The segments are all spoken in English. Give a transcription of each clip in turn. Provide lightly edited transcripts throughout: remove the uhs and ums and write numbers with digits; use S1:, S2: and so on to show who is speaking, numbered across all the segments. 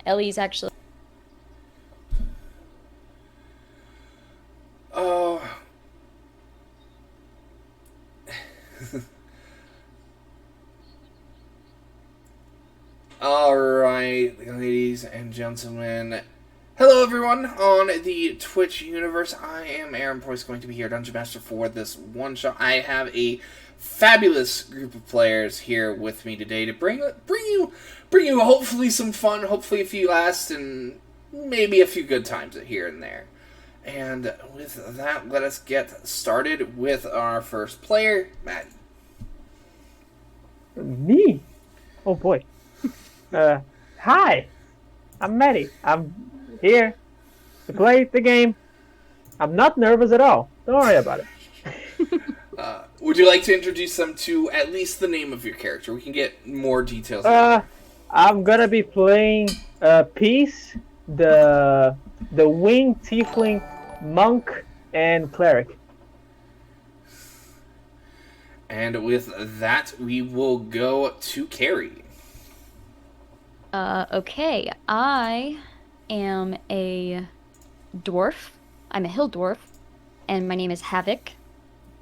S1: Ellie's actually.
S2: Oh. Alright, ladies and gentlemen. Hello, everyone, on the Twitch universe. I am Aaron Price, going to be here, Dungeon Master, for this one shot. I have a fabulous group of players here with me today to bring you hopefully some fun, hopefully a few laughs, and maybe a few good times here and there. And with that, let us get started with our first player, Maddie.
S3: Me? Oh boy. Hi. I'm Maddie. I'm here to play the game. I'm not nervous at all. Don't worry about it.
S2: Would you like to introduce them to at least the name of your character? We can get more details later.
S3: Uh, I'm gonna be playing Peace, the winged tiefling monk and cleric.
S2: And with that, we will go to Carrie.
S1: Okay. I am a dwarf. I'm a hill dwarf, and my name is Havoc,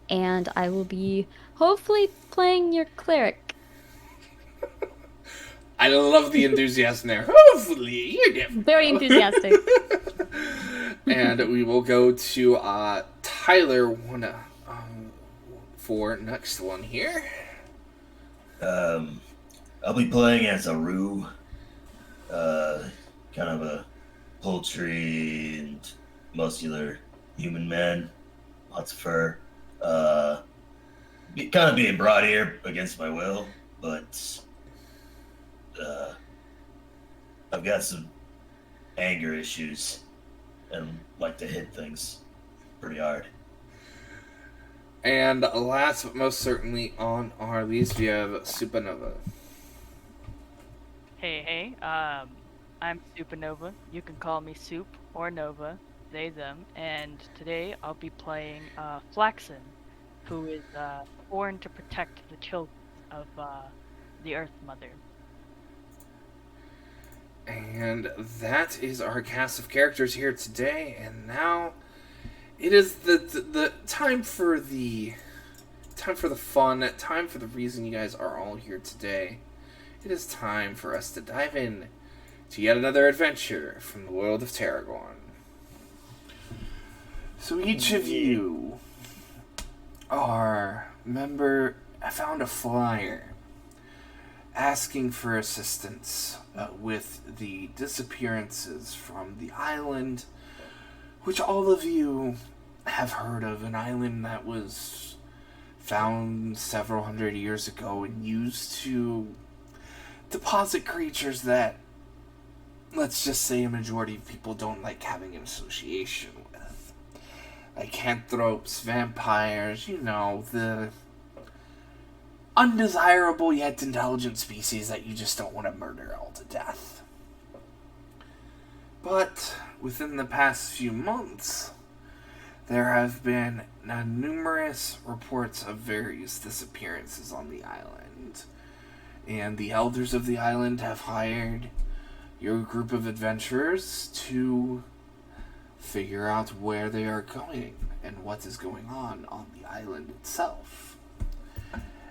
S1: and I will be hopefully playing your cleric.
S2: I love the enthusiasm there. Hopefully, you're different.
S1: Very enthusiastic.
S2: And we will go to Tyler for next one here.
S4: I'll be playing as a Rue, kind of a poultry and muscular human man, lots of fur. Kind of being brought here against my will, but I've got some anger issues and like to hit things pretty hard.
S2: And last but most certainly on our list, we have Supernova.
S5: Hey, I'm Supernova. You can call me Soup or Nova, they, them, and today I'll be playing Flaxen, who is born to protect the children of the Earth Mother.
S2: And that is our cast of characters here today, and now it is the time for the fun, time for the reason you guys are all here today. It is time for us to dive in to yet another adventure from the world of Tarragorn. So each of you found a flyer asking for assistance with the disappearances from the island, which all of you have heard of, an island that was found several hundred years ago and used to deposit creatures that, let's just say, a majority of people don't like having an association with. Lycanthropes, vampires, the undesirable yet intelligent species that you just don't want to murder all to death. But within the past few months, there have been numerous reports of various disappearances on the island. And the elders of the island have hired your group of adventurers to figure out where they are going and what is going on the island itself.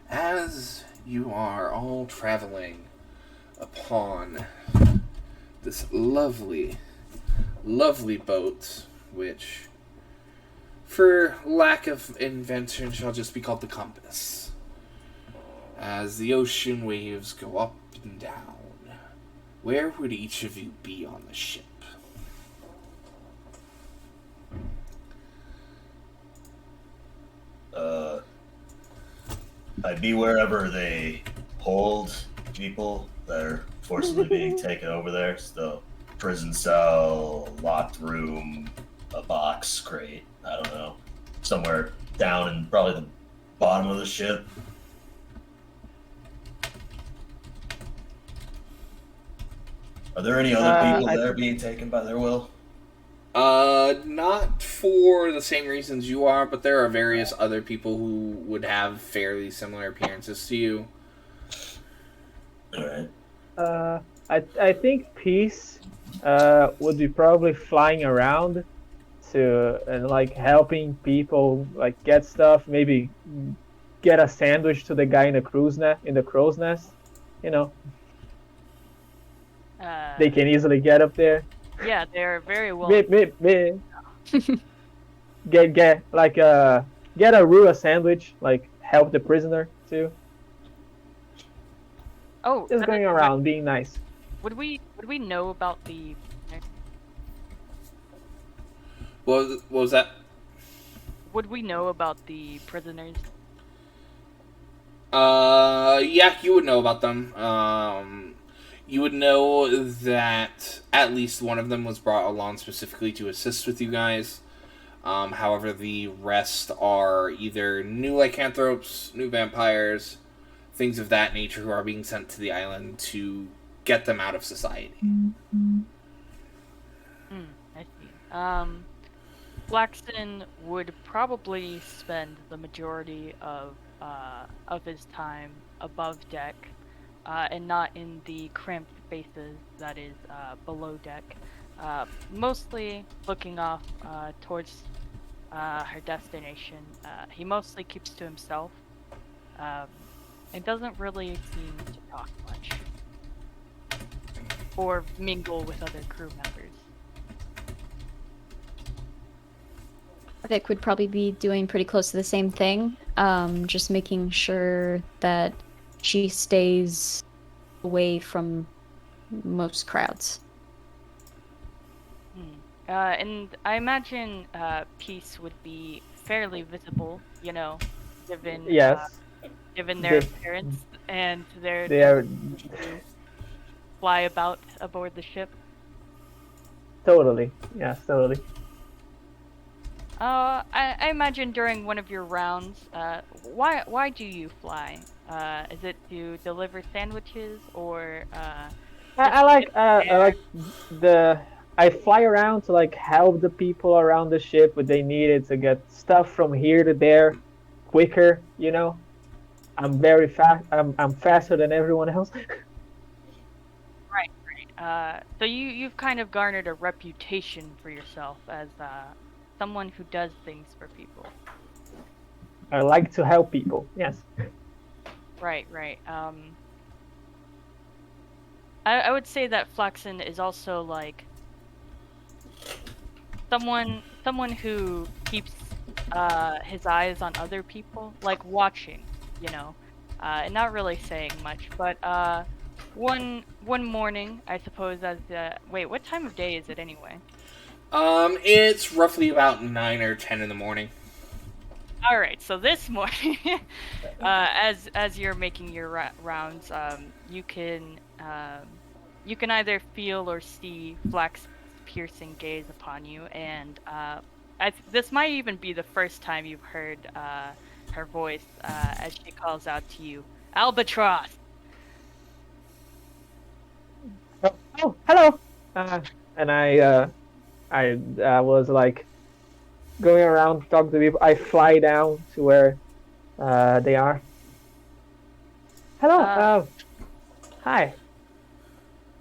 S2: As you are all traveling upon this lovely, lovely boat, which, for lack of invention, shall just be called the compass, as the ocean waves go up and down, where would each of you be on the ship?
S4: I'd be wherever they hold people that are forcibly being taken over there. So, prison cell, locked room, a box crate. I don't know, somewhere down in probably the bottom of the ship. Are there any other people there being taken by their will?
S2: Not for the same reasons you are, but there are various other people who would have fairly similar appearances to you.
S4: Alright.
S3: I think Peace would be probably flying around to and like helping people like get stuff, maybe get a sandwich to the guy in the crow's nest. You know, they
S5: Uh,
S3: can easily get up there.
S5: yeah, they're very well.
S3: Bit, bit, bit. Get like get a Rua sandwich, like help the prisoner too.
S5: Oh,
S3: Just going
S5: wait,
S3: around being nice.
S5: would we know about the?
S2: What was that?
S5: Would we know about the prisoners?
S2: Yeah, you would know about them. You would know that at least one of them was brought along specifically to assist with you guys. However, the rest are either new lycanthropes, new vampires, things of that nature who are being sent to the island to get them out of society.
S5: I see. Flaxen would probably spend the majority of his time above deck, and not in the cramped spaces that is below deck. Mostly looking off towards her destination. He mostly keeps to himself, um, and doesn't really seem to talk much or mingle with other crew members.
S1: Vic would probably be doing pretty close to the same thing. Just making sure that she stays away from most crowds.
S5: And I imagine Peace would be fairly visible, given
S3: Yes,
S5: given their
S3: they
S5: appearance and their
S3: they are
S5: to fly about aboard the ship.
S3: totally. Yes, totally.
S5: I imagine during one of your rounds, why do you fly? Is it to deliver sandwiches or just to get
S3: I
S5: air?
S3: like the I fly around to like help the people around the ship when they need it to get stuff from here to there quicker. You know, I'm very fast. I'm faster than everyone else.
S5: Right, right. So you've kind of garnered a reputation for yourself as someone who does things for people.
S3: I like to help people. Yes.
S5: Right, right. I would say that Flaxen is also like someone who keeps his eyes on other people, like watching, and not really saying much. But one morning, I suppose wait, what time of day is it anyway?
S2: It's roughly about 9 or 10 in the morning.
S5: All right, so this morning, as you're making your rounds, you can either feel or see Flax's piercing gaze upon you, and this might even be the first time you've heard her voice as she calls out to you, Albatross.
S3: Oh, hello. And I was like going around talking to people. I fly down to where they are. Hello.
S5: Uh,
S3: Hi.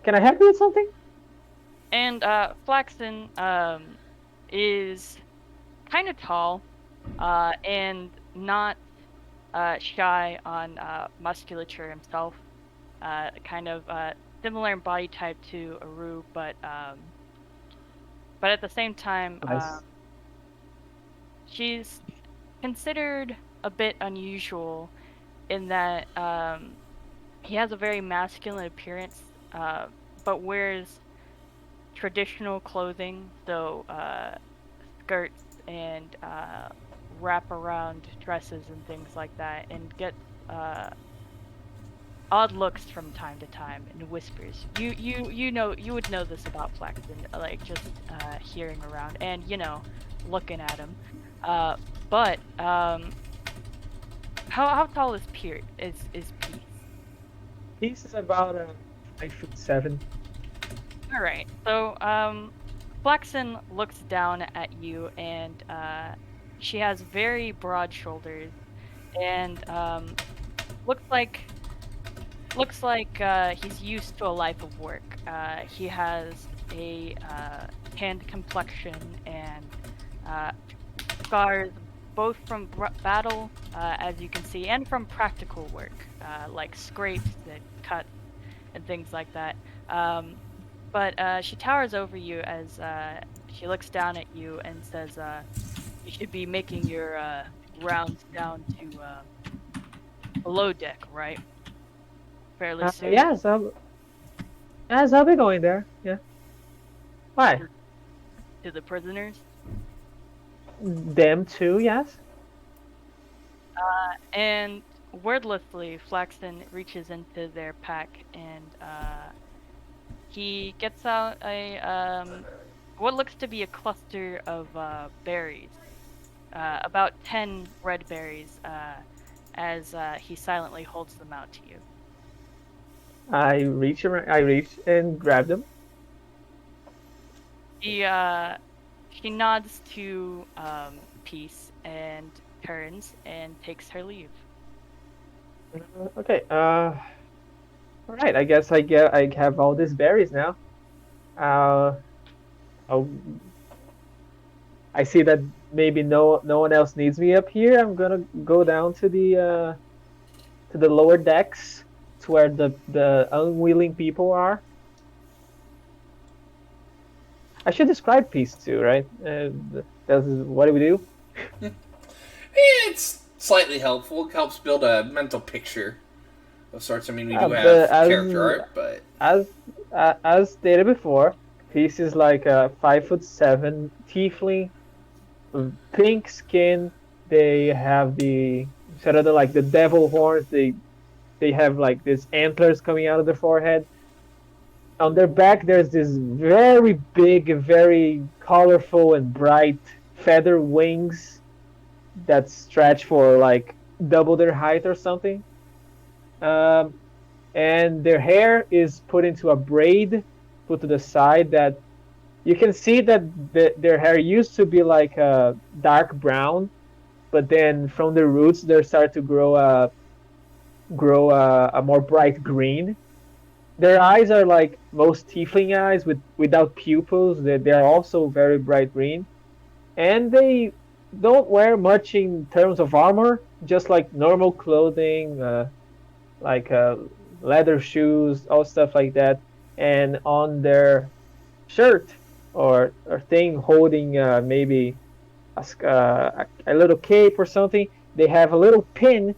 S3: Can I help you with something?
S5: and Flaxen is kind of tall, and not shy on musculature himself. Kind of similar in body type to Aru, but at the same time,
S3: Nice.
S5: she's considered a bit unusual in that he has a very masculine appearance, but wears traditional clothing, so skirts and wraparound dresses and things like that, and gets odd looks from time to time and whispers. You would know this about Flaxton, like just hearing around and looking at him. Uh, but how tall is Peace?
S3: This is about 5'7".
S5: All right, so Flaxton looks down at you and she has very broad shoulders and looks like looks like he's used to a life of work. He has a tanned complexion and uh, scars both from battle, as you can see, and from practical work, like scrapes and cuts and things like that. But she towers over you as she looks down at you and says, "You should be making your rounds down to below deck, right? Fairly soon."
S3: Yes, I'll be going there. Yeah. Why?
S5: To the prisoners.
S3: Them too, yes.
S5: And wordlessly, Flaxton reaches into their pack and he gets out a what looks to be a cluster of berries, about 10 red berries, as he silently holds them out to you.
S3: I reach and grab them.
S5: She she nods to Peace and turns and takes her leave.
S3: Okay. All right. I have all these berries now. Uh, I'll, I see that maybe no one else needs me up here. I'm gonna go down to the lower decks to where the unwilling people are. I should describe peace too, right? That's what do we do?
S2: It's slightly helpful. It helps build a mental picture of sorts. I mean, we do
S3: But
S2: have character art, but
S3: as as stated before, peace is like a 5'7" tiefling, pink skin. They have the sort of like the devil horns. They have like these antlers coming out of their forehead. On their back, there's this very big, very colorful and bright feather wings that stretch for like double their height or something. Um, and their hair is put into a braid, put to the side that you can see that their hair used to be like a dark brown, but then from the roots they start to grow a more bright green. Their eyes are like most tiefling eyes without pupils. They are also very bright green, and they don't wear much in terms of armor, just like normal clothing, like leather shoes, all stuff like that. And on their shirt or thing holding maybe a little cape or something, they have a little pin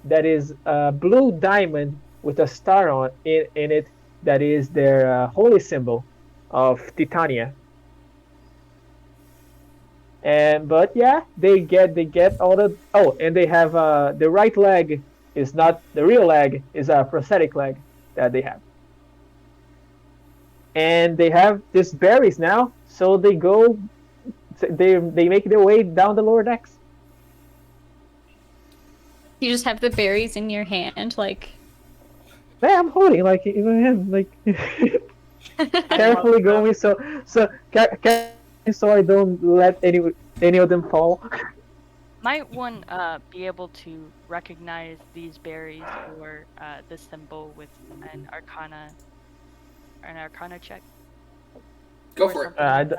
S3: that is a blue diamond with a star in it that is their holy symbol of Titania. And but yeah, they get all the and they have the right leg is not the real leg, is a prosthetic leg that they have. And they have these berries now, so they make their way down the lower decks.
S1: You just have the berries in your hand, like.
S3: Yeah, I'm holding like even him like carefully going so I don't let any of them fall.
S5: Might one be able to recognize these berries or this symbol with an arcana check?
S2: go
S5: Or
S2: for it.
S5: something?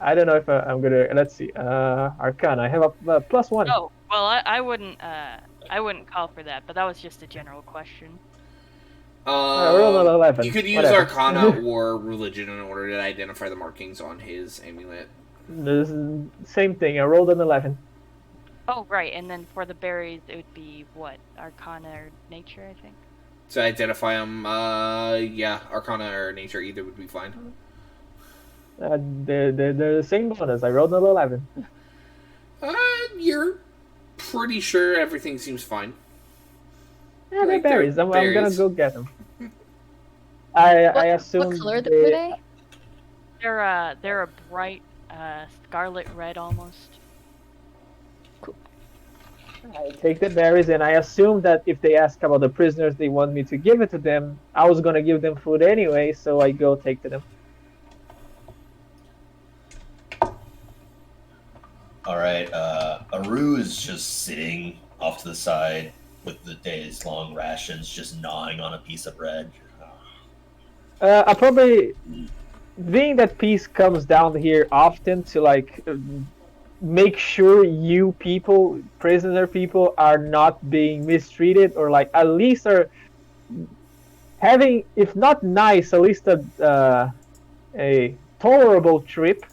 S3: I don't know if I'm gonna let's see Arcana. I have a +1.
S5: Oh, well, I wouldn't call for that, but that was just a general question.
S3: I rolled an 11.
S2: You could use
S3: Whatever.
S2: Arcana or Religion in order to identify the markings on his amulet.
S3: This same thing. I rolled an 11.
S5: Oh, right, and then for the berries, it would be what? Arcana or nature, I think?
S2: To identify them, yeah, Arcana or Nature either would be fine.
S3: They're the same bonus. I rolled an 11.
S2: You're pretty sure everything seems fine.
S3: Yeah, they're
S2: Like, they're
S3: berries. I'm gonna
S2: berries.
S3: go get them. I assume
S1: What color were
S3: they.
S1: they?
S5: They're a bright scarlet red almost.
S3: I take the berries, and I assume that if they ask about the prisoners, they want me to give it to them. I was gonna give them food anyway, so I go take to them.
S4: All right. Aru is just sitting off to the side, with the days long rations, just gnawing on a piece of bread.
S3: I probably, being that peace comes down here often to like make sure you people, prisoner people, are not being mistreated, or like at least are having, if not nice, at least a tolerable trip.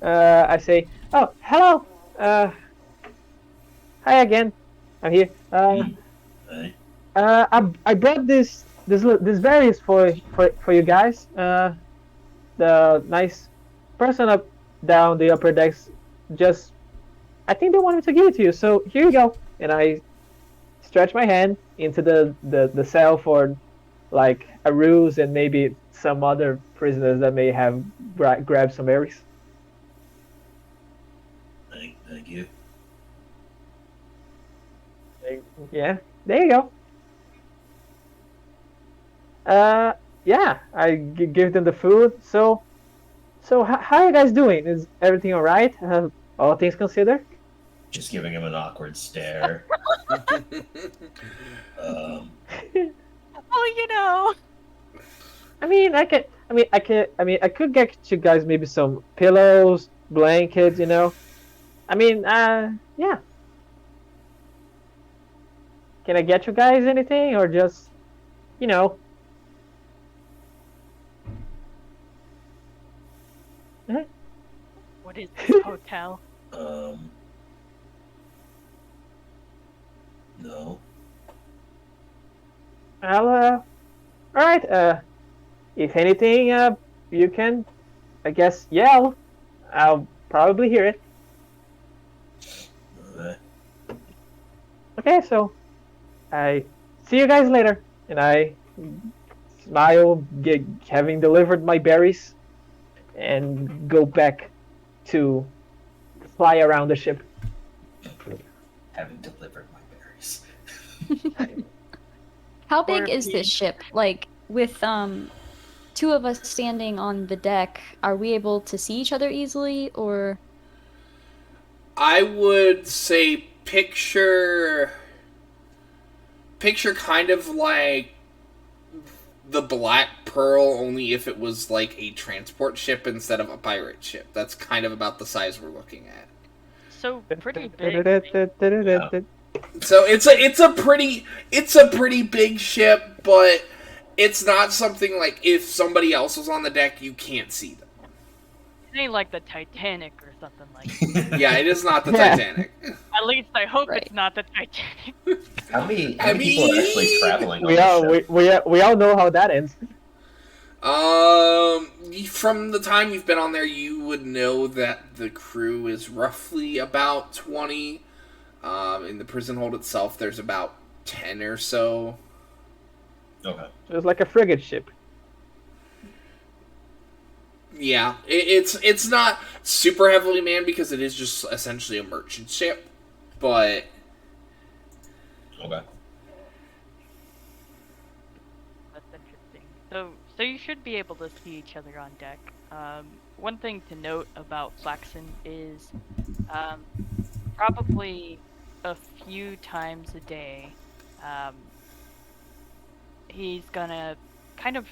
S3: I say, oh, hello. Uh, Hi again. I'm here.
S4: Right?
S3: I brought this berries for you guys. The nice person up down the upper decks just, I think they wanted to give it to you. So here you go. And I stretch my hand into the cell for like a ruse and maybe some other prisoners that may have grabbed some berries.
S4: Thank you.
S3: Yeah, there you go. Uh, yeah, I give them the food. So how are you guys doing? Is everything all right? All things considered?
S4: Just giving him an awkward stare. Um,
S5: Oh, you know.
S3: I mean, I could get you guys maybe some pillows, blankets. I mean, yeah. Can I get you guys anything, or just, you know? eh?
S5: What is this hotel?
S4: um, no.
S3: I'll all right. If anything, you can, I guess, yell. I'll probably hear it.
S4: Uh,
S3: Okay, so I see you guys later, and I smile, having delivered my berries, and go back to fly around the ship.
S4: having delivered my berries.
S1: How
S5: Poor
S1: big is this
S5: Pete.
S1: ship? Like with two of us standing on the deck, are we able to see each other easily or
S2: I would say picture kind of like the Black Pearl, only if it was like a transport ship instead of a pirate ship. That's kind of about the size we're looking at.
S5: So pretty big.
S4: Yeah.
S2: So it's a pretty big ship, but it's not something like if somebody else was on the deck, you can't see them.
S5: It ain't like the Titanic or something like that.
S2: Yeah, it is not the
S3: Yeah.
S2: Titanic.
S5: At least I hope
S1: Right.
S5: it's not the Titanic.
S4: How many people are actually traveling on
S3: We
S4: the
S3: all
S4: ship?
S3: we all know how that ends.
S2: From the time you've been on there, you would know that the crew is roughly about 20. In the prison hold itself, there's about 10 or so.
S4: Okay.
S3: It's like a frigate ship.
S2: Yeah, it's not super heavily manned because it is just essentially a merchant ship, but
S4: Okay.
S5: That's interesting. So you should be able to see each other on deck. One thing to note about Flaxen is um, probably a few times a day, um, he's gonna kind of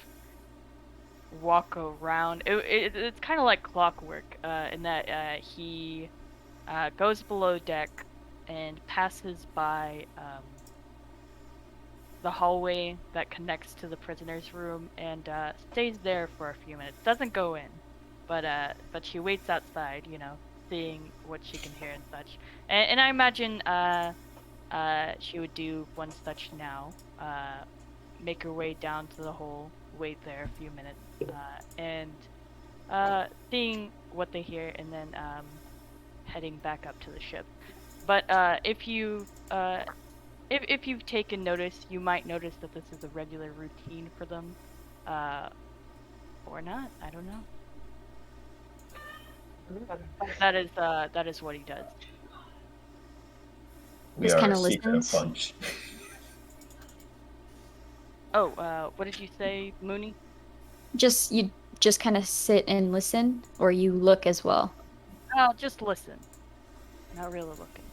S5: walk around. It's kind of like clockwork in that he goes below deck and passes by the hallway that connects to the prisoner's room and stays there for a few minutes. Doesn't go in, but she waits outside, seeing what she can hear and such. And I imagine she would do one such now. Make her way down to the hole, wait there a few minutes, and seeing what they hear, and then heading back up to the ship. But if you've taken notice, you might notice that this is a regular routine for them, uh, or not. I don't know. That is what he does.
S4: We
S1: just
S4: are
S1: kind
S4: a
S1: of
S4: secret
S1: listens?
S4: bunch.
S5: Oh, what did you say, Mooney?
S1: You just kind of sit and listen, or you look as well?
S5: Oh, just listen. Not really looking.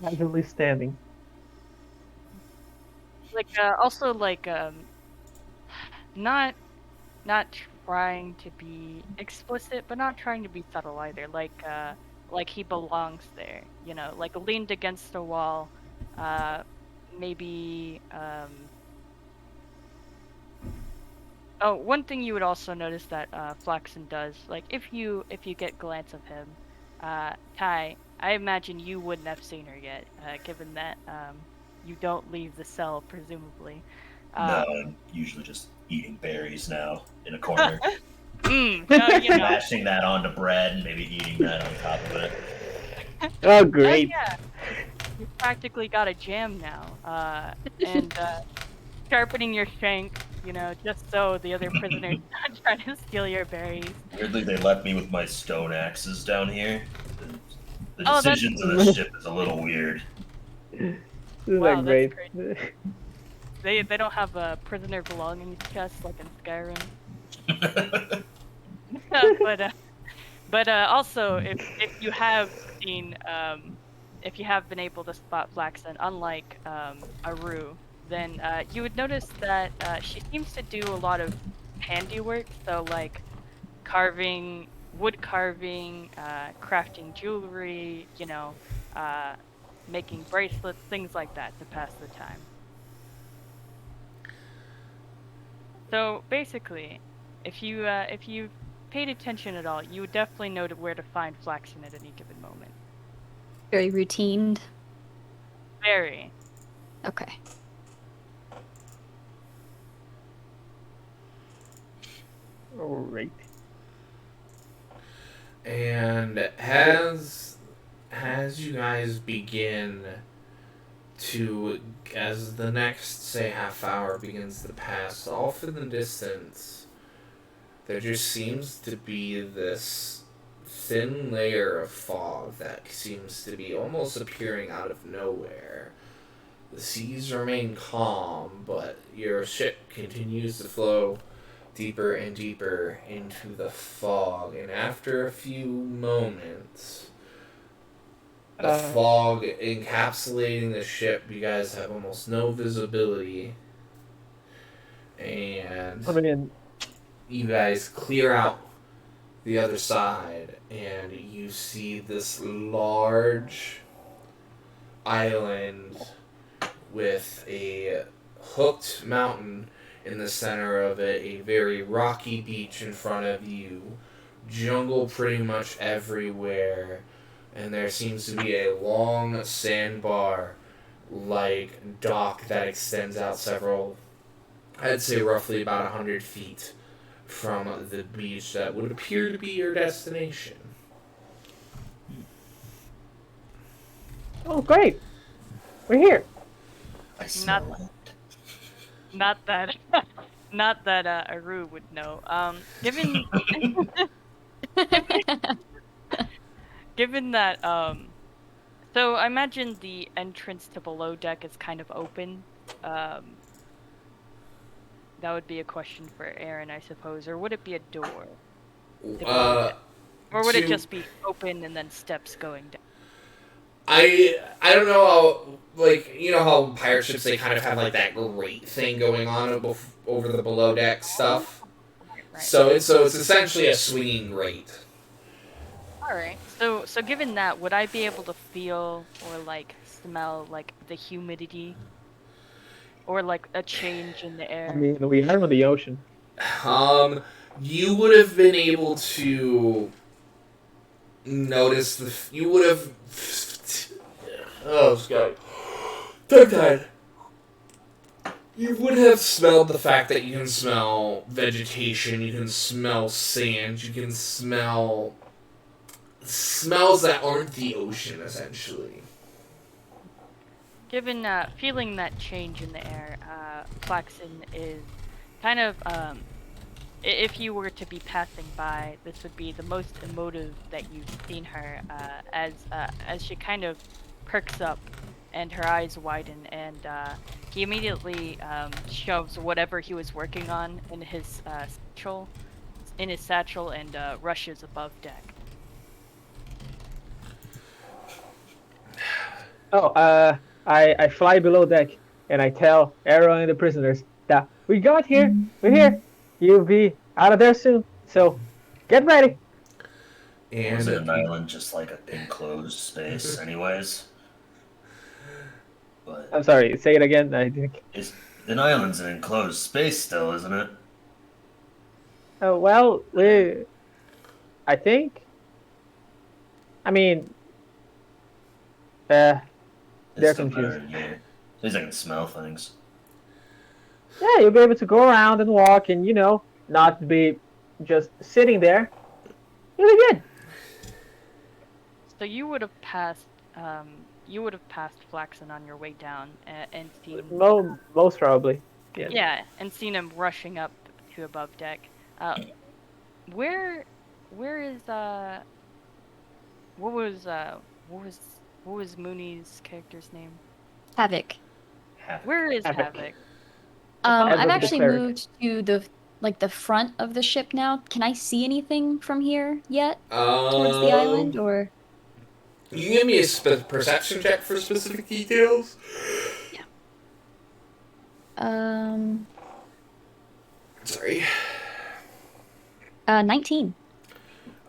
S3: casually standing.
S5: Like also like not not trying to be explicit, but not trying to be subtle either. Like he belongs there, you know, like leaned against the wall, uh maybe oh, one thing you would also notice that Flaxen does, like if you get glance of him, Ty, I imagine you wouldn't have seen her yet, given that you don't leave the cell presumably.
S4: No,
S5: Um,
S4: I'm usually just eating berries now in a corner,
S5: no, you know,
S4: mashing that onto bread and maybe eating that on top of it.
S3: Oh,
S5: oh
S3: great.
S5: yeah, you practically got a jam now, and sharpening your shank, you know, just so the other prisoners don't try to steal your berries.
S4: Weirdly, they left me with my stone axes down here. The
S5: Oh, that's
S4: decisions of this ship is a little weird.
S3: Isn't
S5: wow,
S3: that
S5: that's
S3: great?
S5: great. They don't have a prisoner belongings chest like in Skyrim. but also if you have seen if you have been able to spot Flaxen, unlike Aru, then you would notice that she seems to do a lot of handiwork. So like carving, wood carving, crafting jewelry, you know, uh, making bracelets, things like that to pass the time. So basically, if you paid attention at all, you would definitely know where to find Flaxen at any given moment.
S1: Very routine.
S5: Very.
S1: Okay.
S3: All right.
S2: And as you guys begin to, as the next, say, half hour begins to pass, off in the distance, there just seems to be this thin layer of fog that seems to be almost appearing out of nowhere. The seas remain calm, but your ship continues to flow deeper and deeper into the fog, and after a few moments, the fog encapsulating the ship, you guys have almost no visibility, and
S3: I mean,
S2: you guys clear out the other side, and you see this large island with a hooked mountain in the center of it, a very rocky beach in front of you, jungle pretty much everywhere, and there seems to be a long sandbar like dock that extends out several, I'd say roughly about 100 feet from the beach that would appear to be your destination.
S3: oh, great. We're here.
S4: I smell
S5: Not
S4: land.
S5: not that not that Aru would know. Given given that so I imagine the entrance to below deck is kind of open. Um that would be a question for Aaron, I suppose, or would it be a door to below
S2: Uh,
S5: deck? Or would it
S2: to
S5: just be open and then steps going down?
S2: I don't know how, like, you know how pirate ships, they kind of have like that grate thing going on over the below deck stuff.
S5: Right.
S2: So it's essentially a swinging grate.
S5: All right. So given that, would I be able to feel or like smell like the humidity or like a change in the
S3: I
S5: air?
S3: mean, we are on the ocean.
S2: You would have been able to notice you would have. Oh, Scott. Tongue-tied. You would have smelled the fact that you can smell vegetation, you can smell sand, you can smell smells that aren't the ocean, essentially.
S5: Given feeling that change in the air, Flaxen is kind of if you were to be passing by, this would be the most emotive that you've seen her, as she kind of perks up and her eyes widen, and he immediately shoves whatever he was working on in his satchel, and rushes above deck.
S3: Oh, I fly below deck and I tell everyone and the prisoners that we got here. We're here. You'll be out of there soon. So get ready.
S4: Or is
S2: And
S4: it an island just like an enclosed space, anyways? But
S3: I'm sorry. Say it again. I think.
S4: is an island's an enclosed space still, isn't it?
S3: Well, we. I think. I mean, uh,
S4: It's
S3: they're
S4: still better
S3: confused.
S4: in here. At least I can smell things.
S3: Yeah, you'll be able to go around and walk, and not be just sitting there. You'll be good.
S5: So you would have passed Flaxen on your way down and seen,
S3: Most probably. Yes.
S5: yeah, and seen him rushing up to above deck. Where, where is what was what was what was Mooney's character's name?
S1: Havoc.
S5: Where is
S3: Havoc.
S5: Havoc?
S1: I've
S3: Havoc the
S1: actually
S3: cleric.
S1: moved to the front of the ship now. Can I see anything from here yet towards the island, or?
S2: You can give me a perception check for specific details.
S1: Um,
S2: Sorry.
S1: 19.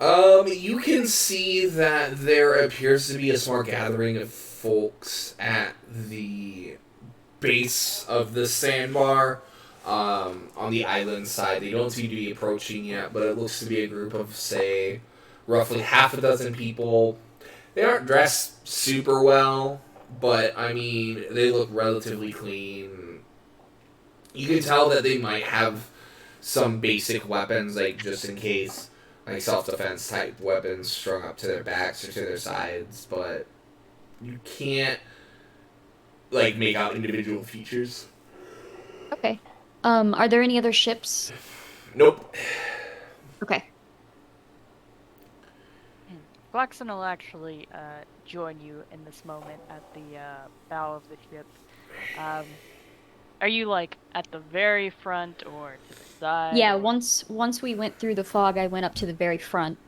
S2: You can see that there appears to be a small gathering of folks at the base of the sandbar. On the island side, they don't seem to be approaching yet, but it looks to be a group of, say, roughly half a dozen people. They aren't dressed super well, but I mean, they look relatively clean. You can tell that they might have some basic weapons, like just in case, like self-defense type weapons strung up to their backs or to their sides, but you can't like make out individual features.
S1: Okay. Are there any other ships?
S2: Nope.
S1: Okay.
S5: Flaxen will actually join you in this moment at the bow of the ship. Are you like at the very front or to the side?
S1: Yeah,
S5: or-
S1: once we went through the fog, I went up to the very front.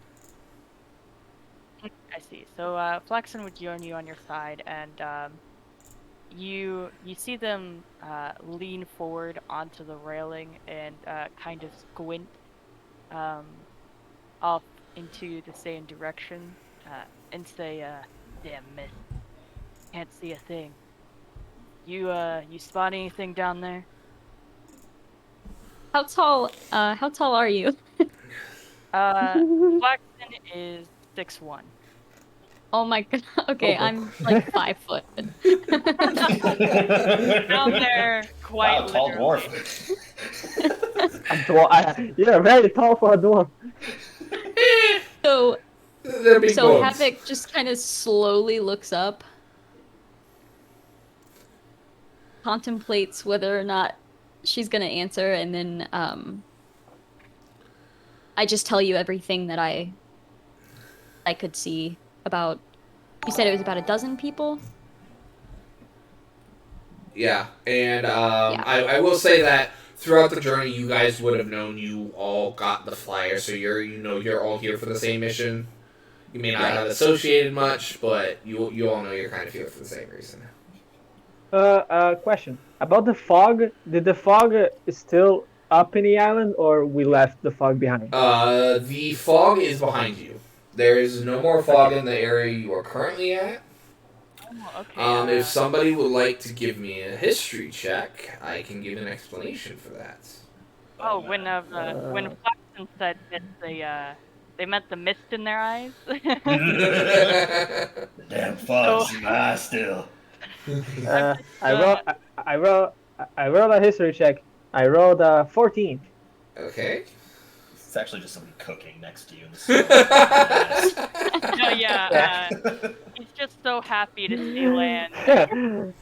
S5: I see. So Flaxen would join you on your side, and you see them lean forward onto the railing and kind of squint um, off into the same direction and say, "Damn miss, can't see a thing. You spot anything down there?"
S1: How tall are you?
S5: Flaxen is 6'1".
S1: Oh my god. Okay,
S3: Oh,
S1: I'm like 5 foot.
S5: Down there, quite
S4: Wow, tall
S5: literally.
S4: dwarf.
S3: a dwarf. You're very tall for a dwarf.
S1: So
S2: They're big
S1: so
S2: bones.
S1: Havoc just kind of slowly looks up, contemplates whether or not she's gonna answer, and then I just tell you everything that I could see about. You said it was about a dozen people?
S2: Yeah, and
S1: Yeah.
S2: I will say that throughout the journey, you guys would have known you all got the flyer, so you're all here for the same mission. You may not
S1: Right.
S2: have associated much, but you all know you're kind of here for the same reason.
S3: Question about the fog. Did the fog still up in the island, or we left the fog behind?
S2: The fog is behind you. There is no more fog in the area you are currently at.
S5: Oh, okay.
S2: If somebody would like to give me a history check, I can give an explanation for that.
S5: when Flaxen said that they meant the mist in their eyes.
S4: Damn fog's in my eye still.
S3: I rolled. I rolled a history check. I rolled 14.
S2: Okay.
S4: It's actually just somebody cooking next to you.
S5: No, yeah, he's just so happy to see land.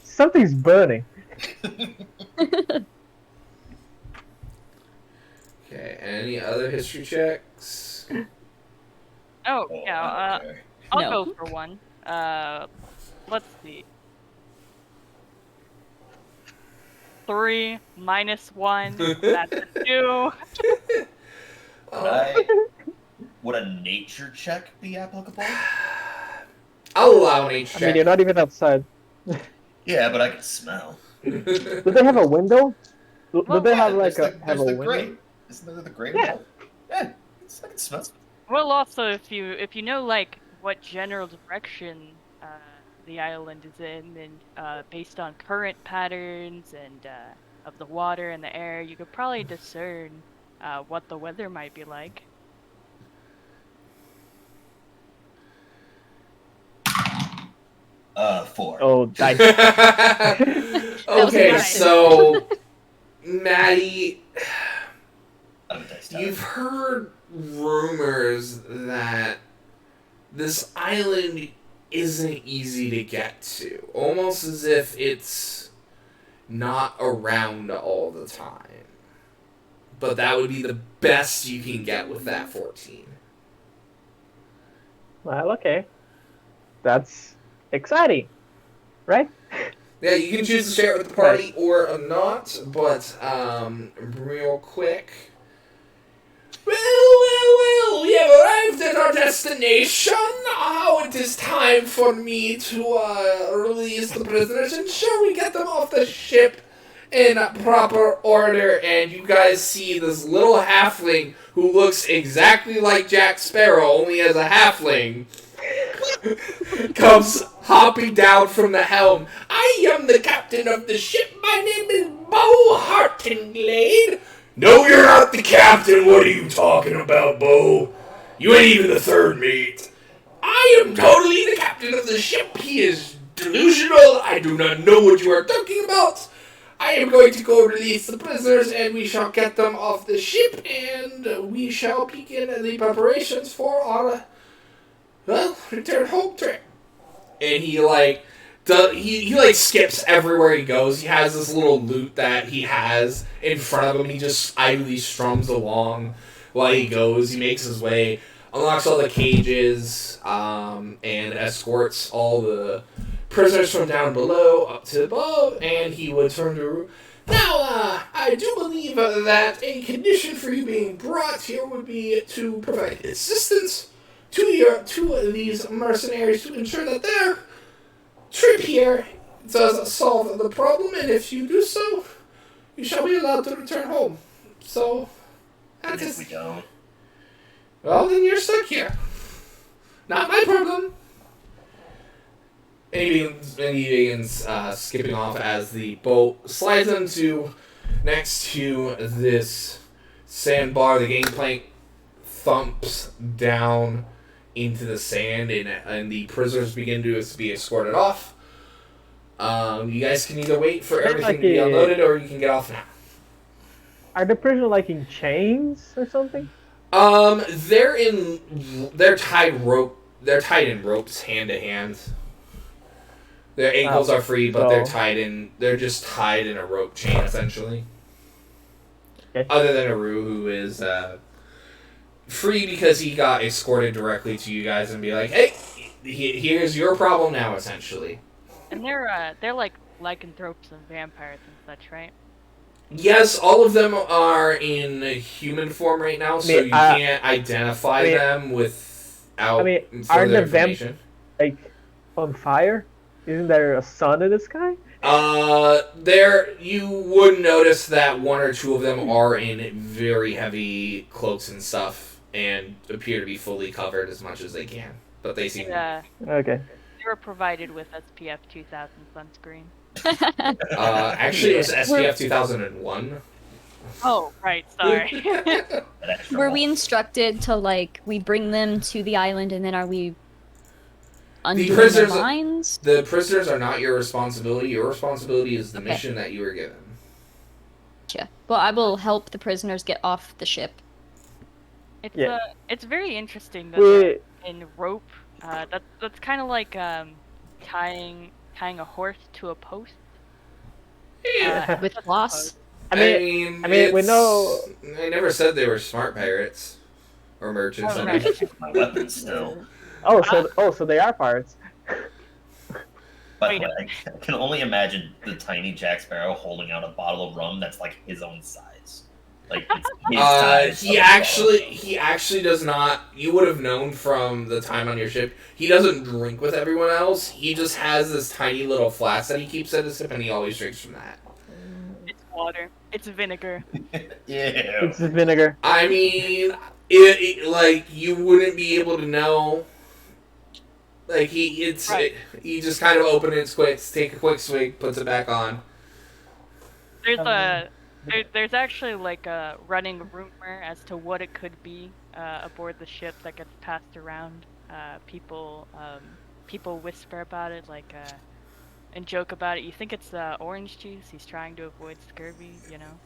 S3: Something's burning.
S2: Okay, any other history checks?
S5: Oh, yeah,
S4: okay.
S5: I'll
S1: No.
S5: go for one. Let's see. 3 minus 1, that's a 2.
S4: Would a nature check be applicable?
S2: I'll allow an H
S3: I mean, you're
S2: check.
S3: not even outside.
S4: Yeah, but I can smell.
S3: Do they have a window? Do
S5: Well,
S3: they have
S4: Yeah,
S3: like
S4: there's
S3: a
S4: the
S3: window?
S4: grate. Isn't there the grate
S3: Yeah.
S4: above? Yeah, I can smell.
S5: well, also if you know like what general direction the island is in, and based on current patterns and of the water and the air, you could probably discern what the weather might be like.
S4: 4.
S3: Oh, dice.
S1: That was
S2: Okay,
S1: aggressive.
S2: so Maddie,
S4: I'm a dice
S2: you've
S4: tower.
S2: heard rumors that this island isn't easy to get to, almost as if it's not around all the time. But that would be the best you can get with that 14.
S3: Well, okay. That's exciting, right?
S2: Yeah, you can choose to share it with the party or not, but real quick. Well, we have arrived at our destination. Now it is time for me to release the prisoners and shall we get them off the ship in proper order. And you guys see this little halfling who looks exactly like Jack Sparrow, only as a halfling, comes hopping down from the helm. I am the captain of the ship. My name is Bo Hartenglade. No, you're not the captain. What are you talking about, Bo? You ain't even the third mate. I am totally the captain of the ship. He is delusional. I do not know what you are talking about. I am going to go release the prisoners, and we shall get them off the ship, and we shall begin the preparations for our, well, return home trip. And he he skips everywhere he goes. He has this little lute that he has in front of him. He just idly strums along while he goes. He makes his way, unlocks all the cages, and escorts all the prisoners from down below up to above. And he would turn to, now, I do believe that a condition for you being brought here would be to provide assistance to these mercenaries to ensure that their trip here does solve the problem, and if you do so, you shall be allowed to return home. So,
S4: And
S2: that
S4: if we
S2: is...
S4: don't,
S2: Well, then you're stuck here. Not my problem. And he begins skipping off as the boat slides into next to this sandbar. The gangplank thumps down into the sand, and the prisoners begin to be escorted off. You guys can either wait for everything to be unloaded, or you can get off now.
S3: Are the prisoners like in chains or something?
S2: They're tied in ropes hand to hand. Their ankles are free, but they're just tied in a rope chain, essentially.
S3: Okay.
S2: Other than Aru, who is free because he got escorted directly to you guys and be like, hey, here's your problem now, essentially.
S5: And they're like lycanthropes and vampires and such, right?
S2: Yes, all of them are in human form right now, so you can't identify them without
S3: are
S2: further
S3: the vamp
S2: information.
S3: like on fire? Isn't there a sun in the sky?
S2: You would notice that one or two of them are in very heavy cloaks and stuff and appear to be fully covered as much as they can. But they seem...
S3: Okay.
S5: They were provided with SPF 2000 sunscreen.
S2: Actually, it was SPF 2001.
S5: Oh, right, sorry.
S1: Were we instructed to, we bring them to the island, and then are we undoing their minds?
S2: The prisoners are not your responsibility. Your responsibility is the mission that you were given.
S1: Gotcha. Well, I will help the prisoners get off the ship.
S5: It's very interesting that in rope, that's kind of like tying a horse to a post.
S2: Yeah.
S1: With floss.
S3: I mean, we know.
S2: I never said they were smart pirates or merchants.
S5: Oh,
S4: I need to keep my weapons still.
S3: So they are pirates.
S4: By the way, I can only imagine the tiny Jack Sparrow holding out a bottle of rum that's like his own size. Like it's his time.
S2: He actually does not. You would have known from the time on your ship. He doesn't drink with everyone else. He just has this tiny little flask that he keeps at his hip, and he always drinks from that.
S5: It's water. It's vinegar.
S4: Yeah.
S3: It's the vinegar.
S2: I mean, like you wouldn't be able to know. Like
S5: Right.
S2: he just kind of opens it quick, take a quick swig, puts it back on.
S5: There's
S3: Um,
S5: there's actually like a running rumor as to what it could be aboard the ship that gets passed around. People whisper about it and joke about it. You think it's orange juice? He's trying to avoid scurvy, you know?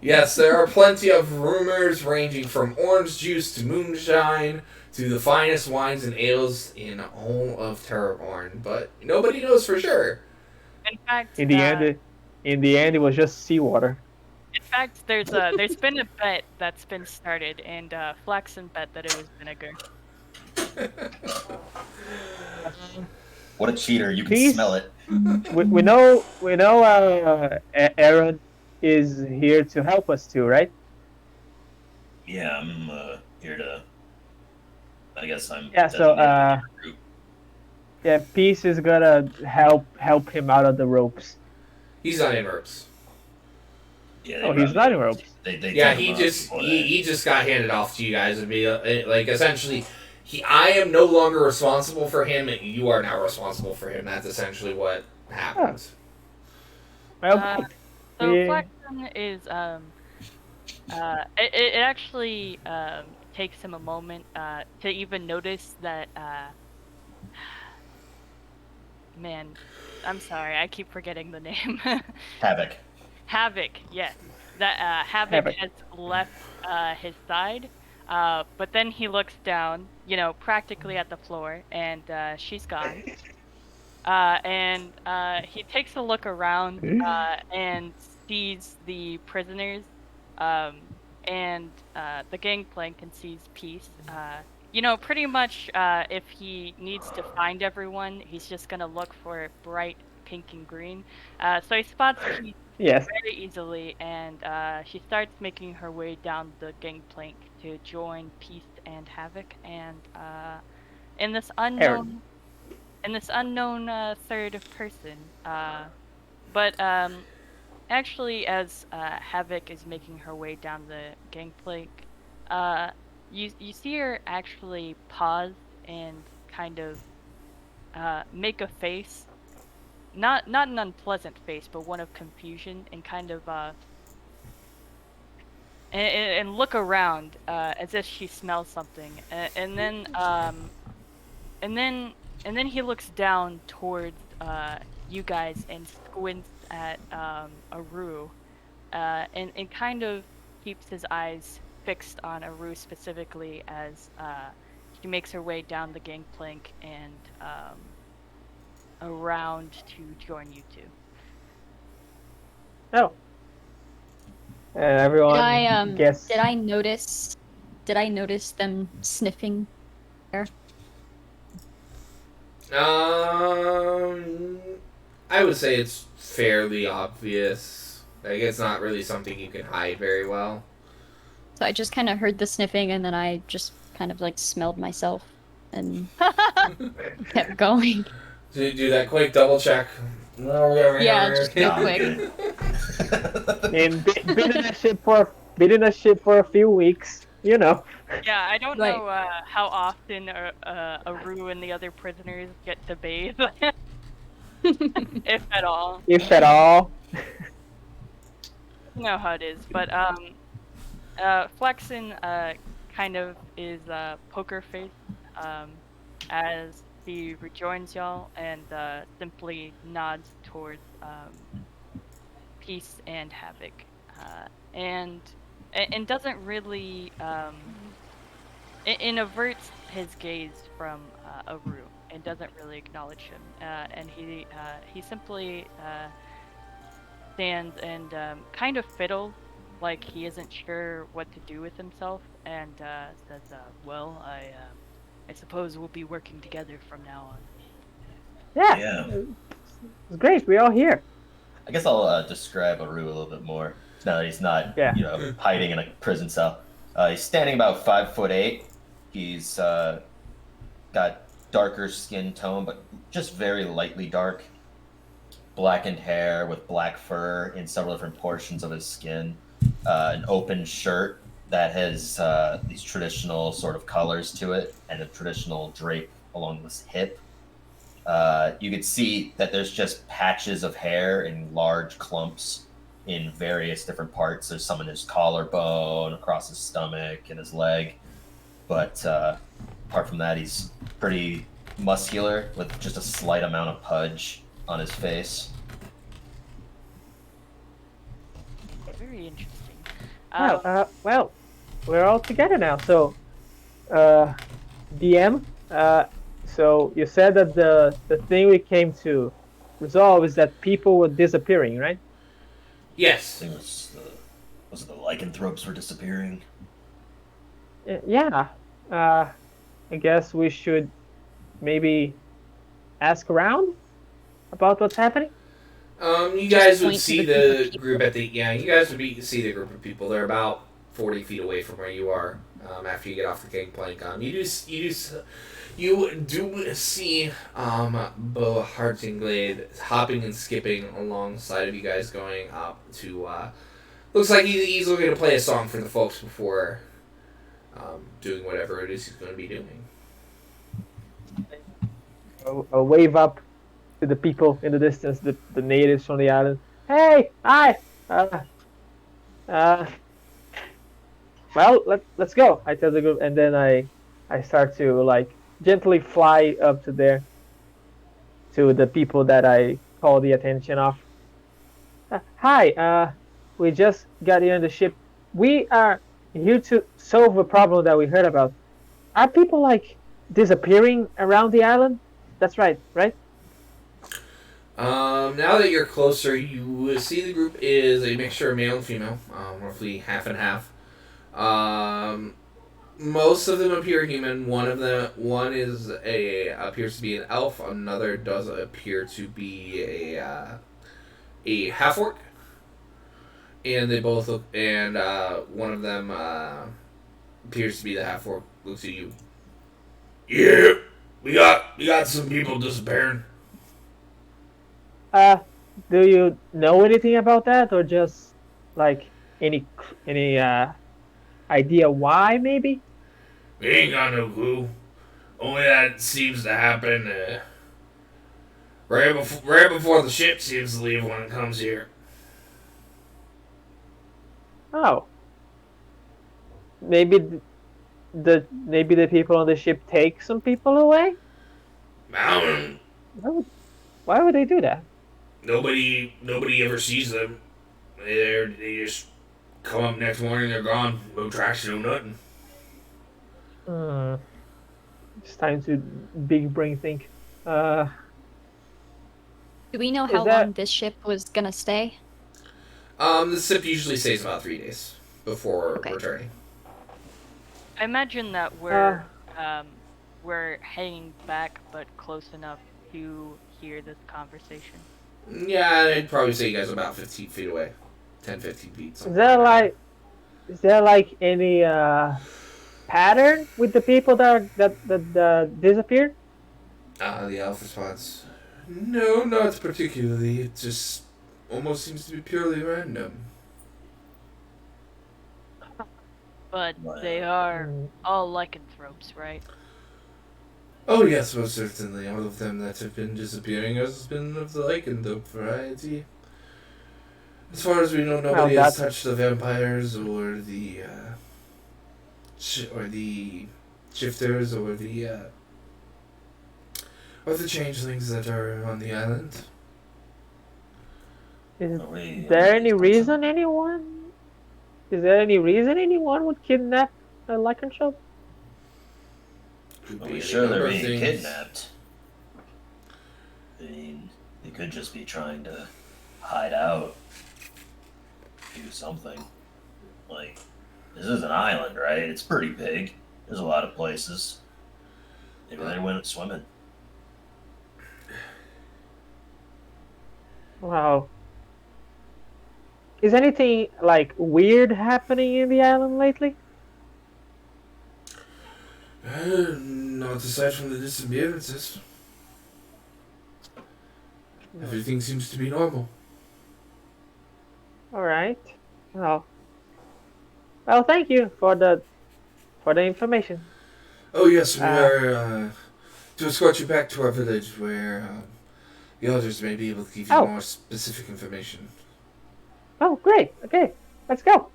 S2: Yes, there are plenty of rumors ranging from orange juice to moonshine to the finest wines and ales in all of Terraborn, but nobody knows for sure.
S5: In fact,
S3: in the end, it was just seawater.
S5: there's been a bet that's been started, and Flaxen bet that it was vinegar.
S4: What a cheater! You can
S3: Please.
S4: smell it.
S3: We know Aaron is here to help us too, right?
S4: Yeah, I'm here to. I guess I'm.
S3: Yeah. So
S4: designated for the group.
S3: yeah, Peace is gonna help him out of the ropes.
S2: He's not in ropes.
S4: Yeah,
S3: Oh, he's not in ropes.
S4: They
S2: Yeah,
S4: took him out before that.
S2: he just got handed off to you guys and be like essentially. I am no longer responsible for him, and you are now responsible for him. That's essentially what happens.
S3: Well,
S5: So
S3: yeah.
S5: Flaxen is it actually takes him a moment to even notice that man, I'm sorry, I keep forgetting the name.
S4: Havoc.
S5: Havoc, yes. That Havoc
S3: Havoc.
S5: has left his side, but then he looks down, practically at the floor, and she's gone. And he takes a look around and sees the prisoners, um, and the gangplank and sees Peace. Pretty much if he needs to find everyone, he's just gonna look for bright pink and green. So he spots Peace
S3: Yes.
S5: very easily, and she starts making her way down the gangplank to join Peace and Havoc, and in this unknown
S3: Aaron.
S5: third person. But actually, as Havoc is making her way down the gangplank, you see her actually pause and kind of make a face, not an unpleasant face, but one of confusion, and kind of and look around as if she smells something, and then and then he looks down towards you guys and squints at Aru, and kind of keeps his eyes fixed on Aru specifically as she makes her way down the gangplank and around to join you two.
S3: Oh. And everyone guess.
S1: Did I notice them sniffing there?
S2: I would say it's fairly obvious. Like it's not really something you can hide very well.
S1: So I just kind of heard the sniffing, and then I just kind of like smelled myself and kept going.
S2: Do that quick double check.
S1: Yeah, just real
S4: Ah,
S1: quick.
S4: good.
S3: And been in a ship for a few weeks, you know.
S5: Yeah, I don't
S1: Right.
S5: know how often Aru and the other prisoners get to bathe, if at all.
S3: If at all.
S5: You know how it is, but Flexen kind of is poker face as he rejoins y'all and simply nods towards Peace and Havoc, and doesn't really and averts his gaze from Aru and doesn't really acknowledge him, and he simply stands and kind of fiddles like he isn't sure what to do with himself, and says, "Well, I suppose we'll be working together from now on."
S3: Yeah.
S4: Yeah.
S3: It's great. We're all here.
S4: I guess I'll describe Aru a little bit more. Now that he's not,
S3: Yeah.
S4: hiding in a prison cell. He's standing about 5'8". He's got darker skin tone, but just very lightly dark. Blackened hair with black fur in several different portions of his skin. An open shirt that has these traditional sort of colors to it, and a traditional drape along this hip. You could see that there's just patches of hair in large clumps in various different parts. There's some in his collarbone, across his stomach, and his leg. But apart from that, he's pretty muscular with just a slight amount of pudge on his face.
S5: Very interesting.
S3: Well, we're all together now. So, uh, DM, so you said that the thing we came to resolve is that people were disappearing, right?
S4: I
S2: Yes.
S4: think was it the lycanthropes were disappearing?
S3: Yeah. I guess we should maybe ask around about what's happening.
S2: You
S1: Just
S2: guys would
S1: point to
S2: see
S1: the group of
S2: the
S1: people.
S2: group at the you guys would see the group of people. They're about 40 feet away from where you are. After you get off the gangplank, you do see Bo Hartinglade hopping and skipping alongside of you guys, going up to. Looks like he's looking to play a song for the folks before doing whatever it is he's going to be doing.
S3: I'll wave up to the people in the distance, the natives from the island. Hey, hi. Uh, well, let's go. I tell the group, and then I start to like gently fly up to there to the people that I call the attention of. Hi. We just got here on the ship. We are here to solve a problem that we heard about. Are people like disappearing around the island? That's right, right?
S2: Now that you're closer, you see the group is a mixture of male and female, roughly half and half. Um, Most of them appear human. One appears to be an elf. Another does appear to be a half orc, and they both look. And one of them appears to be the half orc. Looks at you. Yeah, we got some people disappearing.
S3: Uh, do you know anything about that, or just like any idea why maybe?
S2: We ain't got no clue. Only that seems to happen right before the ship seems to leave when it comes here.
S3: Oh, maybe maybe the people on the ship take some people away.
S2: Mountain.
S3: Why would, why would they do that?
S2: Nobody ever sees them. They just come up next morning. They're gone. No tracks. No nothing.
S3: Hmm. It's time to big brain think. Uh,
S1: Do we know
S3: is
S1: how long
S3: that
S1: this ship was gonna stay?
S2: The ship usually stays about 3 days before
S1: Okay.
S2: returning.
S5: I imagine that
S3: uh
S5: we're hanging back, but close enough to hear this conversation.
S2: Yeah, I'd probably say you guys are about 15 feet away. 10, 15 feet.
S3: is
S2: Something
S3: there
S2: like that.
S3: like is there like any pattern with the people that disappeared?
S2: The elf response. No, not particularly. It just almost seems to be purely random.
S5: But they
S4: Well,
S5: are
S3: Hmm.
S5: all lycanthropes, right?
S2: Oh yes, most certainly. All of them that have been disappearing has been of the lycanthrope variety. As far as we know,
S3: Well,
S2: nobody has
S3: that's
S2: touched the vampires or the shifters or the changelings that are on the island.
S3: is
S4: we
S3: there any
S4: put some.
S3: reason anyone is there any reason anyone would kidnap a lycanthrope?
S2: Could
S4: Are
S2: be
S4: we
S2: any
S4: sure they're
S2: number of
S4: being
S2: things.
S4: kidnapped? I mean, they could just be trying to hide out, do something. Like, this is an island, right? It's pretty big. There's a lot of places. Maybe they went swimming.
S3: Wow. Is anything like weird happening in the island lately?
S2: Not aside from the disappearances.
S3: No.
S2: Everything seems to be normal.
S3: All right. Well, well, thank you for the information.
S2: Oh yes, we
S3: Uh,
S2: are to escort you back to our village where the elders may be able to give you
S3: oh,
S2: more specific information.
S3: oh, great. Okay, let's go.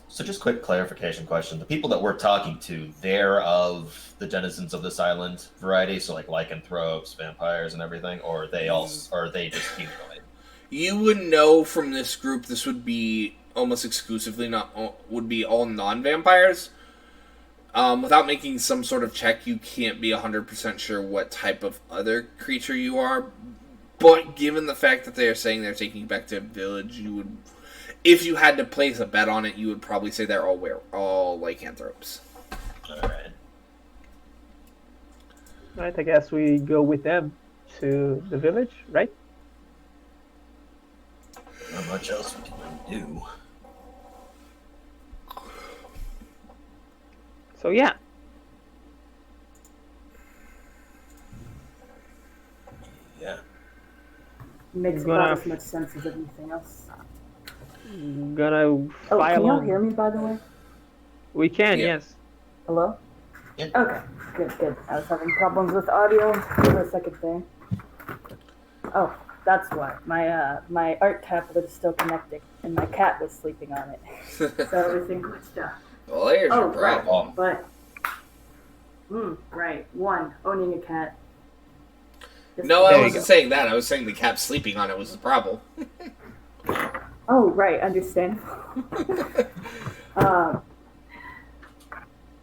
S4: So, just quick clarification question: the people that we're talking to, they're of the denizens of this island variety, so like lycanthropes, vampires, and everything, or are they just humanoid?
S2: You would know from this group this would be almost exclusively not would be all non-vampires. Without making some sort of check, you can't be 100% sure what type of other creature you are. But given the fact that they are saying they're taking you back to a village, you would, if you had to place a bet on it, you would probably say they're all lycanthropes.
S4: All right.
S3: Right. I guess we go with them to the village, right?
S4: Not much else we can do.
S3: So yeah.
S4: Yeah.
S6: Makes
S3: Gonna
S6: about as much sense as everything else.
S3: gonna
S6: Oh, can
S3: file
S6: y'all
S3: on.
S6: hear me, by the way?
S3: We can,
S2: Yeah.
S3: yes.
S6: Hello?
S4: Yeah.
S6: Okay, good. I was having problems with audio for a second there. Oh, that's why. My art tablet is still connected, and my cat was sleeping on it. So everything glitched out.
S2: Well, there's
S6: Oh,
S2: your problem.
S6: But, right. One, owning a cat.
S2: No, I
S3: There you
S2: wasn't
S3: go.
S2: saying that. I was saying the cat sleeping on it was the problem.
S6: Oh, right, understandable.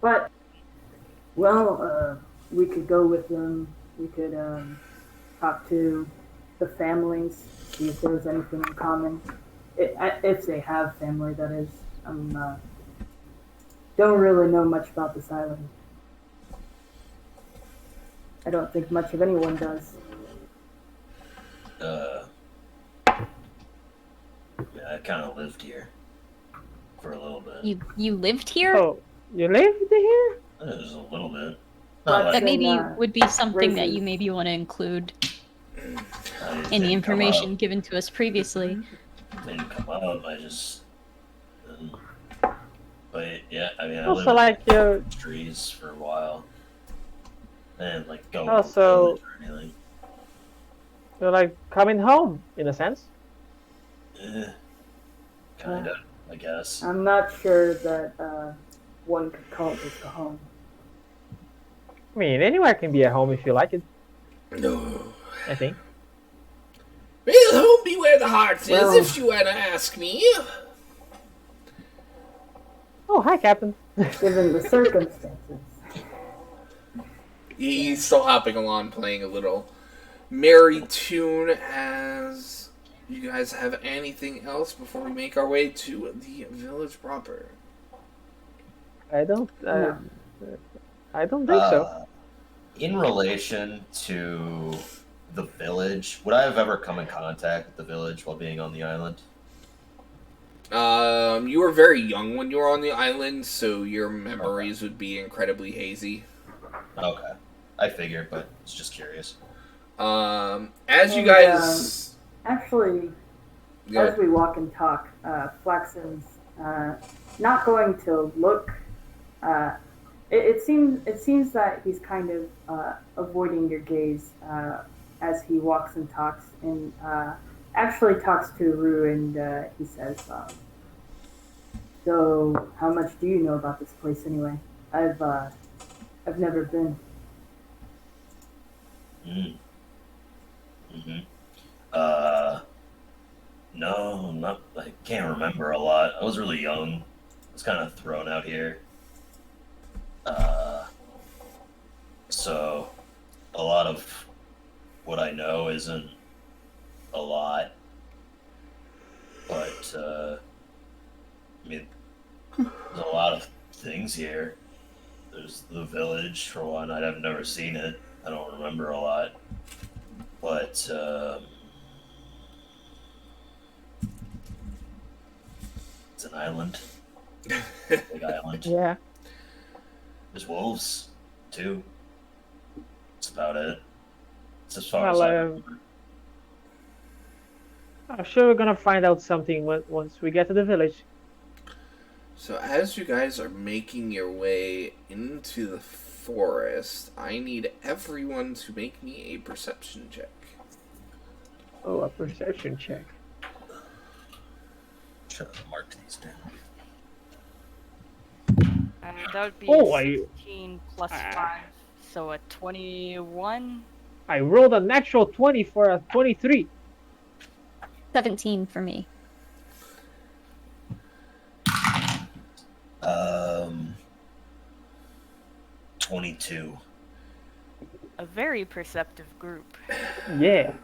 S6: But, well, we could go with them. We could talk to the families, see if there's anything in common. If they have family, that is. Don't really know much about this island. I don't think much of anyone does.
S4: Yeah, I kind of lived here for a little bit.
S1: You lived here?
S3: Oh, you lived here?
S4: Just a little bit.
S6: But
S4: Not
S1: That
S4: like
S1: maybe
S6: then,
S1: would be something that
S6: raisins.
S1: you maybe want to include
S4: I
S1: in the
S4: didn't
S1: information given to us previously.
S4: didn't come out. I just. But yeah, I mean, I
S3: Also,
S4: lived
S3: like you're
S4: in trees for a while. And like go
S3: Oh,
S4: to the
S3: so-
S4: village or anything.
S3: you're like coming home in a sense.
S4: Kinda, I guess.
S6: I'm not sure that one could call this a home.
S3: I mean, anywhere can be a home if you like it.
S2: No.
S3: I think.
S2: Well, home be where the heart
S6: Well-
S2: is, if you were to ask me.
S3: Oh, hi, Captain.
S6: Given the circumstances.
S2: He's still hopping along, playing a little merry tune. As you guys have anything else before we make our way to the village proper?
S3: I don't.
S6: No.
S3: I don't think so.
S4: In relation to the village, would I have ever come in contact with the village while being on the island?
S2: You were very young when you were on the island, so your memories would be incredibly hazy.
S4: Okay. I figured, but I was just curious.
S2: As you
S6: And,
S2: guys,
S6: Actually,
S2: yeah,
S6: as we walk and talk, Flaxen's not going to look. It seems that he's kind of avoiding your gaze as he walks and talks, and actually talks to Rue, and he says, "So, how much do you know about this place, anyway? I've never been."
S4: Mm. Mm-hmm. No, not. I can't remember a lot. I was really young. I was kind of thrown out here. So a lot of what I know isn't a lot, but I mean, there's a lot of things here. There's the village for one. I've never seen it. I don't remember a lot, but It's an island. Big island.
S3: Yeah.
S4: There's wolves, too. That's about it. It's as far as
S3: Well,
S4: I remember.
S3: I'm sure we're gonna find out something once we get to the village.
S2: So as you guys are making your way into the forest, I need everyone to make me a perception check.
S3: Oh, a perception check.
S4: Should have marked these down.
S5: That would be
S3: Oh,
S5: a 16 plus
S3: Ah.
S5: 5, so a 21.
S3: I rolled a natural 20 for a 23.
S1: 17 for me.
S4: Um, 22.
S5: A very perceptive group.
S3: Yeah.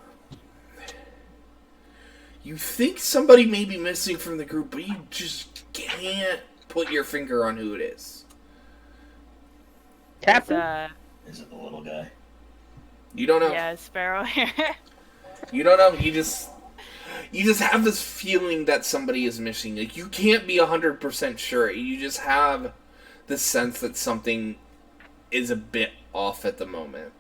S2: You think somebody may be missing from the group, but you just can't put your finger on who it is.
S5: It's,
S3: Captain?
S4: Is it the little guy?
S2: You don't know.
S5: yeah, Sparrow here.
S2: You don't know. You just have this feeling that somebody is missing. Like, you can't be 100% sure. You just have the sense that something is a bit off at the moment.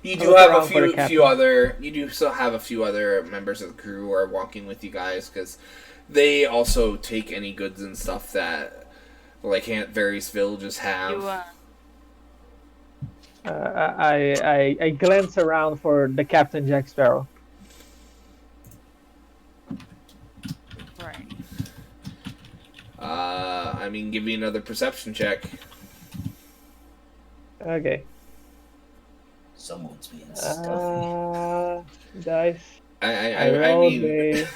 S2: You do have a you do still have a few other members of the crew who are walking with you guys, because they also take any goods and stuff that, like, various villages have.
S5: You,
S3: I glance around for the Captain Jack Sparrow.
S5: right.
S2: I mean, give me another perception check.
S3: Okay.
S4: Someone's being stuffy.
S3: Dice.
S2: I
S3: rolled
S2: mean,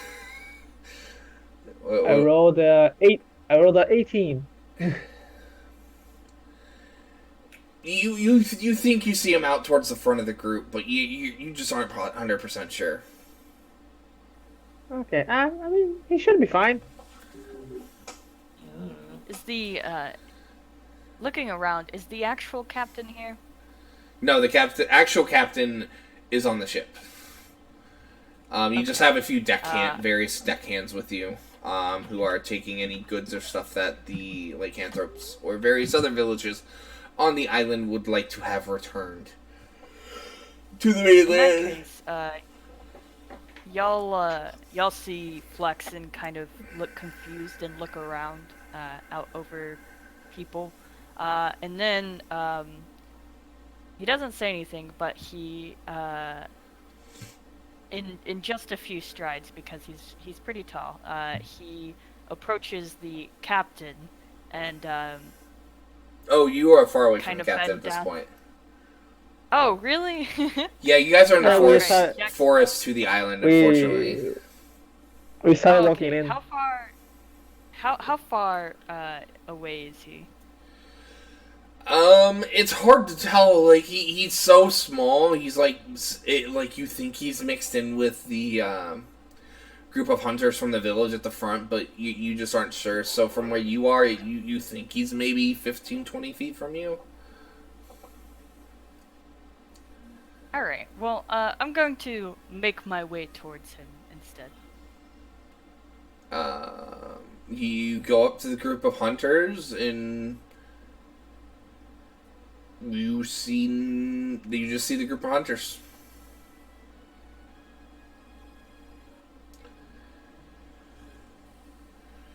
S3: I rolled a 8. I rolled a 18.
S2: You think you see him out towards the front of the group, but you just aren't 100% sure.
S3: Okay. I mean, he should be fine.
S5: Is the, looking around, is the actual captain here?
S2: No, the actual captain is on the ship. You just have a few various deckhands with you, who are taking any goods or stuff that the lycanthropes or various other villages on the island would like to have returned to the mainland.
S5: In that case, y'all see Flexen kind of look confused and look around, out over people, and then he doesn't say anything, but he in just a few strides, because he's pretty tall, he approaches the captain and
S2: Oh, you are far away from
S5: kind
S2: the
S5: of
S2: captain
S5: bend
S2: at this
S5: down.
S2: point.
S5: Oh, really?
S2: Yeah, you guys are in the
S3: we
S2: forest to the island, unfortunately.
S3: We started
S5: Oh,
S3: walking
S5: okay.
S3: in.
S5: How far away is he?
S2: It's hard to tell. Like, he's so small. He's like you think he's mixed in with the group of hunters from the village at the front, but you just aren't sure. So from where you are, you think he's maybe 15, 20 feet from you.
S5: Alright, well, I'm going to make my way towards him instead.
S2: You go up to the group of hunters, and you just see the group of hunters.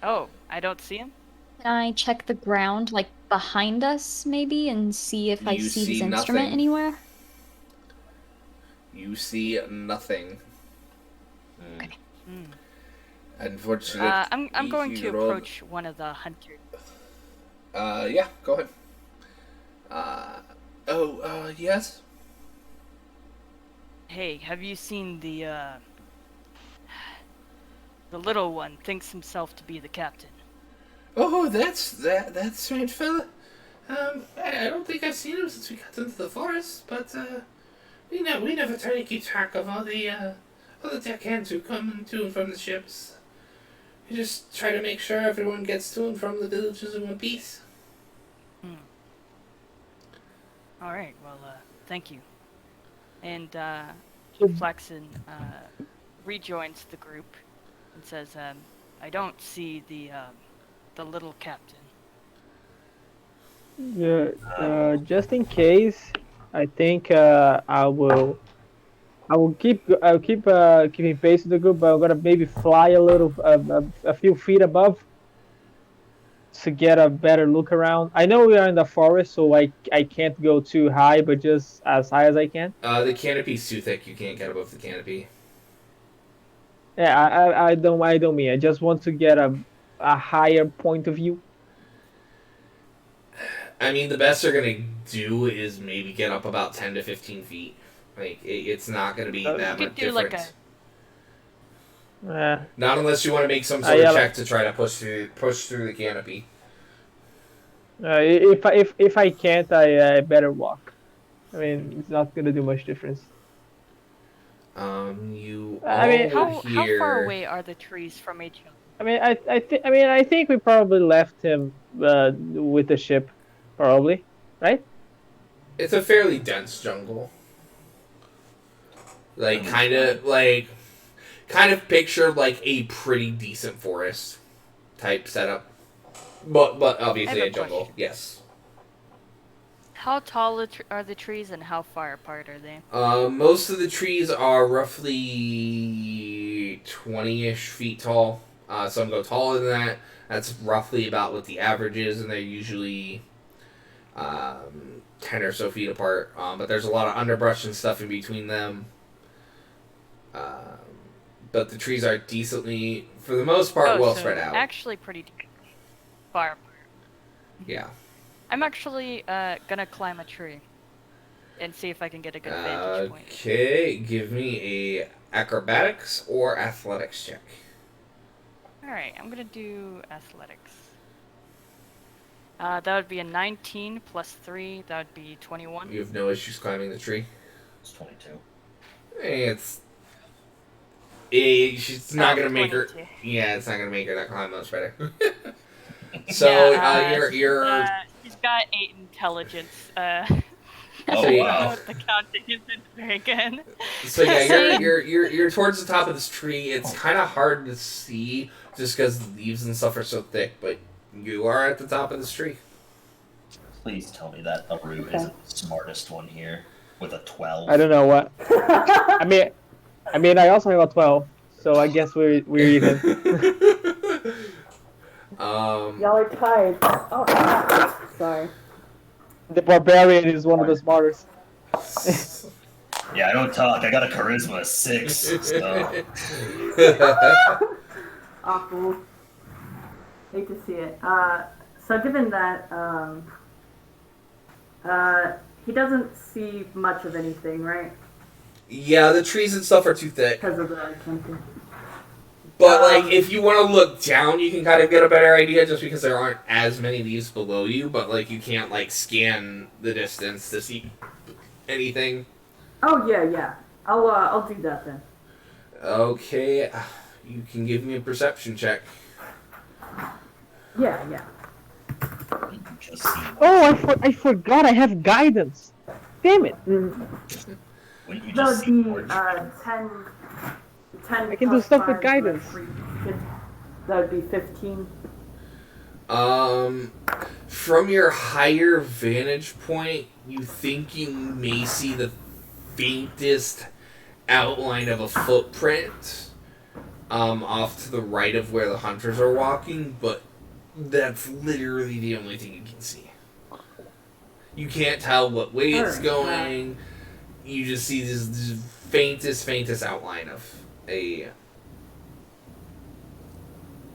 S5: Oh, I don't see him?
S1: Can I check the ground, like, behind us, maybe, and see if I
S2: You
S1: see his
S2: see
S1: instrument
S2: nothing.
S1: anywhere?
S2: You see nothing.
S1: Okay.
S2: Unfortunately,
S5: I'm going
S2: you
S5: to
S2: rolled-
S5: approach one of the hunters.
S2: Yeah, go ahead. Yes?
S5: Hey, have you seen the little one thinks himself to be the captain?
S2: Oh, that's strange fella. I don't think I've seen him since we got into the forest, but, we never try to keep track of all the deckhands who come to and from the ships. We just try to make sure everyone gets to and from the villages in one piece.
S5: Alright, well, thank you. And, Flexen, rejoins the group and says, I don't see the little captain.
S3: Yeah, just in case, I think I'll keep keeping pace with the group, but I'm gonna maybe fly a few feet above to get a better look around. I know we are in the forest, so I can't go too high, but just as high as I can.
S2: The canopy's too thick. You can't get above the canopy.
S3: Yeah, I don't mean. I just want to get a higher point of view.
S2: I mean, the best they're gonna do is maybe get up about 10 to 15 feet. Like it's not gonna be
S3: Uh,
S5: You
S2: that
S5: could
S2: much
S5: do like a
S2: difference.
S3: uh,
S2: Not unless you want to make some sort of
S3: yeah,
S2: check to try to push through the canopy.
S3: if I can't, I better walk. I mean, it's not gonna do much difference.
S2: You
S3: I
S2: all
S3: mean,
S2: would
S5: how far
S2: hear.
S5: away are the trees from each other?
S3: I think we probably left him with the ship, probably, right?
S2: It's a fairly dense jungle.
S4: Then
S2: Like
S4: we fly.
S2: kind of picture like a pretty decent forest type setup. But
S5: I have
S2: obviously
S5: a
S2: a jungle.
S5: question.
S2: Yes.
S5: How tall are the trees and how far apart are they?
S2: Most of the trees are roughly 20-ish feet tall. Some go taller than that. That's roughly about what the average is, and they're usually 10 or so feet apart. But there's a lot of underbrush and stuff in between them. Um, but the trees are decently, for the most part,
S5: Oh,
S2: well
S5: so
S2: spread out.
S5: actually pretty far apart.
S2: Yeah.
S5: I'm actually gonna climb a tree and see if I can get a good vantage point.
S2: Okay, give me a acrobatics or athletics check.
S5: Alright, I'm gonna do athletics. That would be a 19 plus 3, that would be 21.
S2: You have no issues climbing the tree.
S4: It's 22.
S2: It's she's not gonna make her.
S5: 22.
S2: Yeah, it's not gonna make her that climb much better. So you're
S5: she's got 8 intelligence.
S4: Oh,
S2: So,
S4: wow.
S5: The counting isn't very good.
S2: so yeah you're towards the top of this tree. It's kind of hard to see just because the leaves and stuff are so thick, but you are at the top of this tree.
S4: Please tell me that Aru
S6: Okay.
S4: isn't the smartest one here with a 12.
S3: I don't know what. I mean, I also have a 12, so I guess we're even.
S6: Y'all are tied. Oh, sorry.
S3: The barbarian is one of the smartest.
S4: Yeah, I don't talk. I got a charisma of 6, so
S6: Awful. Hate to see it. So given that, he doesn't see much of anything, right?
S2: Yeah, the trees and stuff are too thick.
S6: Because of the camping.
S2: But like, if you want to look down, you can kind of get a better idea, just because there aren't as many leaves below you. But like, you can't like scan the distance to see anything.
S6: Oh yeah. I'll do that then.
S2: Okay, you can give me a perception check.
S6: Yeah.
S4: you just see.
S3: Oh, I forgot I have guidance. Damn it.
S6: Mm,
S4: Wouldn't you
S6: that
S4: just
S6: would
S4: see
S6: be
S4: orange?
S6: 10
S3: I can do
S6: plus
S3: stuff with
S6: 5
S3: guidance.
S6: plus 3. That would be 15.
S2: From your higher vantage point, you think you may see the faintest outline of a footprint, off to the right of where the hunters are walking, but that's literally the only thing you can see. You can't tell what way it's
S6: Alright,
S2: going. You just see this faintest outline of a.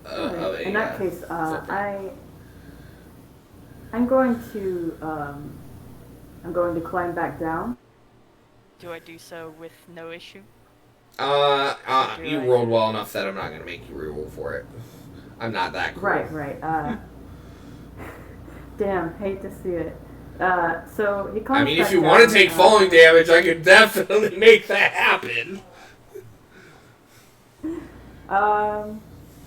S6: Alright, in that case,
S2: footprint.
S6: I'm going to climb back down.
S5: Do I do so with no issue?
S2: You rolled well enough that I'm not gonna make you reroll for it. I'm not that cruel.
S6: Right. Damn, hate to see it. So he climbs
S2: I mean, if
S6: back
S2: you
S6: down,
S2: want to take falling damage, I could definitely make that happen.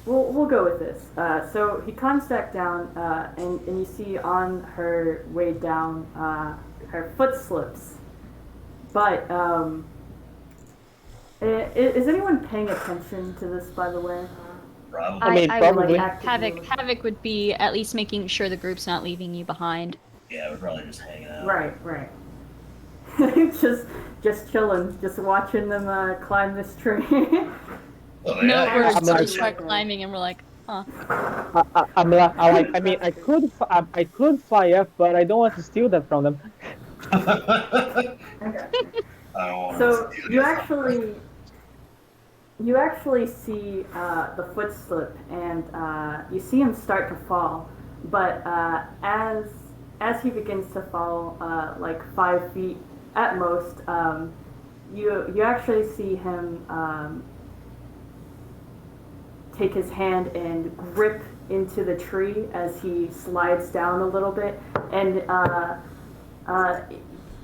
S6: We'll go with this. So he climbs back down, and you see on her way down, her foot slips. But is anyone paying attention to this, by the way?
S4: Probably.
S3: I mean,
S1: I would
S3: probably.
S1: think Havoc would be at least making sure the group's not leaving you behind.
S4: Yeah, we're probably just hanging out.
S6: Right. just chilling, just watching them climb this tree.
S4: Oh,
S1: No,
S4: yeah,
S1: we're
S3: I'm
S1: we
S3: like-
S1: start climbing and we're like, huh.
S3: I mean, I could fly up, but I don't want to steal that from them.
S6: Okay.
S4: I don't want
S6: So
S4: to steal
S6: you
S4: your
S6: actually see the foot slip, and you see him start to fall. But as he begins to fall, like 5 feet at most, you actually see him take his hand and grip into the tree as he slides down a little bit, and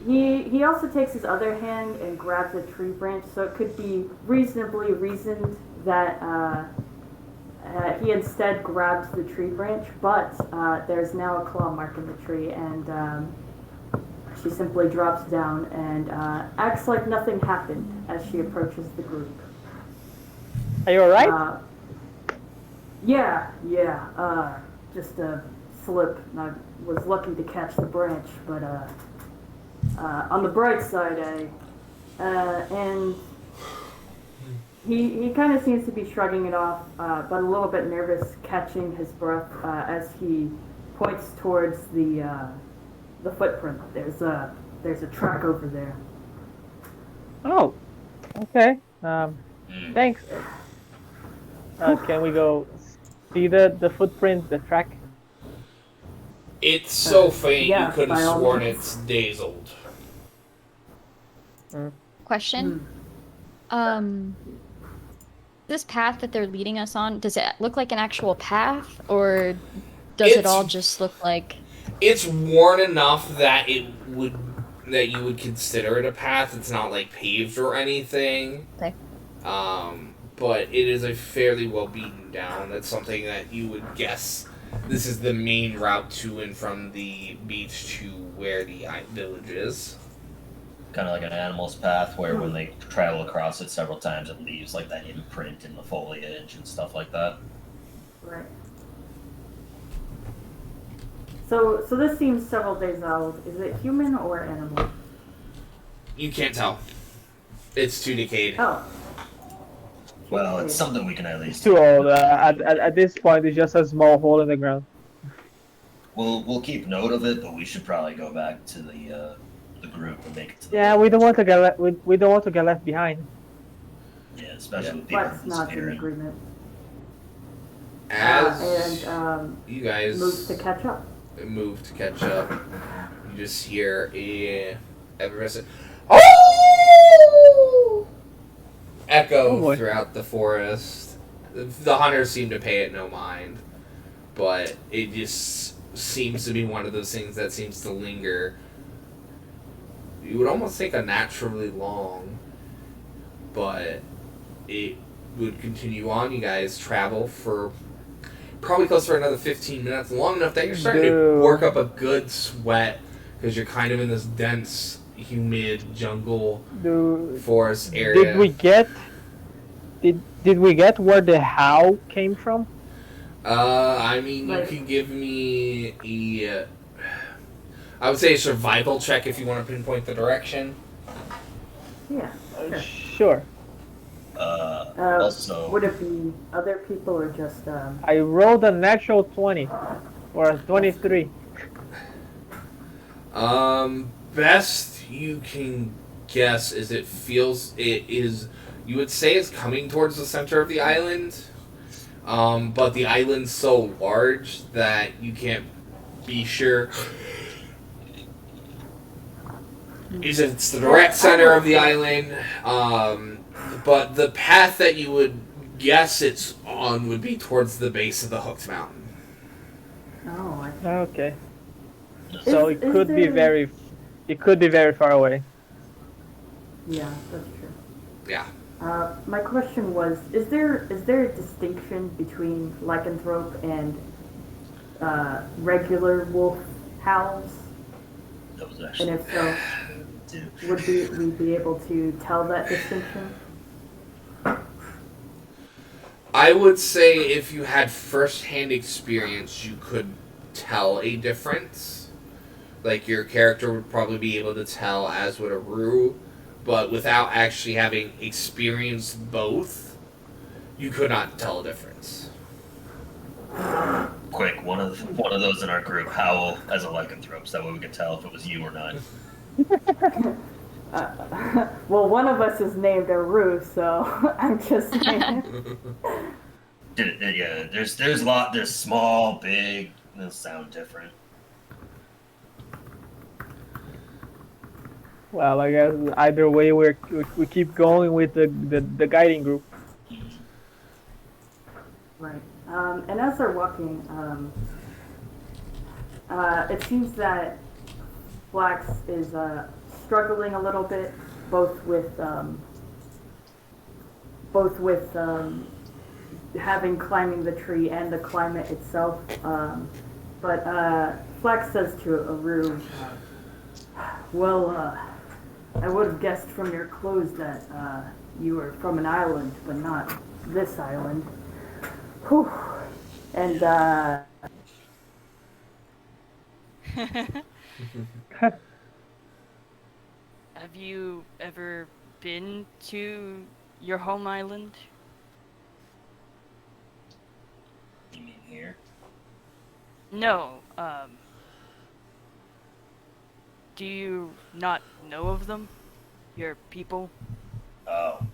S6: he also takes his other hand and grabs a tree branch, so it could be reasonably reasoned that he instead grabs the tree branch, but there's now a claw mark in the tree, and she simply drops down and acts like nothing happened as she approaches the group.
S3: Are you alright?
S6: Yeah, just a slip. I was lucky to catch the branch, but on the bright side, and he kind of seems to be shrugging it off, but a little bit nervous, catching his breath as he points towards the footprint. There's a track over there.
S3: Oh, okay. Thanks. Can we go see the footprint, the track?
S2: It's so faint
S6: yeah,
S2: you could
S6: by
S2: have
S6: all
S2: sworn
S6: means.
S2: it's days old.
S1: Question. This path that they're leading us on, does it look like an actual path, or does it all just look like...
S2: It's worn enough that you would consider it a path. It's not like paved or anything.
S1: Okay.
S2: But it is a fairly well beaten down. That's something that you would guess this is the main route to and from the beach to where the village is.
S4: Kind of like an animal's path, where when they travel across it several times, it leaves like that imprint in the foliage and stuff like that.
S6: Right. So this seems several days old. Is it human or animal?
S2: You can't tell. It's too decayed.
S6: Oh.
S4: Well, it's something we can at
S3: It's
S4: least.
S3: too old. At this point, it's just a small hole in the ground.
S4: We'll keep note of it, but we should probably go back to the group and make it to the
S3: Yeah, we don't want to get we don't want to get left behind.
S4: Yeah, especially with people
S6: That's not in
S4: disappearing.
S6: agreement.
S2: As
S6: And
S2: you guys
S6: moves to catch up.
S2: move to catch up, you just hear a effervescent "Oh!" echo
S3: boy.
S2: throughout the forest. The hunters seem to pay it no mind, but it just seems to be one of those things that seems to linger. You would almost think unnaturally long, but it would continue on. You guys travel for probably close for another 15 minutes, long enough that you're starting to
S3: Dude.
S2: work up a good sweat because you're kind of in this dense, humid jungle
S3: Do,
S2: forest area.
S3: did we get where the howl came from?
S2: I mean, you
S6: Like-
S2: can give me a. I would say a survival check if you want to pinpoint the direction.
S6: Yeah.
S3: Sure.
S4: Also,
S6: Would it be other people or just
S3: I rolled a natural 20 or a 23.
S2: Best you can guess is it is. You would say it's coming towards the center of the island, but the island's so large that you can't be sure. Is it's the direct center of the island, but the path that you would guess it's on would be towards the base of the Hooked Mountain.
S6: oh, I
S3: Okay. So
S6: Is-
S3: it
S6: is
S3: could be
S6: there-
S3: very far away.
S6: yeah, that's true.
S2: Yeah.
S6: My question was: Is there a distinction between lycanthrope and regular wolf howls?
S4: that was
S6: And
S4: actually
S6: if so,
S4: too.
S6: would we be able to tell that distinction?
S2: I would say if you had first-hand experience, you could tell a difference. Like, your character would probably be able to tell, as would a Rue, but without actually having experienced both, you could not tell a difference.
S4: Quick, one of those in our group, Howl as a lycanthrope, so that way we can tell if it was you or not.
S6: Well, one of us is named Aru, so I'm just saying.
S4: Yeah, there's small, big, they'll sound different.
S3: Well, I guess either way we keep going with the guiding group.
S6: Right. And as they're walking, it seems that Flax is struggling a little bit, both with having climbing the tree and the climate itself. But Flax says to Aru, "Well, I would have guessed from your clothes that you were from an island, but not this island." Whew. And
S5: Have you ever been to your home island?
S4: You mean here?
S5: No, do you not know of them? Your people?
S4: Oh,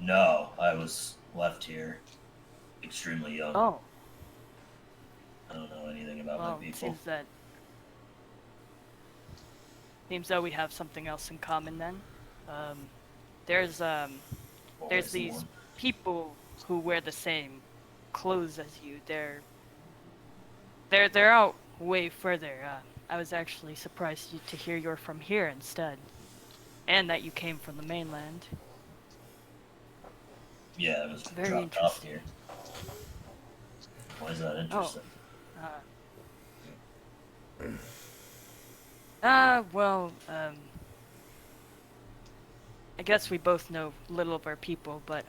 S4: no, I was left here extremely young.
S5: Oh,
S4: I don't know anything about
S5: well,
S4: my
S5: it
S4: people.
S5: seems that we have something else in common then. There's
S4: Always the
S5: these
S4: one.
S5: people who wear the same clothes as you. They're out way further. I was actually surprised to hear you're from here instead, and that you came from the mainland.
S4: Yeah, it was
S5: Very
S4: dropped off
S5: interesting.
S4: here. Why is that interesting?
S5: Well, I guess we both know little of our people, but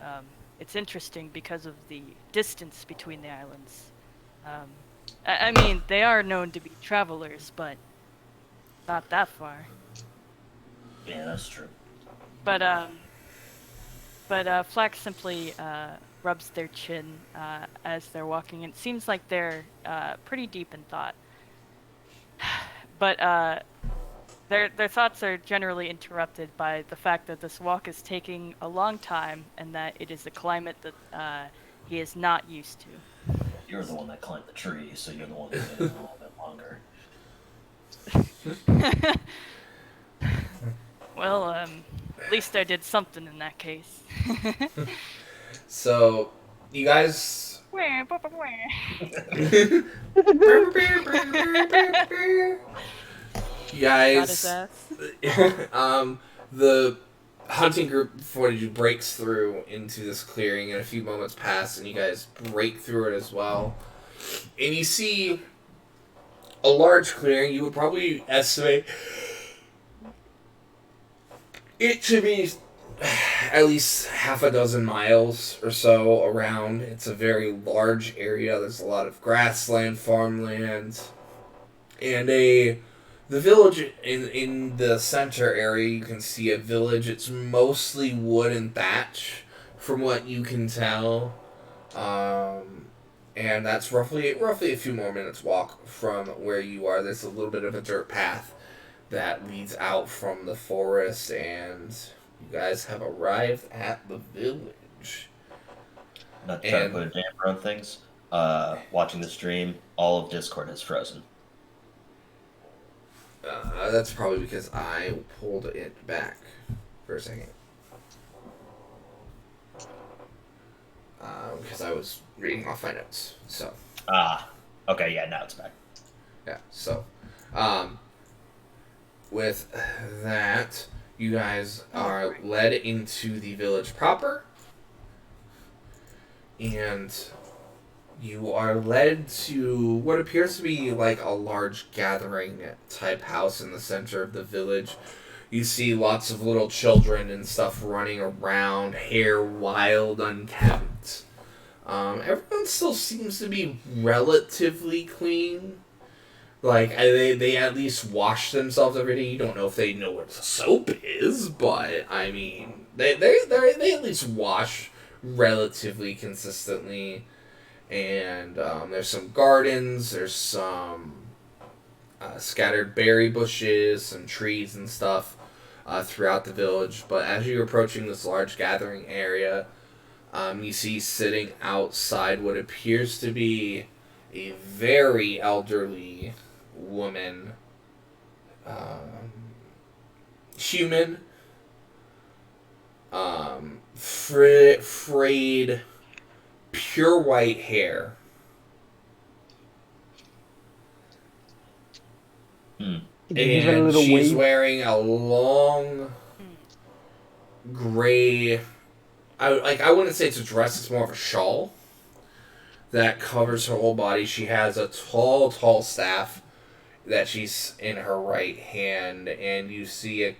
S5: it's interesting because of the distance between the islands. I mean, they are known to be travelers, but not that far.
S4: Yeah, that's true.
S5: But Flax simply rubs their chin as they're walking, and it seems like they're pretty deep in thought. But their thoughts are generally interrupted by the fact that this walk is taking a long time, and that it is a climate that he is not used to.
S4: You're the one that climbed the tree, so you're the one that did it a little bit longer.
S5: Well, at least I did something in that case.
S2: So, you guys. You
S5: Got his
S2: guys.
S5: ass.
S2: The hunting group before you breaks through into this clearing, and a few moments pass, and you guys break through it as well. And you see a large clearing. You would probably estimate it to be at least half a dozen miles or so around. It's a very large area. There's a lot of grassland, farmland, and the village in the center area. You can see a village. It's mostly wood and thatch, from what you can tell. And that's roughly a few more minutes walk from where you are. There's a little bit of a dirt path that leads out from the forest, and you guys have arrived at the village.
S4: Not to try to put a damper on things. Watching the stream, all of Discord has frozen.
S2: That's probably because I pulled it back for a second. Because I was reading off my notes. So.
S4: Okay, yeah, now it's back.
S2: Yeah, so. With that, you guys are led into the village proper. And you are led to what appears to be like a large gathering type house in the center of the village. You see lots of little children and stuff running around, hair wild, unkempt. Everyone still seems to be relatively clean. Like they at least wash themselves every day. You don't know if they know what soap is, but I mean they at least wash relatively consistently. And there's some gardens. There's some scattered berry bushes, some trees and stuff throughout the village. But as you're approaching this large gathering area, you see sitting outside what appears to be a very elderly woman, human, frayed, pure white hair.
S4: Hmm.
S3: Could you give it a
S2: And
S3: little
S2: she's
S3: wave?
S2: wearing a long gray. I wouldn't say it's a dress. It's more of a shawl that covers her whole body. She has a tall staff that she's in her right hand, and you see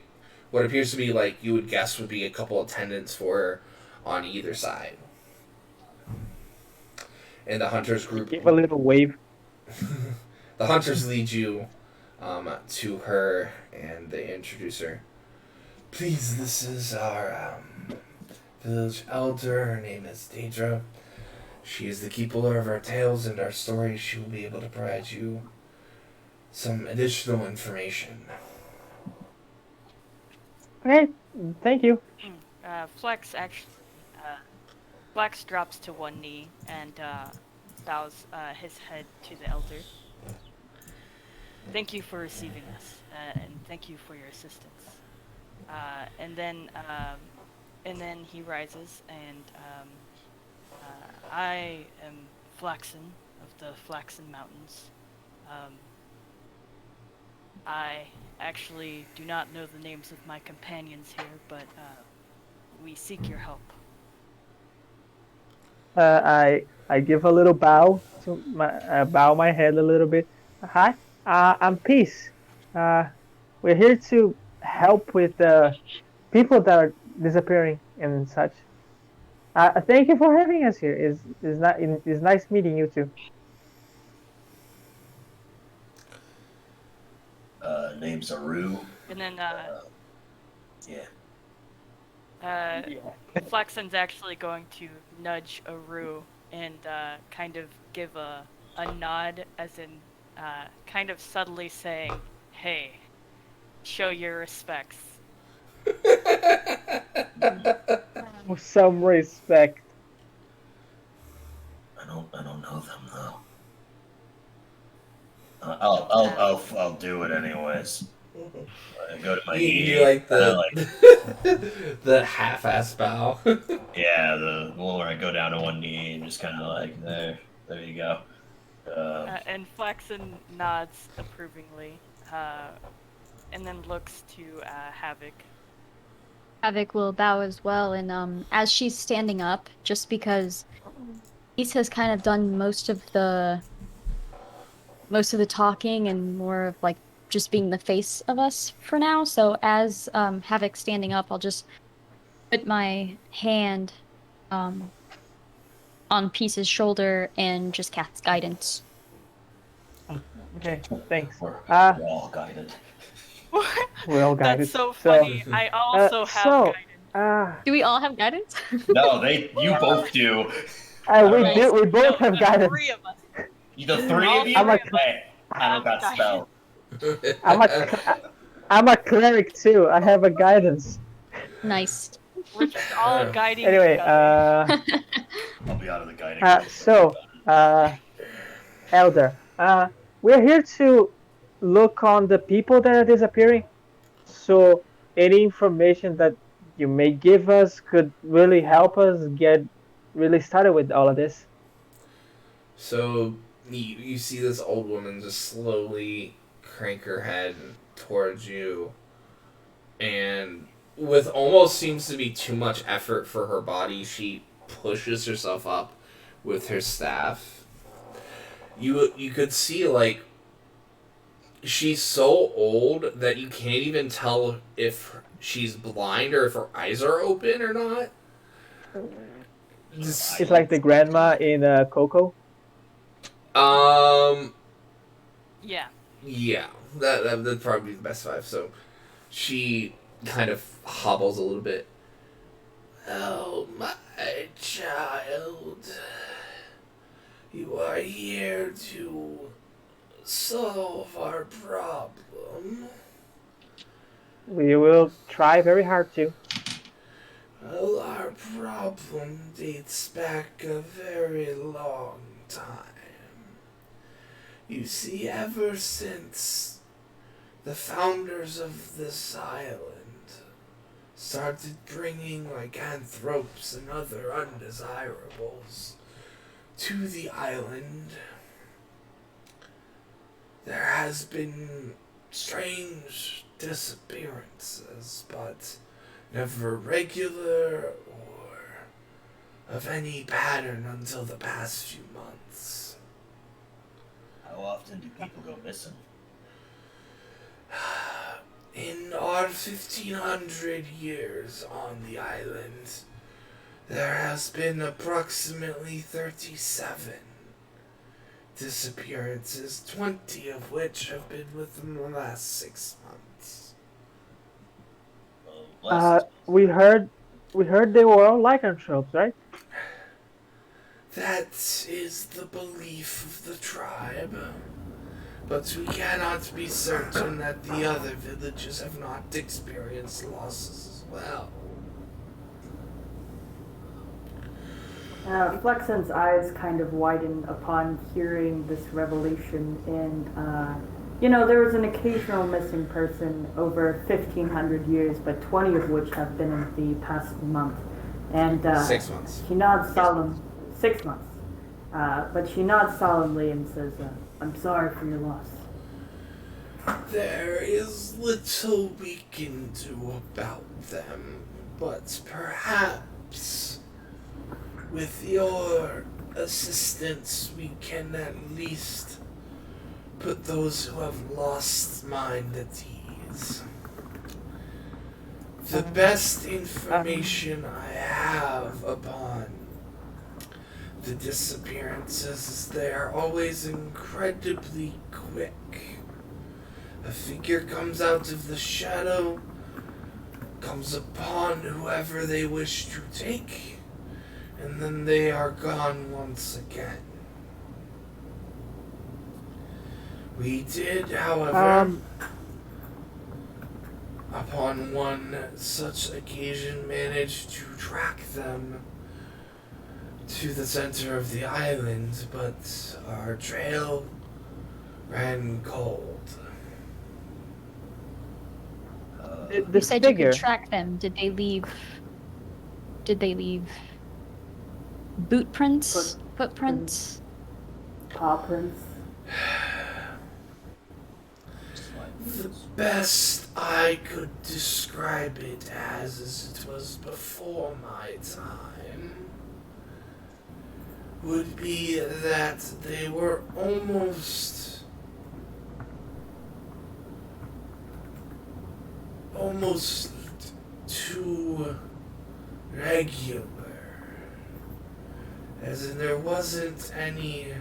S2: what appears to be like you would guess would be a couple attendants for her on either side. And the hunters group,
S3: Give a little wave.
S2: the hunters lead you to her, and they introduce her. Please, this is our village elder. Her name is Daedra. She is the keeper of our tales and our stories. She will be able to provide you some additional information.
S3: Okay, thank you.
S5: Flex actually, uh, Flex drops to one knee and bows his head to the elder. Thank you for receiving us, and thank you for your assistance. Uh, and then, um, and then he rises, and I am Flaxen of the Flaxen Mountains. Um, I actually do not know the names of my companions here, but we seek your help.
S3: I give a little bow to bow my head a little bit. Hi, I'm Peace. Uh, we're here to help with the people that are disappearing and such. Thank you for having us here. It's nice meeting you too.
S4: Name's Aru.
S5: And then
S4: Yeah.
S5: Flaxen's actually going to nudge Aru and kind of give a nod, as in kind of subtly saying, "Hey, show your respects."
S3: With some respect.
S4: I don't know them though. I'll do it anyways. I go to my
S2: You
S4: knee.
S2: like
S4: Kinda
S2: the
S4: like
S2: the half-ass bow.
S4: yeah, the one where I go down to one knee and just kind of like there you go.
S5: And Flaxen nods approvingly, and then looks to Havoc.
S1: Havoc will bow as well, and as she's standing up, just because Ace has kind of done most of the talking and more of like just being the face of us for now. So as Havoc's standing up, I'll just put my hand um on Peace's shoulder and just cast guidance.
S3: Okay, thanks.
S4: We're all guided.
S3: We're all
S5: That's
S3: guided.
S5: so funny. I also have
S3: So,
S5: guidance.
S1: Do we all have guidance?
S4: No, you both do.
S3: we
S1: Nice.
S3: do. We both
S5: No,
S3: have
S5: the
S3: guidance.
S5: three of us.
S4: The three of you.
S3: I'm a-
S4: Hey, I don't got spell.
S3: I'm a cleric too. I have a guidance.
S1: Nice.
S5: We're just all guiding
S3: Anyway,
S5: each other.
S4: I'll be out of the guiding.
S3: Elder, we're here to look on the people that are disappearing. So any information that you may give us could really help us get really started with all of this.
S2: So you see this old woman just slowly crank her head towards you, and with almost seems to be too much effort for her body, she pushes herself up with her staff. You could see like she's so old that you can't even tell if she's blind or if her eyes are open or not.
S3: It's like the grandma in Coco.
S2: Um,
S5: Yeah.
S2: yeah, that'd probably be the best five. So she kind of hobbles a little bit. Oh, my child, you are here to solve our problem.
S3: We will try very hard to.
S2: Well, our problem dates back a very long time. You see, ever since the founders of this island started bringing lycanthropes and other undesirables to the island, there has been strange disappearances, but never regular or of any pattern until the past few months.
S4: How often do people go missing?
S2: In our 1500 years on the island, there has been approximately 37 disappearances, 20 of which have been within the last 6 months.
S4: Well, less
S3: We heard they were all lycanthropes, right?
S2: That is the belief of the tribe. But we cannot be certain that the other villages have not experienced losses as well.
S6: Flexen's eyes kind of widen upon hearing this revelation, and there was an occasional missing person over 1,500 years, but 20 of which have been in the past month. And
S2: 6 months.
S6: she nods solemn 6 months, but she nods solemnly and says, "I'm sorry for your loss."
S2: There is little we can do about them, but perhaps with your assistance we can at least put those who have lost mind at ease. The best information I have upon the disappearances is they are always incredibly quick. A figure comes out of the shadow, comes upon whoever they wish to take, and then they are gone once again. We did, however, upon one such occasion, manage to track them to the center of the island, but our trail ran cold.
S1: You
S3: This
S1: said you
S3: figure.
S1: could track them. Did they leave? Did they leave boot prints? Footprints?
S6: Paw prints.
S2: The best I could describe it as is it was before my time would be that they were almost too regular. As in there wasn't any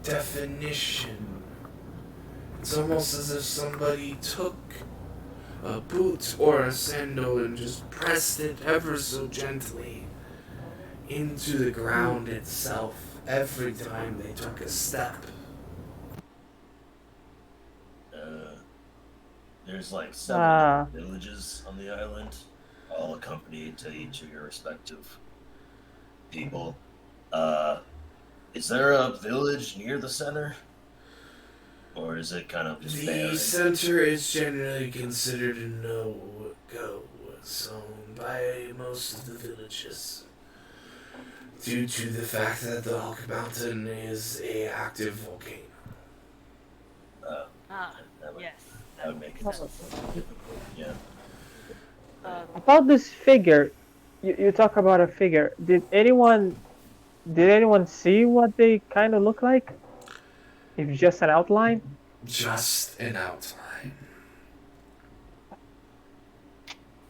S2: definition. It's almost as if somebody took a boot or a sandal and just pressed it ever so gently into the ground itself every time they took a step.
S4: There's like 7 villages on the island, all accompanied to each of your respective people. Is there a village near the center? Or is it kind of just
S2: The
S4: barren?
S2: center is generally considered a no-go zone by most of the villages, due to the fact that the Hulk Mountain is a active volcano.
S4: That would,
S5: Yes.
S4: that would make sense. Yeah.
S3: About this figure, you talk about a figure. Did anyone see what they kind of look like? If it's just an outline?
S2: Just an outline.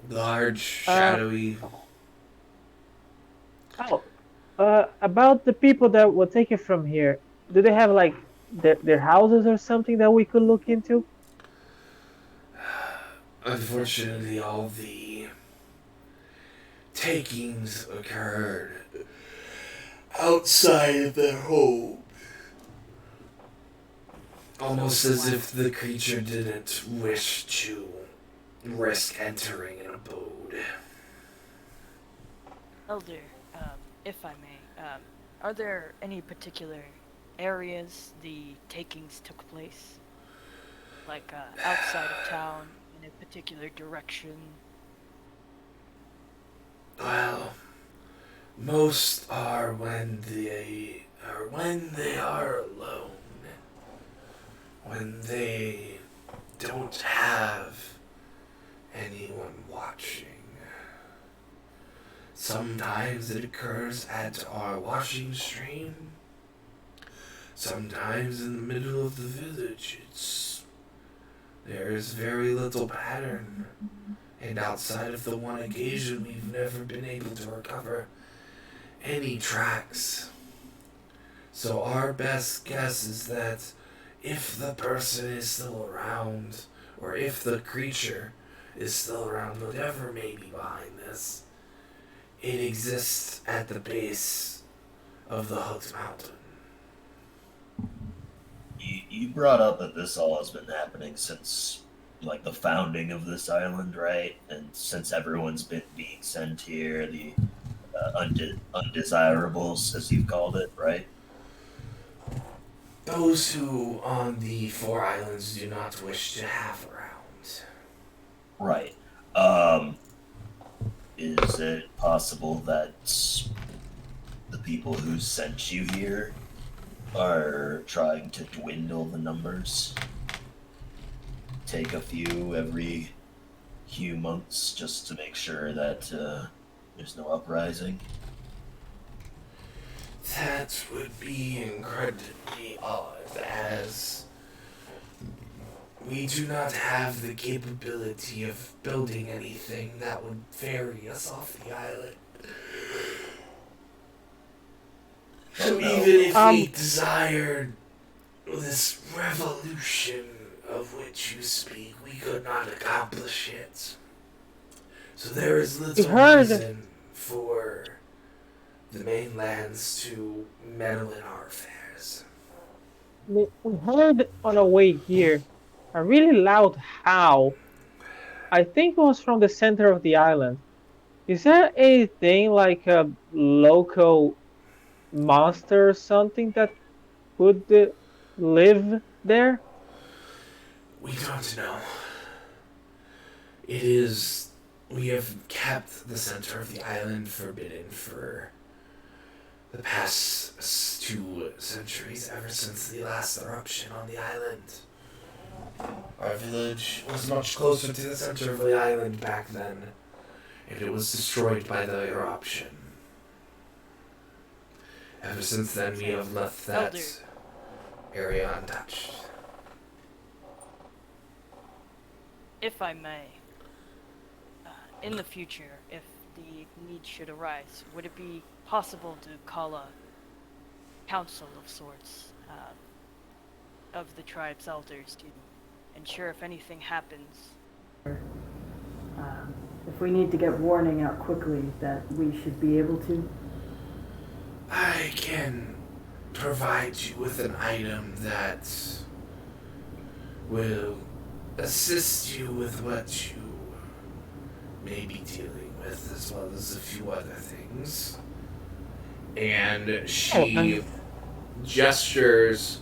S2: Large, shadowy.
S3: Oh, about the people that will take it from here. Do they have like their houses or something that we could look into?
S2: Unfortunately, all the takings occurred outside of their home. Almost as if the creature didn't wish to risk entering an abode.
S5: Elder, if I may, are there any particular areas the takings took place? Like outside of town, in a particular direction?
S2: Well, most are when they are alone. When they don't have anyone watching. Sometimes it occurs at our washing stream. Sometimes in the middle of the village. There's very little pattern. And outside of the one occasion, we've never been able to recover any tracks. So our best guess is that if the person is still around, or if the creature is still around, whatever may be behind this, it exists at the base of the Hugged Mountain.
S4: You brought up that this all has been happening since like the founding of this island, right? And since everyone's been being sent here, the undesirables, as you've called it, right?
S2: Those who on the four islands do not wish to have around.
S4: Right. Is it possible that the people who sent you here are trying to dwindle the numbers? Take a few every few months just to make sure that there's no uprising?
S2: That would be incredibly odd, as we do not have the capability of building anything that would ferry us off the island. So even if we desired this revolution of which you speak, we could not accomplish it. So there is little reason for the mainlands to meddle in our affairs.
S3: We heard on our way here a really loud howl. I think it was from the center of the island. Is there anything like a local monster or something that could live there?
S2: We don't know. It is. We have kept the center of the island forbidden for the past 2 centuries, ever since the last eruption on the island. Our village was much closer to the center of the island back then, and it was destroyed by the eruption. Ever since then, we have left that area untouched.
S5: If I may, in the future, if the need should arise, would it be possible to call a council of sorts of the tribe's elders to ensure if anything happens?
S6: If we need to get warning out quickly, that we should be able to.
S2: I can provide you with an item that will assist you with what you may be dealing with, as well as a few other things. And she gestures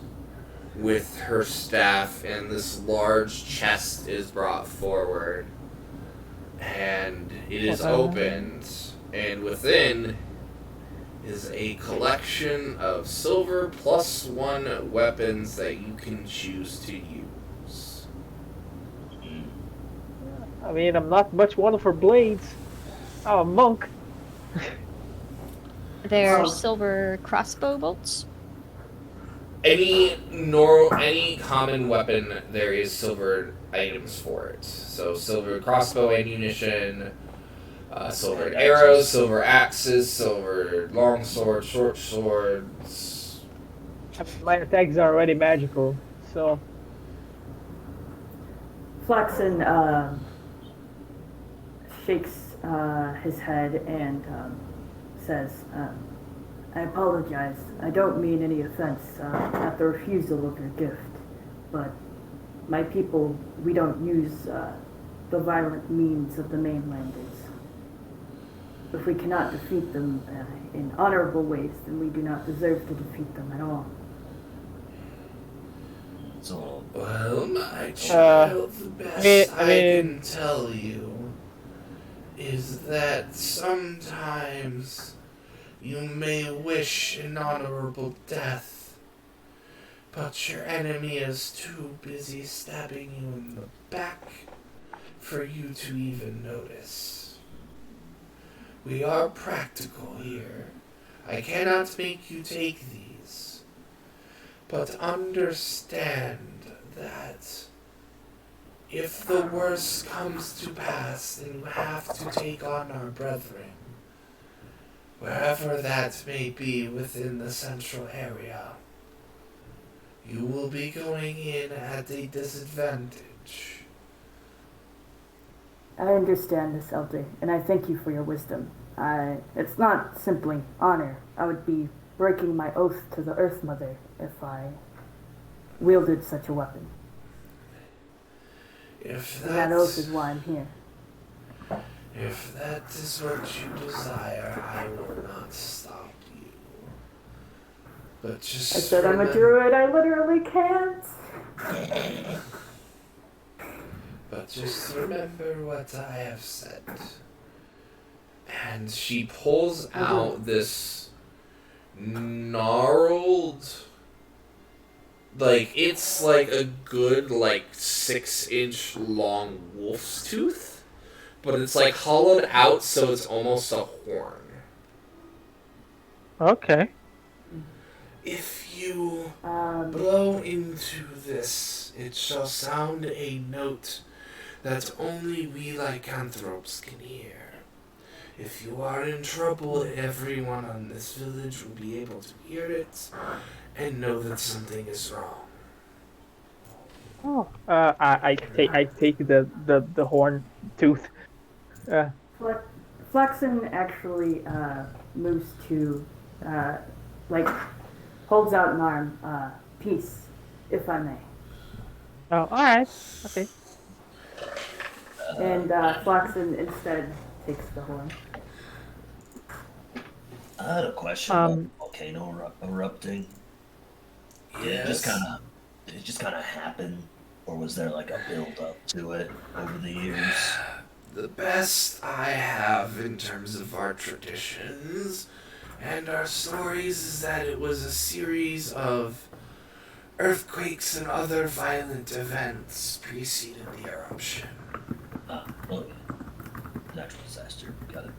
S2: with her staff, and this large chest is brought forward, and it is opened, and within is a collection of silver +1 weapons that you can choose to use.
S3: I mean, I'm not much one for blades. I'm a monk.
S1: They're silver crossbow bolts.
S2: Any common weapon, there is silver items for it. So silver crossbow ammunition, Silver arrows, silver axes, silver long swords, short swords.
S3: My attacks are already magical, so
S6: Flaxen shakes his head and says, I apologize. I don't mean any offense at the refusal of your gift, but my people, we don't use the violent means of the mainlanders. If we cannot defeat them in honorable ways, then we do not deserve to defeat them at all.
S4: So,
S2: Well, my child, the best I can tell you is that sometimes you may wish an honorable death, but your enemy is too busy stabbing you in the back for you to even notice. We are practical here. I cannot make you take these, but understand that if the worst comes to pass, then you have to take on our brethren, wherever that may be within the central area. You will be going in at a disadvantage.
S6: I understand this, Elder, and I thank you for your wisdom. It's not simply honor. I would be breaking my oath to the Earth Mother if I wielded such a weapon.
S2: If
S6: And that oath is why I'm here.
S2: If that is what you desire, I will not stop you. But just
S6: I said I'm a druid, I literally can't.
S2: But just remember what I have said. And she pulls out this gnarled, like, it's like a good, like, 6-inch long wolf's tooth, but it's like hollowed out so it's almost a horn.
S3: okay.
S2: If you blow into this, it shall sound a note that only we lycanthropes can hear. If you are in trouble, everyone on this village will be able to hear it and know that something is wrong.
S3: Oh, I take the horn tooth.
S6: Flaxen actually moves to, like, holds out an arm. Peace, if I may.
S3: Oh, all right. Okay.
S6: And Flaxen instead takes the horn.
S4: I had a question about volcano erupting.
S2: Yes.
S4: Did it just kind of happen, or was there like a build up to it over the years?
S2: The best I have in terms of our traditions and our stories is that it was a series of earthquakes and other violent events preceded the eruption.
S4: Oh yeah. Natural disaster. Got it.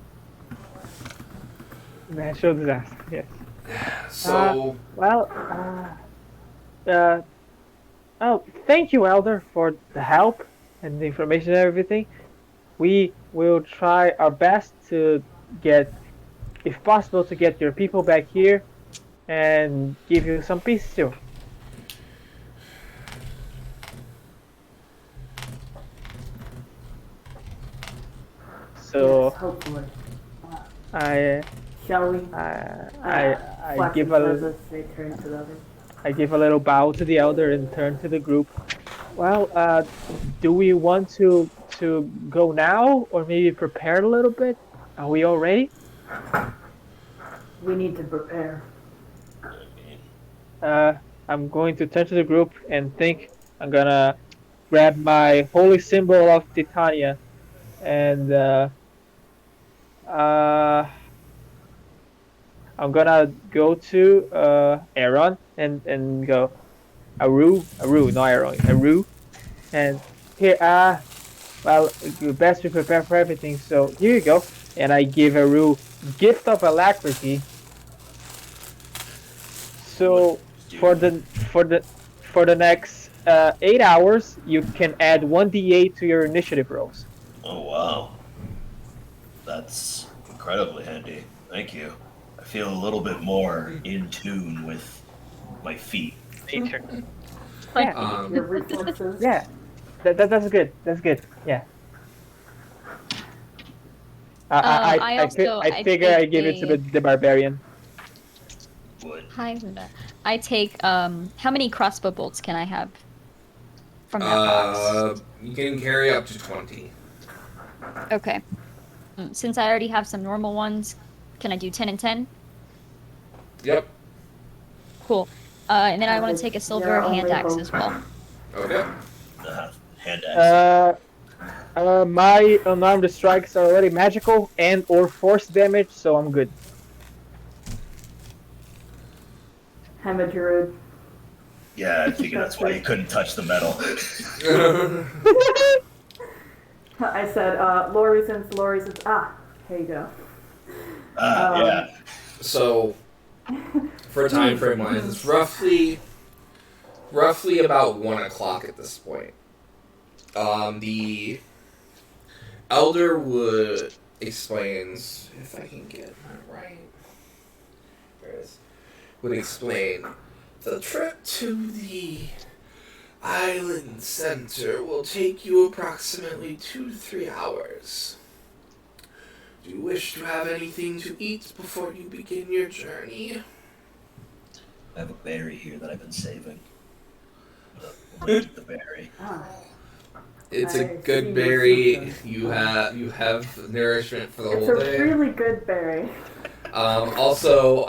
S3: Natural disaster. Yes.
S2: So,
S3: Oh, thank you, Elder, for the help and the information and everything. We will try our best to get, if possible, to get your people back here and give you some peace too. So
S6: Yes, hopefully.
S3: I
S6: Shall we?
S3: I give
S6: says
S3: a
S6: as they turn to the others.
S3: I give a little bow to the elder and turn to the group. Well, do we want to go now, or maybe prepare a little bit? Are we all ready?
S6: We need to prepare.
S3: I'm going to turn to the group and think. I'm gonna grab my holy symbol of Titania, and I'm gonna go to Aaron and go Aru, not Aaron, Aru, and here well, best to prepare for everything. So here you go, and I give Aru gift of alacrity. So for the next 8 hours, you can add 1d8 to your initiative rolls.
S4: Oh wow. That's incredibly handy. Thank you. I feel a little bit more in tune with my feet.
S5: Nature.
S3: Yeah,
S6: Your reflexes.
S3: yeah. That's good. That's good. Yeah.
S1: I also
S3: I
S1: I
S3: figure
S1: take
S3: I give it to
S1: a
S3: the barbarian.
S4: Would
S1: hi Linda. I take how many crossbow bolts can I have from that box?
S2: You can carry up to 20.
S1: Okay. Since I already have some normal ones, can I do 10 and 10?
S2: Yep.
S1: Cool. And then I want to take a
S6: Your
S1: silver hand
S6: only
S1: axe
S6: hope.
S1: as well.
S2: Okay.
S4: hand axe.
S3: My unarmed strikes are already magical and or force damage, so I'm good.
S6: Hemidruid.
S4: Yeah, I figured that's why you couldn't touch the metal.
S6: I said, Lori since, here you go.
S4: Yeah.
S2: So, for time frame wise, it's roughly about 1 o'clock at this point. The Elder would explains, if I can get that right. There it is. Would explain the trip to the island center will take you approximately 2 to 3 hours. Do you wish to have anything to eat before you begin your journey?
S4: I have a berry here that I've been saving. I'm gonna eat the berry.
S2: It's
S6: I
S2: a good
S6: see
S2: berry.
S6: your symptoms.
S2: You have nourishment for the
S6: It's
S2: whole
S6: a
S2: day.
S6: really good berry.
S2: Also,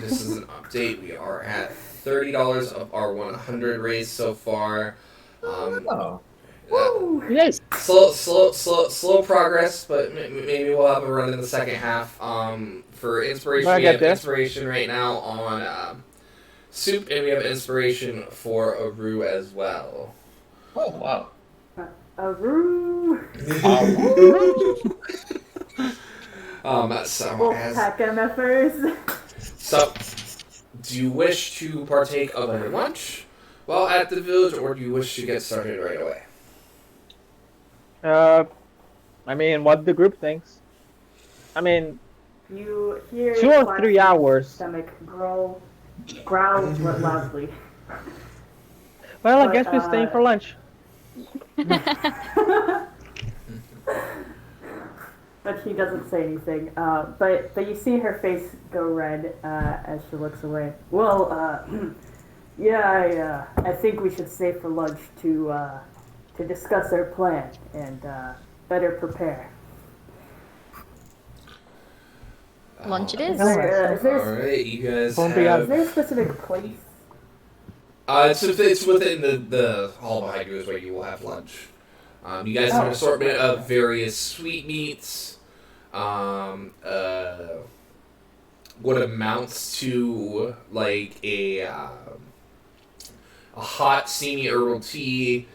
S2: just as an update, we are at $30 of our 100 raise so far.
S4: Oh.
S6: Woo!
S3: Yes.
S2: Slow progress, but maybe we'll have a run in the second half. For inspiration,
S3: I'll
S2: we
S3: get
S2: have
S3: there.
S2: inspiration right now on Soup, and we have inspiration for Aru as well.
S4: Oh, wow.
S6: Aroo!
S2: So
S6: Wolfpack MFers.
S2: So, do you wish to partake of a lunch while at the village, or do you wish to get started right away?
S3: I mean, what the group thinks. I mean,
S6: You hear
S3: 2 or
S6: Flax's
S3: 3 hours.
S6: stomach growls loudly.
S3: Well, I
S6: But,
S3: guess we're staying for lunch.
S6: But she doesn't say anything. But you see her face go red as she looks away. Well, yeah, I think we should stay for lunch to discuss our plan and better prepare.
S1: Lunch it is.
S6: Is there
S2: Alright, you guys
S3: Won't be
S6: is there
S2: have...
S6: a specific place?
S2: It's within the hall behind you is where you will have lunch. You guys have an assortment of various sweetmeats, what amounts to like a hot steamy herbal tea.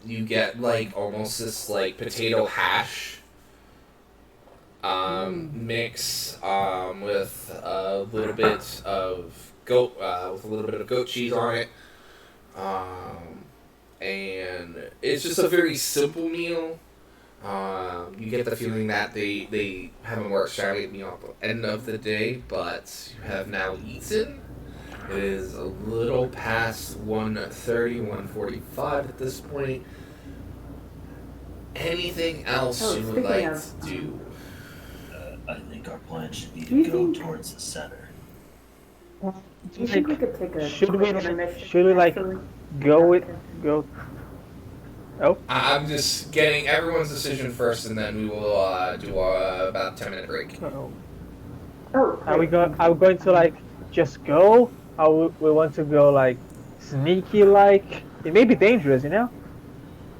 S2: You get like almost this like potato hash mix with a little bit of goat cheese on it. And it's just a very simple meal. You get the feeling that they have a more extravagant meal at the end of the day, but you have now eaten. It is a little past 1:30, 1:45 at this point. Anything else you would
S6: speaking
S2: like
S6: of-
S2: to do?
S4: I think our plan should be
S6: Do you
S4: to go
S6: think-
S4: towards the center.
S6: Do you think we could take a
S3: Should we-
S6: quick intermission?
S3: should we, like,
S6: actually?
S3: Go. Oh,
S2: I'm just getting everyone's decision first, and then we will do about a 10-minute break.
S3: oh.
S6: Oh,
S3: Are we
S6: great.
S3: Are we going to like just go? Or we want to go like sneaky? Like it may be dangerous, you know.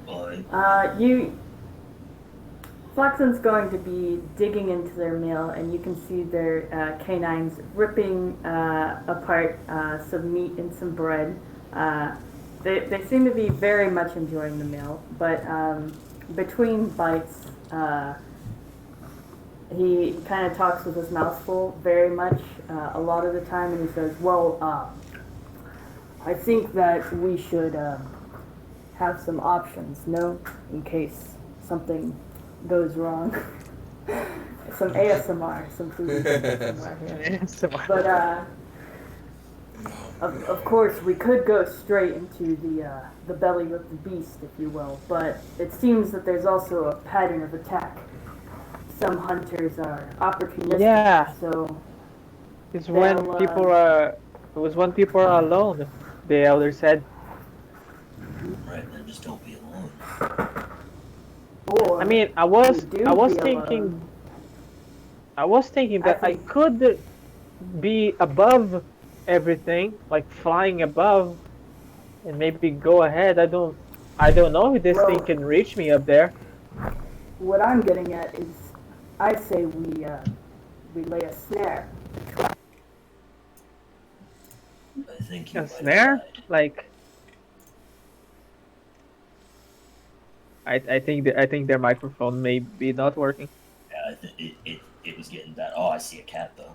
S4: But
S6: Flaxen's going to be digging into their meal, and you can see their canines ripping apart some meat and some bread. They seem to be very much enjoying the meal, but between bites, he kind of talks with his mouth full very much a lot of the time, and he says, well, I think that we should have some options, no? In case something goes wrong. some ASMR, some food ASMR here. But of course, we could go straight into the belly of the beast, if you will. But it seems that there's also a pattern of attack. Some hunters are opportunistic,
S3: Yeah,
S6: so
S3: it's when
S6: they'll
S3: people are. It was when people are alone. The elder said.
S4: Right, then just don't be alone.
S3: I
S6: or
S3: mean,
S6: we
S3: I
S6: do
S3: was
S6: be alone.
S3: thinking, I was thinking
S6: I
S3: that I
S6: think.
S3: could be above everything, like flying above, and maybe go ahead. I don't know if this thing
S6: Well,
S3: can reach me up there.
S6: what I'm getting at is, I say we lay a snare.
S4: I think you
S3: A
S4: might have
S3: snare?
S4: died.
S3: Like, I think their microphone may be not working.
S4: Yeah, it was getting bad. Oh, I see a cat though.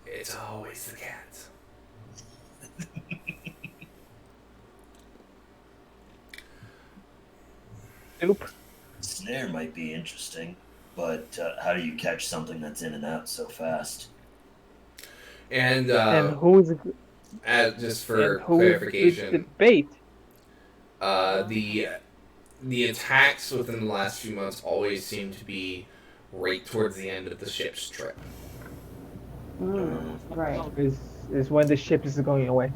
S2: It's always the cat.
S3: Soup.
S4: Snare might be interesting, but how do you catch something that's in and out so fast?
S2: And
S3: And who's
S2: just
S3: and
S2: for
S3: who's the
S2: clarification,
S3: bait?
S2: uh, the the attacks within the last few months always seem to be right towards the end of the ship's trip.
S6: Right.
S3: Is when the ship is going away.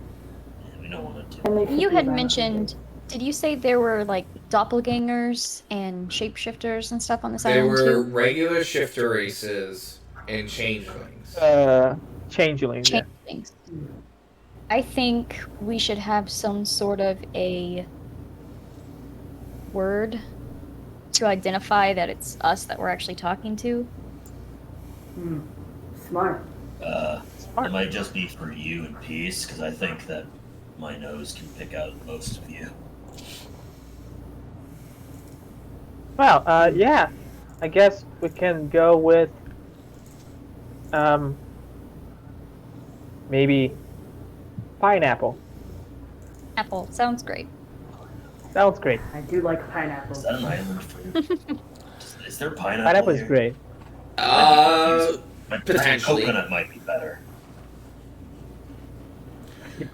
S4: Yeah, we don't want to do
S6: And
S4: it.
S6: they should
S1: You
S6: be
S1: had
S6: around for
S1: mentioned, did you say there were like doppelgangers and shapeshifters and stuff on this
S2: There
S1: island
S2: were
S1: too?
S2: regular shifter races and changelings.
S3: Uh, Changeling. Yeah.
S1: Changelings. I think we should have some sort of a word to identify that it's us that we're actually talking to.
S6: Hmm. Smart.
S4: It
S3: Smart.
S4: might just be for you and peace, because I think that my nose can pick out most of you.
S3: Well, yeah. I guess we can go with um maybe pineapple.
S1: Apple sounds great.
S3: Sounds great.
S6: I do like
S4: Is
S6: pineapple.
S4: that an island fruit? Is there pineapple
S3: Pineapple is
S4: here?
S3: great.
S4: I might be confused.
S2: Uh,
S4: But
S2: Potentially.
S4: coconut might be better.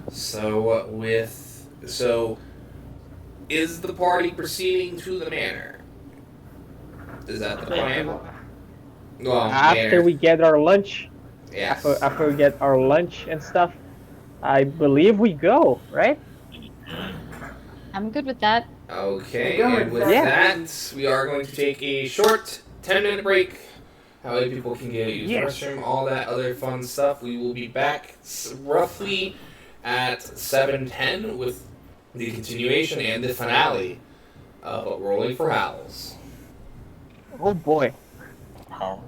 S2: So is the party proceeding to the manor? Is that the plan? Well,
S3: After
S2: manor.
S3: we get our lunch,
S2: Yes.
S3: after we get our lunch and stuff, I believe we go, right?
S1: I'm good with that.
S6: I
S2: Okay,
S6: don't
S2: and with
S3: Yeah.
S6: exactly.
S2: that, we are going to take a short 10-minute break. How many people can get use the
S3: Yes.
S2: restroom, all that other fun stuff. We will be back roughly at 7:10 with the continuation and the finale of Rolling for Howls.
S3: Oh boy.
S4: How?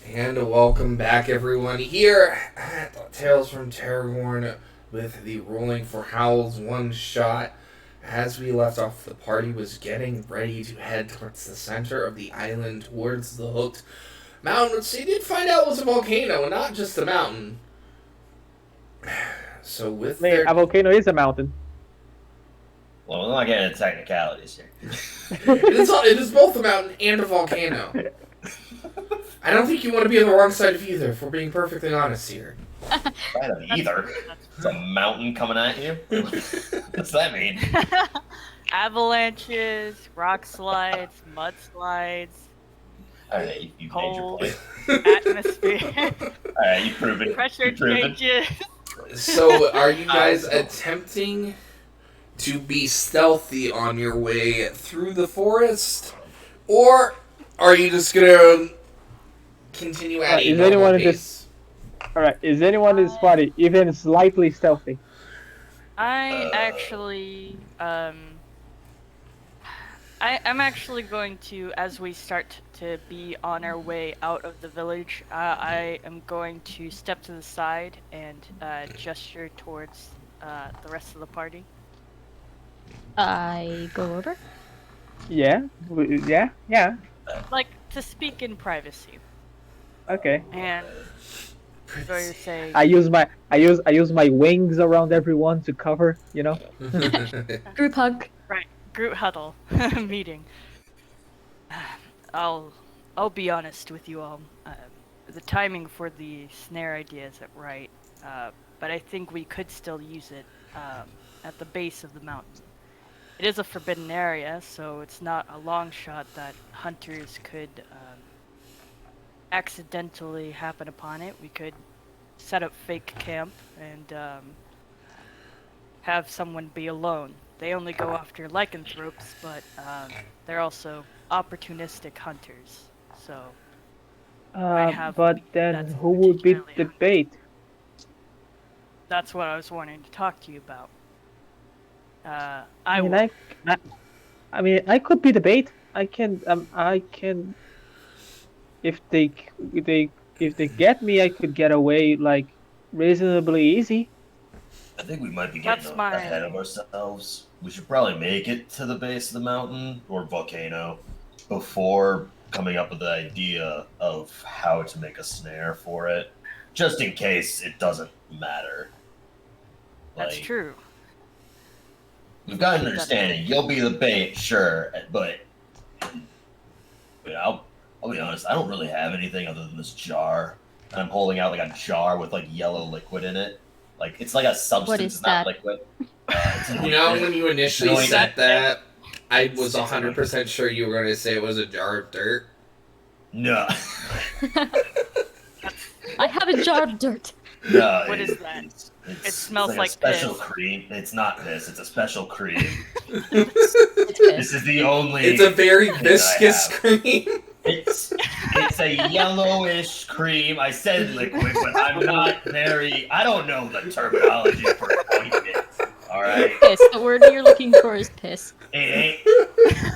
S2: And welcome back, everyone, here at Tales from Terrorborn with the Rolling for Howls one-shot. As we left off, the party was getting ready to head towards the center of the island, towards the Hooked Mountain, which they did find out was a volcano, and not just a mountain. So with
S3: I mean, a volcano is a mountain.
S4: Well, we're not getting into technicalities here.
S2: it is both a mountain and a volcano. I don't think you want to be on the wrong side of either, if we're being perfectly honest here.
S4: Right on either. It's a mountain coming at you. What's that mean?
S5: Avalanches, rock slides, mudslides,
S4: Alright, you made your
S5: cold,
S4: point.
S5: atmosphere,
S4: Alright, you prove it.
S5: pressure
S4: You prove it.
S5: changes.
S2: So, are you guys attempting to be stealthy on your way through the forest? Or are you just gonna continue at a
S3: is
S2: normal
S3: anyone
S2: pace?
S3: Alright, is anyone in this party even slightly stealthy?
S5: I actually, I'm actually going to, as we start to be on our way out of the village, I am going to step to the side and gesture towards the rest of the party.
S1: I go over.
S3: Yeah? Yeah.
S5: Like, to speak in privacy.
S3: Okay.
S5: And so you say,
S3: I use my wings around everyone to cover, you know?
S1: Group hug.
S5: right, group huddle meeting. I'll be honest with you all. The timing for the snare idea isn't right, but I think we could still use it at the base of the mountain. It is a forbidden area, so it's not a long shot that hunters could accidentally happen upon it. We could set up fake camp and have someone be alone. They only go after lycanthropes, but they're also opportunistic hunters. So
S3: But then
S5: that's
S3: who would be
S5: particularly
S3: the
S5: high.
S3: bait?
S5: That's what I was wanting to talk to you about.
S3: I mean, I could be the bait. I can, if they get me, I could get away like reasonably easy.
S4: I think we might be getting
S5: That's my-
S4: ahead of ourselves. We should probably make it to the base of the mountain or volcano before coming up with the idea of how to make a snare for it, just in case it doesn't matter.
S5: That's
S4: Like,
S5: true.
S4: We've got an understanding. You'll be the bait, sure, but I'll be honest. I don't really have anything other than this jar. And I'm holding out like a jar with like yellow liquid in it. Like it's like a substance,
S1: What is
S4: it's not
S1: that?
S4: liquid. It's
S2: You know, when you initially
S4: Knowing
S2: said that, I was
S4: It's
S2: 100% sure you were going to say it was a jar of dirt.
S4: No,
S1: I have a jar of dirt.
S4: no.
S5: What is that? It smells
S4: a
S5: like
S4: special
S5: piss.
S4: cream. It's not piss. It's a special cream.
S1: It's
S4: This
S1: piss.
S4: is the only.
S2: It's a very
S4: I
S2: viscous
S4: have.
S2: cream.
S4: It's a yellowish cream. I said liquid, but I'm not very. I don't know the terminology for ointment. All right,
S1: Piss. The word you're looking for is piss.
S4: it ain't.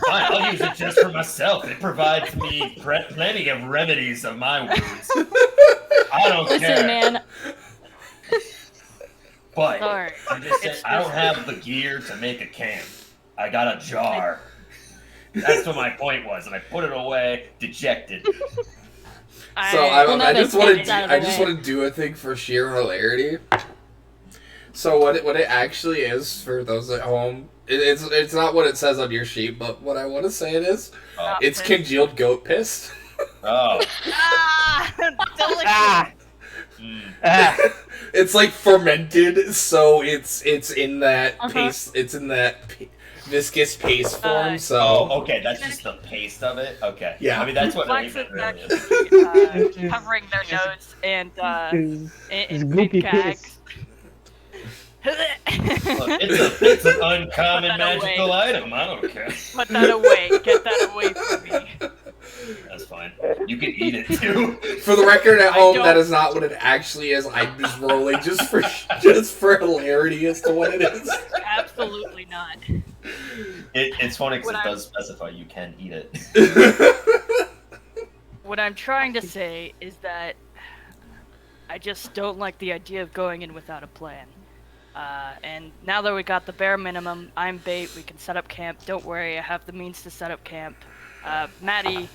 S4: Fine, I'll use it just for myself. It provides me plenty of remedies of my wounds. I don't
S1: Listen,
S4: care.
S1: man.
S4: But
S5: Sorry.
S4: I'm just saying,
S5: It's
S4: I don't have the gear to make a camp. I got a jar. That's what my point was, and I put it away, dejected.
S2: So
S1: Well, now
S2: I
S1: that
S2: just want
S1: it's out of the
S2: I just
S1: way.
S2: want to do a thing for sheer hilarity. So what it actually is for those at home, it's not what it says on your sheet, but what I want to say it is,
S4: Oh.
S2: it's congealed goat piss.
S4: Oh.
S5: Ah! Delicious!
S3: Ah!
S4: Mm.
S3: Ah!
S2: It's like fermented, so it's in that
S1: Uh-huh.
S2: paste. It's in that viscous paste form.
S5: Uh,
S2: So
S4: Oh, okay, that's just the paste of it? Okay.
S2: Yeah.
S4: I mean, that's what
S5: Flex
S4: it
S5: is
S4: really is.
S5: actually covering their nose and
S3: It's
S5: in
S3: goopy
S5: gags.
S3: piss.
S4: Look, it's an uncommon
S5: Put that away.
S4: magical item. I don't care.
S5: Put that away. Get that away from me.
S4: That's fine. You can eat it too.
S2: for the record at
S5: I
S2: home,
S5: don't-
S2: that is not what it actually is. I'm just rolling just for hilarity as to what it is.
S5: Absolutely not.
S4: It's funny because
S5: When
S4: it
S5: I'm-
S4: does specify you can eat it.
S5: what I'm trying to say is that I just don't like the idea of going in without a plan. And now that we got the bare minimum, I'm bait, we can set up camp. Don't worry, I have the means to set up camp. Maddie,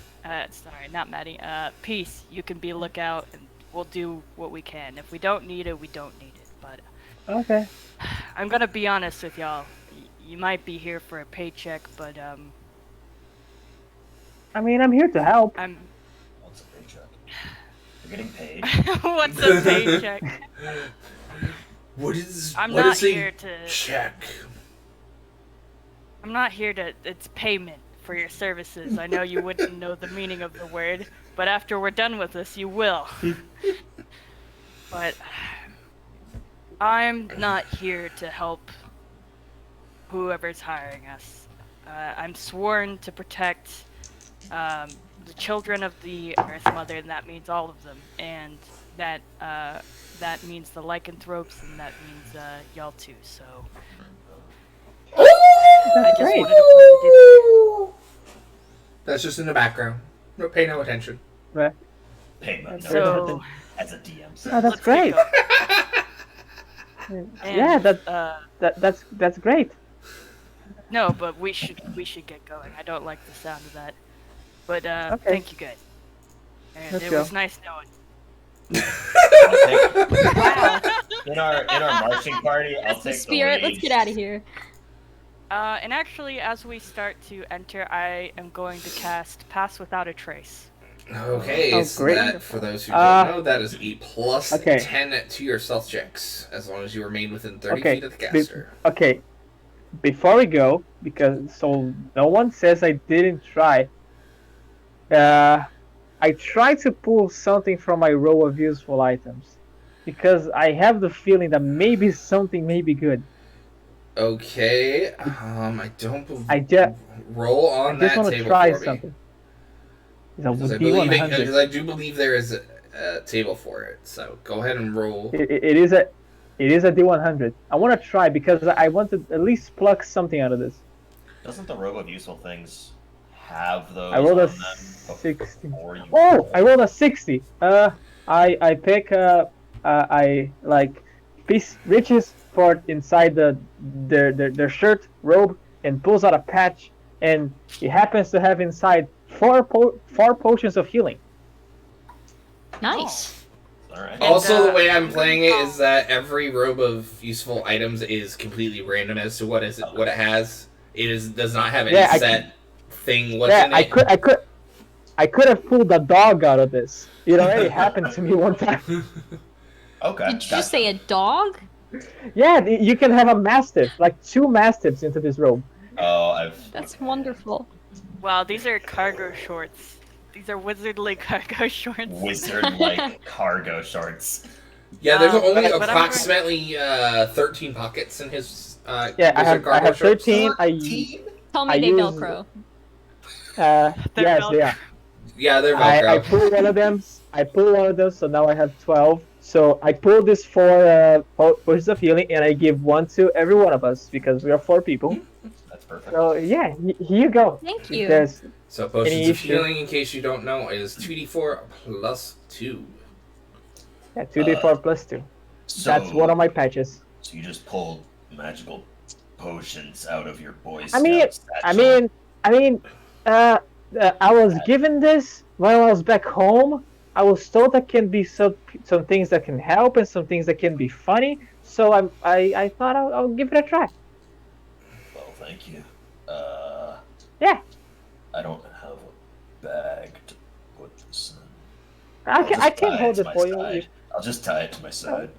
S5: sorry, not Maddie, Peace, you can be lookout, and we'll do what we can. If we don't need it, we don't need it. But
S3: Okay.
S5: I'm gonna be honest with y'all. You might be here for a paycheck, but
S3: I mean, I'm here to help.
S5: I'm.
S4: What's a paycheck? You're getting paid.
S5: What's a paycheck? I'm
S2: what
S5: not
S2: is a
S5: here to.
S2: check?
S5: I'm not here to. It's payment for your services. I know you wouldn't know the meaning of the word, but after we're done with this, you will. But I'm not here to help whoever's hiring us. I'm sworn to protect the children of the Earth Mother, and that means all of them. And that means the lycanthropes, and that means y'all too. So I just
S3: great.
S5: wanted to plan to do
S2: That's just in the background. No, pay no attention.
S3: Right.
S4: Payment.
S5: that. So
S4: As a DM
S3: Oh,
S4: said.
S3: that's
S5: let's get
S3: great.
S5: going.
S3: Yeah,
S5: And,
S3: that's great.
S5: no, but we should get going. I don't like the sound of that. But
S3: Okay.
S5: thank you guys. And
S3: Let's
S5: it
S3: go.
S5: was nice knowing.
S1: Wow.
S4: In our marching party, I'll
S1: That's the
S4: take
S1: spirit.
S4: the
S1: Let's get out of here.
S5: And actually, as we start to enter, I am going to cast Pass Without a Trace.
S2: Okay,
S3: Oh,
S2: so
S3: great.
S2: that, for those who
S3: Uh,
S2: don't know, that is a plus
S3: okay.
S2: 10 to your stealth checks, as long as you remain within 30
S3: Okay,
S2: feet of the caster.
S3: Okay, before we go, because so no one says I didn't try. I tried to pull something from my row of useful items, because I have the feeling that maybe something may be good.
S2: Okay, I don't believe...
S3: I just
S2: Roll
S3: I
S2: on
S3: just
S2: that
S3: want to
S2: table
S3: try
S2: for me.
S3: something. It's a
S2: Because I believe it,
S3: D100.
S2: because I do believe there is a table for it. So go ahead and roll.
S3: It is a D100. I want to try because I want to at least pluck something out of this.
S4: Doesn't the robe of useful things have those
S3: I rolled a
S4: on them
S3: 60.
S4: before you
S3: Oh,
S4: roll?
S3: I rolled a 60. I pick I like piece riches for inside their shirt robe and pulls out a patch, and it happens to have inside four potions of healing.
S1: Nice.
S4: Alright.
S2: Also, the way I'm playing it is that every robe of useful items is completely random as to what it has. Does not have any set thing what's in it.
S3: I could have pulled a dog out of this. It already happened to me one time.
S4: Okay.
S1: Did you just say a dog?
S3: Yeah, you can have a mastiff, like 2 mastiffs into this robe.
S4: Oh,
S1: That's wonderful.
S5: Wow, these are cargo shorts. These are wizardly cargo shorts.
S4: Wizard-like cargo shorts.
S2: Yeah, there's only
S5: but I'm
S2: approximately 13 pockets in his
S3: Yeah, I
S2: wizard cargo
S3: have
S2: shorts.
S3: 13.
S1: Tell me
S3: I
S1: they
S3: use-
S1: Velcro.
S5: They're
S3: Yes, they
S5: Velcro.
S3: are.
S2: Yeah, they're
S3: I
S2: Velcro.
S3: pull one of them. So now I have 12. So I pull this 4 potions of healing, and I give 1 to every one of us because we are 4 people.
S4: That's perfect.
S3: So yeah, here you go.
S1: Thank you.
S3: There's
S2: So potions
S3: Any
S2: of
S3: issue?
S2: healing, in case you don't know, is 2d4 plus 2.
S3: 2d4 plus 2.
S4: So,
S3: That's one of my patches.
S4: So you just pulled magical potions out of your Boy
S3: I mean,
S4: Scout satchel.
S3: I was given this while I was back home. I was told that can be some things that can help and some things that can be funny. So I thought I'll give it a try.
S4: Well, thank you.
S3: Yeah,
S4: I don't have a bag to put this in.
S3: I
S4: I'll
S3: can
S4: just tie
S3: hold
S4: to
S3: it
S4: my
S3: for you.
S4: side. I'll just tie it to my side.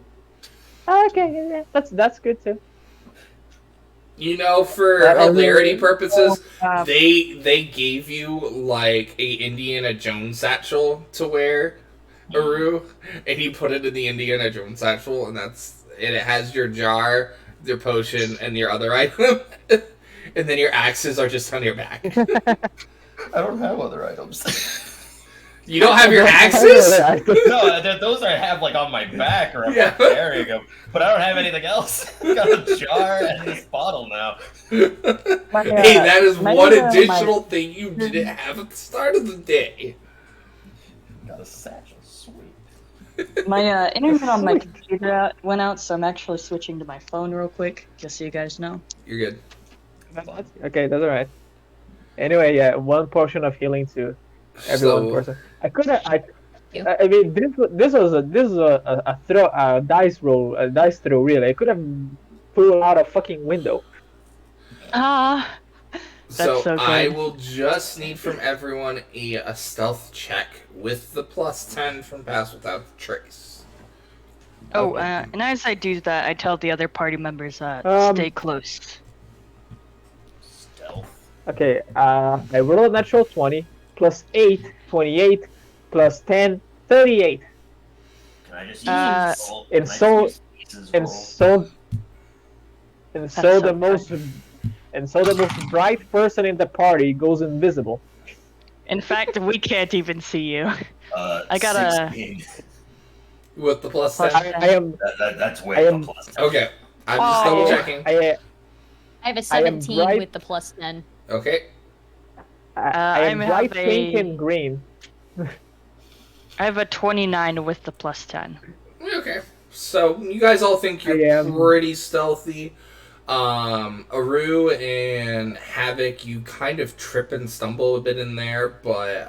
S3: Okay, yeah, that's good too.
S2: You know, for
S3: That was
S2: hilarity
S3: really-
S2: purposes,
S3: Uh,
S2: they gave you like a Indiana Jones satchel to wear, Aru, and you put it in the Indiana Jones satchel, and it has your jar, your potion, and your other item, and then your axes are just on your back.
S4: I don't have other items.
S2: You don't have your axes?
S4: No, those I have like on my back or I'm
S2: Yeah.
S4: carrying them, but I don't have anything else. I got a jar and this bottle now.
S2: Hey, that is one additional thing you didn't have at the start of the day.
S4: Got a satchel, sweet.
S7: My internet on my computer went out, so I'm actually switching to my phone real quick, just so you guys know.
S2: You're good.
S3: Okay, that's all right. Anyway, yeah, one portion of healing to every one
S2: So,
S3: person. I could have.
S1: You.
S3: I mean, this was a throw a dice roll a dice throw really. I could have flew out a fucking window.
S5: Ah,
S2: so
S5: so
S2: I
S5: good.
S2: will just need from everyone a stealth check with the +10 from Pass Without Trace.
S5: Oh,
S3: Okay.
S5: and as I do that, I tell the other party members, stay close.
S4: Stealth.
S3: Okay, I rolled a natural 20 plus 8, 28 plus 10, 38.
S4: Can I just use
S5: Uh,
S4: roll?
S3: and
S4: Can I
S3: so-
S4: just use Ace's
S3: And
S4: roll?
S3: so
S5: so
S3: the most bright person in the party goes invisible.
S5: In fact, we can't even see you. I got a-
S4: 16.
S2: With the +10?
S3: I am
S4: That's way
S3: I am-
S4: the +10.
S2: Okay. I'm just
S5: Oh.
S2: double checking.
S3: I
S1: I have a
S3: I am
S1: 17
S3: bright-
S1: with the +10.
S2: Okay.
S3: I am
S5: I
S3: bright
S5: have
S3: pink
S5: a-
S3: and green.
S5: I have a 29 with the +10.
S2: Okay. So, you guys all think
S3: I
S2: you're
S3: am-
S2: pretty stealthy. Aru and Havoc, you kind of trip and stumble a bit in there, but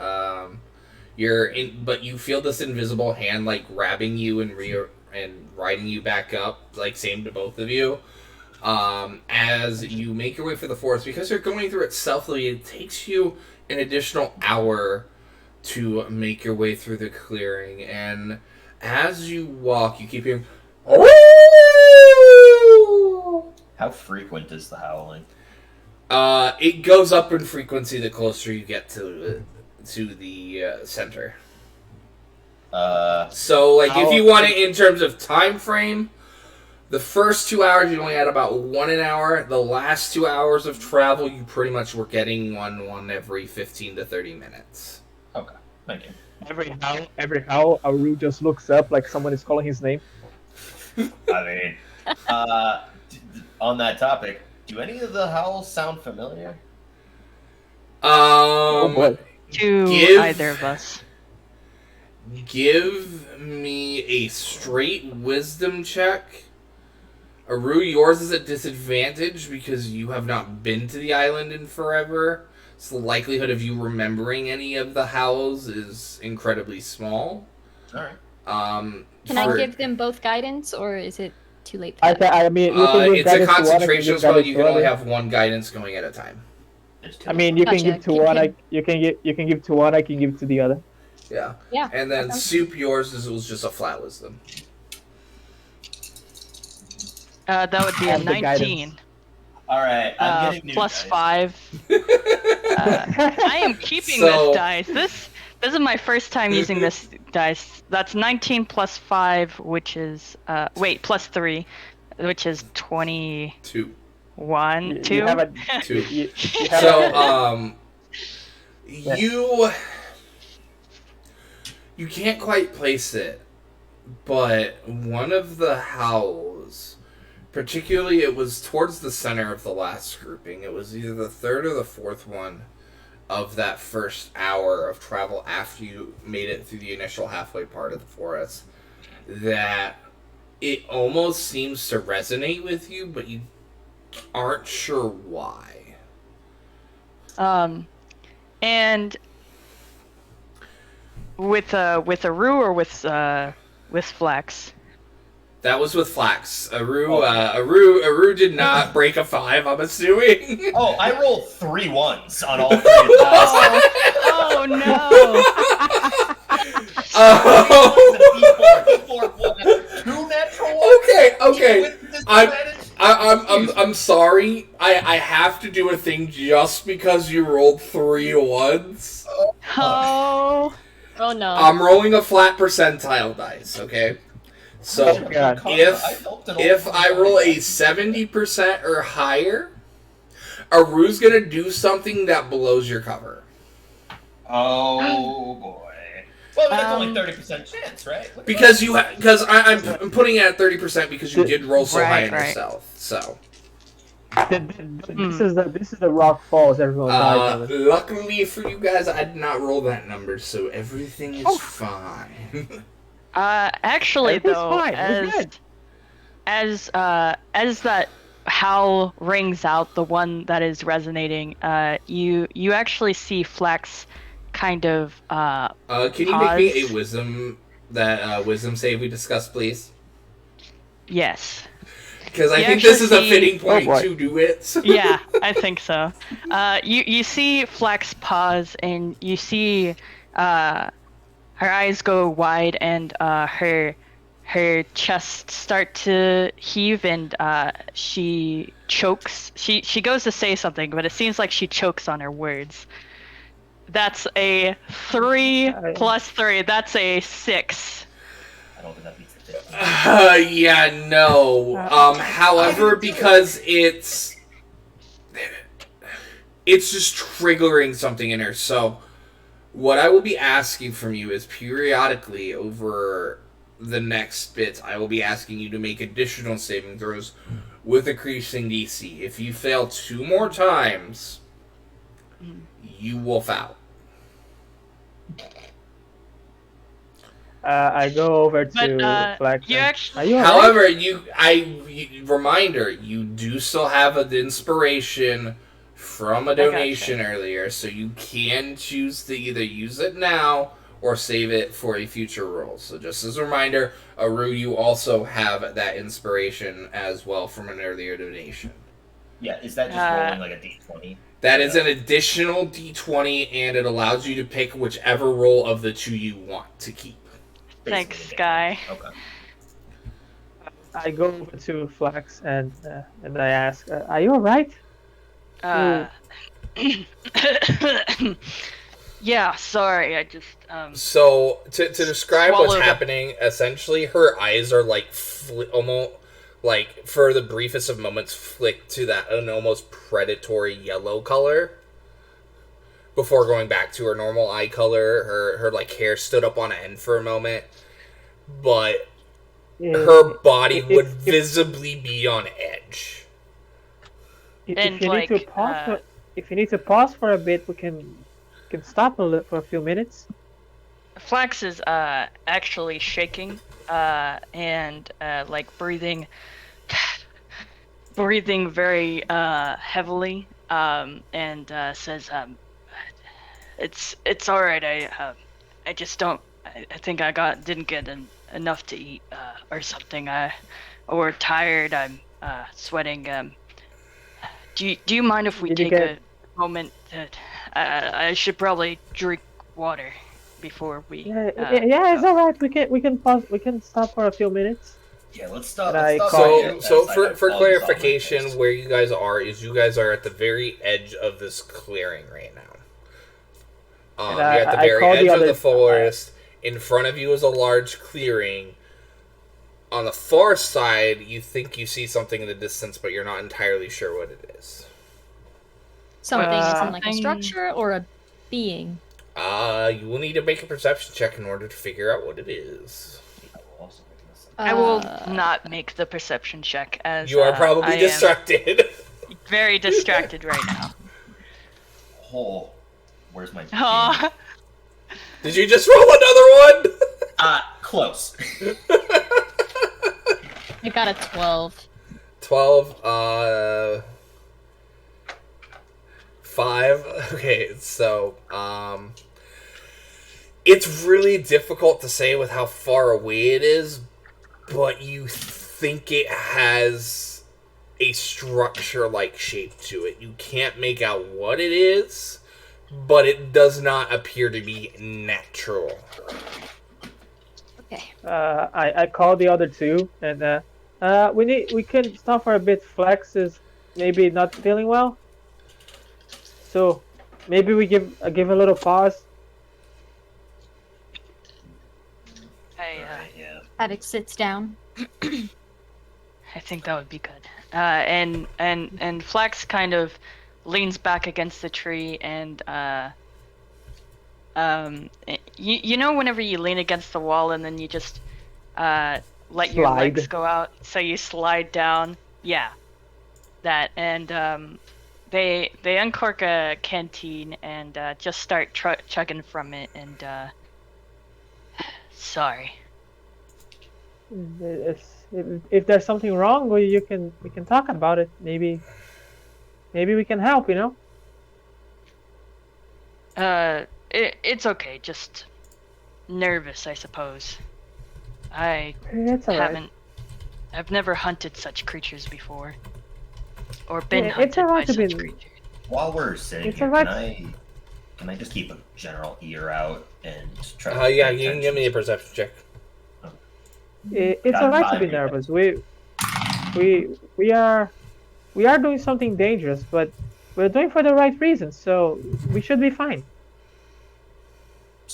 S2: but you feel this invisible hand like grabbing you and riding you back up, like same to both of you. As you make your way through the forest, because you're going through it stealthily, it takes you an additional hour to make your way through the clearing, and as you walk, you keep hearing, "Oh!"
S4: How frequent is the howling?
S2: It goes up in frequency the closer you get to the center. So, like, if you want it in terms of time frame, the first 2 hours you only had about 1 an hour. The last 2 hours of travel, you pretty much were getting one every 15 to 30 minutes.
S4: Okay, thank you.
S3: Every howl, Aru just looks up like someone is calling his name.
S4: I mean, on that topic, do any of the howls sound familiar?
S3: Oh boy.
S5: To
S2: Give-
S5: either of us.
S2: Give me a straight wisdom check. Aru, yours is at disadvantage because you have not been to the island in forever. So the likelihood of you remembering any of the howls is incredibly small.
S4: Alright.
S1: Can I give them both guidance, or is it too late for
S3: I
S1: that?
S3: I mean, you can give
S2: it's a
S3: guidance to one, I can
S2: concentration
S3: give
S2: spell.
S3: guidance
S2: You
S3: to
S2: can only
S3: other.
S2: have one guidance going at a time.
S3: I mean, you can
S1: Gotcha.
S3: give to
S1: Keep
S3: one.
S1: him.
S3: You can give to one. I can give to the other.
S2: Yeah.
S1: Yeah.
S2: And then
S1: Okay.
S2: Soup, yours was just a flat wisdom.
S5: That would be a
S3: Have the
S5: 19.
S4: Alright, I'm getting new
S5: Plus
S4: dice.
S5: 5. I am keeping
S2: So-
S5: this dice. This is my first time using this dice. That's 19 plus 5, which is plus 3, which is 21.
S2: 2.
S5: 2.
S3: You have a
S2: 2.
S3: you have
S2: So,
S3: Yeah.
S2: you can't quite place it, but one of the howls, particularly it was towards the center of the last grouping. It was either the third or the fourth one of that first hour of travel after you made it through the initial halfway part of the forest, that it almost seems to resonate with you, but you aren't sure why.
S5: And with Aru or with Flex.
S2: That was with Flax. Aru did not break a 5, I'm assuming.
S4: Oh, I rolled 3 ones on all 3 of the dice.
S5: Oh no!
S2: Oh.
S4: D4, 2 natural ones.
S2: Okay.
S4: With disadvantage.
S2: I'm sorry. I have to do a thing just because you rolled 3 ones.
S5: Oh,
S1: Oh no.
S2: I'm rolling a flat percentile dice, okay? So
S3: God.
S2: if I roll a 70% or higher, Aru's gonna do something that blows your cover.
S4: Oh boy. Well, that's only 30% chance, right?
S2: Because I'm putting it at 30% because you did roll so high in
S5: Right.
S2: yourself. So
S3: This is the rock falls. Everyone dies on it.
S2: Luckily for you guys, I did not roll that number, so everything is fine.
S5: Actually,
S3: Everything's
S5: though,
S3: fine. We're good.
S5: as that howl rings out, the one that is resonating, you actually see Flex kind of
S2: Can you make me a
S5: pause.
S2: wisdom save we discussed, please?
S5: Yes.
S2: Because I
S5: You
S2: think this
S5: actually
S2: is a
S5: see-
S2: fitting point
S3: boy.
S2: to do it.
S5: Yeah, I think so. You see Flex pause, and you see her eyes go wide, and her chest start to heave, and she chokes. She goes to say something, but it seems like she chokes on her words. That's a 3 plus 3. That's a 6.
S4: I don't think that beats the 15.
S2: Yeah, no. However, because it's just triggering something in her. So, what I will be asking from you is periodically over the next bit, I will be asking you to make additional saving throws with increasing DC. If you fail 2 more times, you will foul.
S3: I go over
S5: But
S3: to Flex.
S5: you
S3: and-
S5: actually-
S3: Are you alright?
S2: However, reminder, you do still have an inspiration from a
S5: gotcha.
S2: donation earlier, so you can choose to either use it now or save it for a future roll. So just as a reminder, Aru, you also have that inspiration as well from an earlier donation.
S4: Yeah, is that just rolling like a d20?
S2: That is an additional d20, and it allows you to pick whichever roll of the 2 you want to keep.
S5: Thanks,
S4: Basically,
S5: Sky.
S4: Okay.
S3: I go over to Flex and I ask, "Are you alright?"
S5: Yeah, sorry, I just
S2: So, to describe what's
S5: Swallowed up.
S2: happening, essentially, her eyes are like almost like for the briefest of moments flicked to that an almost predatory yellow color before going back to her normal eye color. Her like hair stood up on end for a moment, but her body would visibly be on edge.
S5: And,
S3: If you need to
S5: like,
S3: pause, if you need to pause for a bit, we can stop for a few minutes.
S5: Flax is actually shaking and like breathing very heavily and says it's all right. I just don't. I think I didn't get enough to eat or something. Or tired. I'm sweating. Do you mind if we
S3: Did you
S5: take
S3: get-
S5: a moment? I should probably drink water before we.
S3: Yeah, it's alright. We can pause. We can stop for a few minutes.
S4: Yeah, let's stop.
S3: And I
S4: Let's stop
S3: call-
S4: here,
S2: So
S4: as I
S2: for
S4: have bugs on my
S2: clarification,
S4: face.
S2: where you guys are is you guys are at the very edge of this clearing right now.
S3: And
S2: You're at the
S3: I
S2: very
S3: call the
S2: edge of
S3: other-
S2: the forest. In front of you is a large clearing. On the far side, you think you see something in the distance, but you're not entirely sure what it is.
S1: Something as in like a
S5: Something-
S1: structure or a being.
S2: You will need to make a perception check in order to figure out what it is.
S4: I will also make this.
S5: I will not make the perception check as
S2: You are
S5: I
S2: probably
S5: am
S2: distracted.
S5: very distracted right now.
S4: Oh, where's my?
S5: Oh,
S2: Did you just roll another one?
S4: Close.
S1: I got a 12.
S2: 12, 5. Okay, so, it's really difficult to say with how far away it is, but you think it has a structure-like shape to it. You can't make out what it is, but it does not appear to be natural.
S1: Okay.
S3: I call the other two, and we can stop for a bit. Flex is maybe not feeling well, so maybe we give a little pause.
S4: Yeah.
S1: Havoc sits down.
S5: I think that would be good. And Flax kind of leans back against the tree and you know whenever you lean against the wall and then you just let your
S3: Slide.
S5: legs go out, so you slide down. Yeah. that, and they uncork a canteen and just start chugging from it. And sorry.
S3: If there's something wrong, we can talk about it. Maybe we can help.
S5: It's okay. Just nervous, I suppose. I
S3: It's alright.
S5: haven't. I've never hunted such creatures before, or been
S3: It's
S5: hunted by
S3: alright to
S5: such
S3: be.
S5: creatures.
S4: While we're sitting
S3: It's
S4: here,
S3: alright.
S4: can I just keep a general ear out and try to
S2: Yeah,
S4: pay
S2: you can give me a
S4: attention?
S2: perception check.
S3: It's
S4: Got
S3: alright to be
S4: vibing.
S3: nervous. We are doing something dangerous, but we're doing for the right reasons, so we should be fine.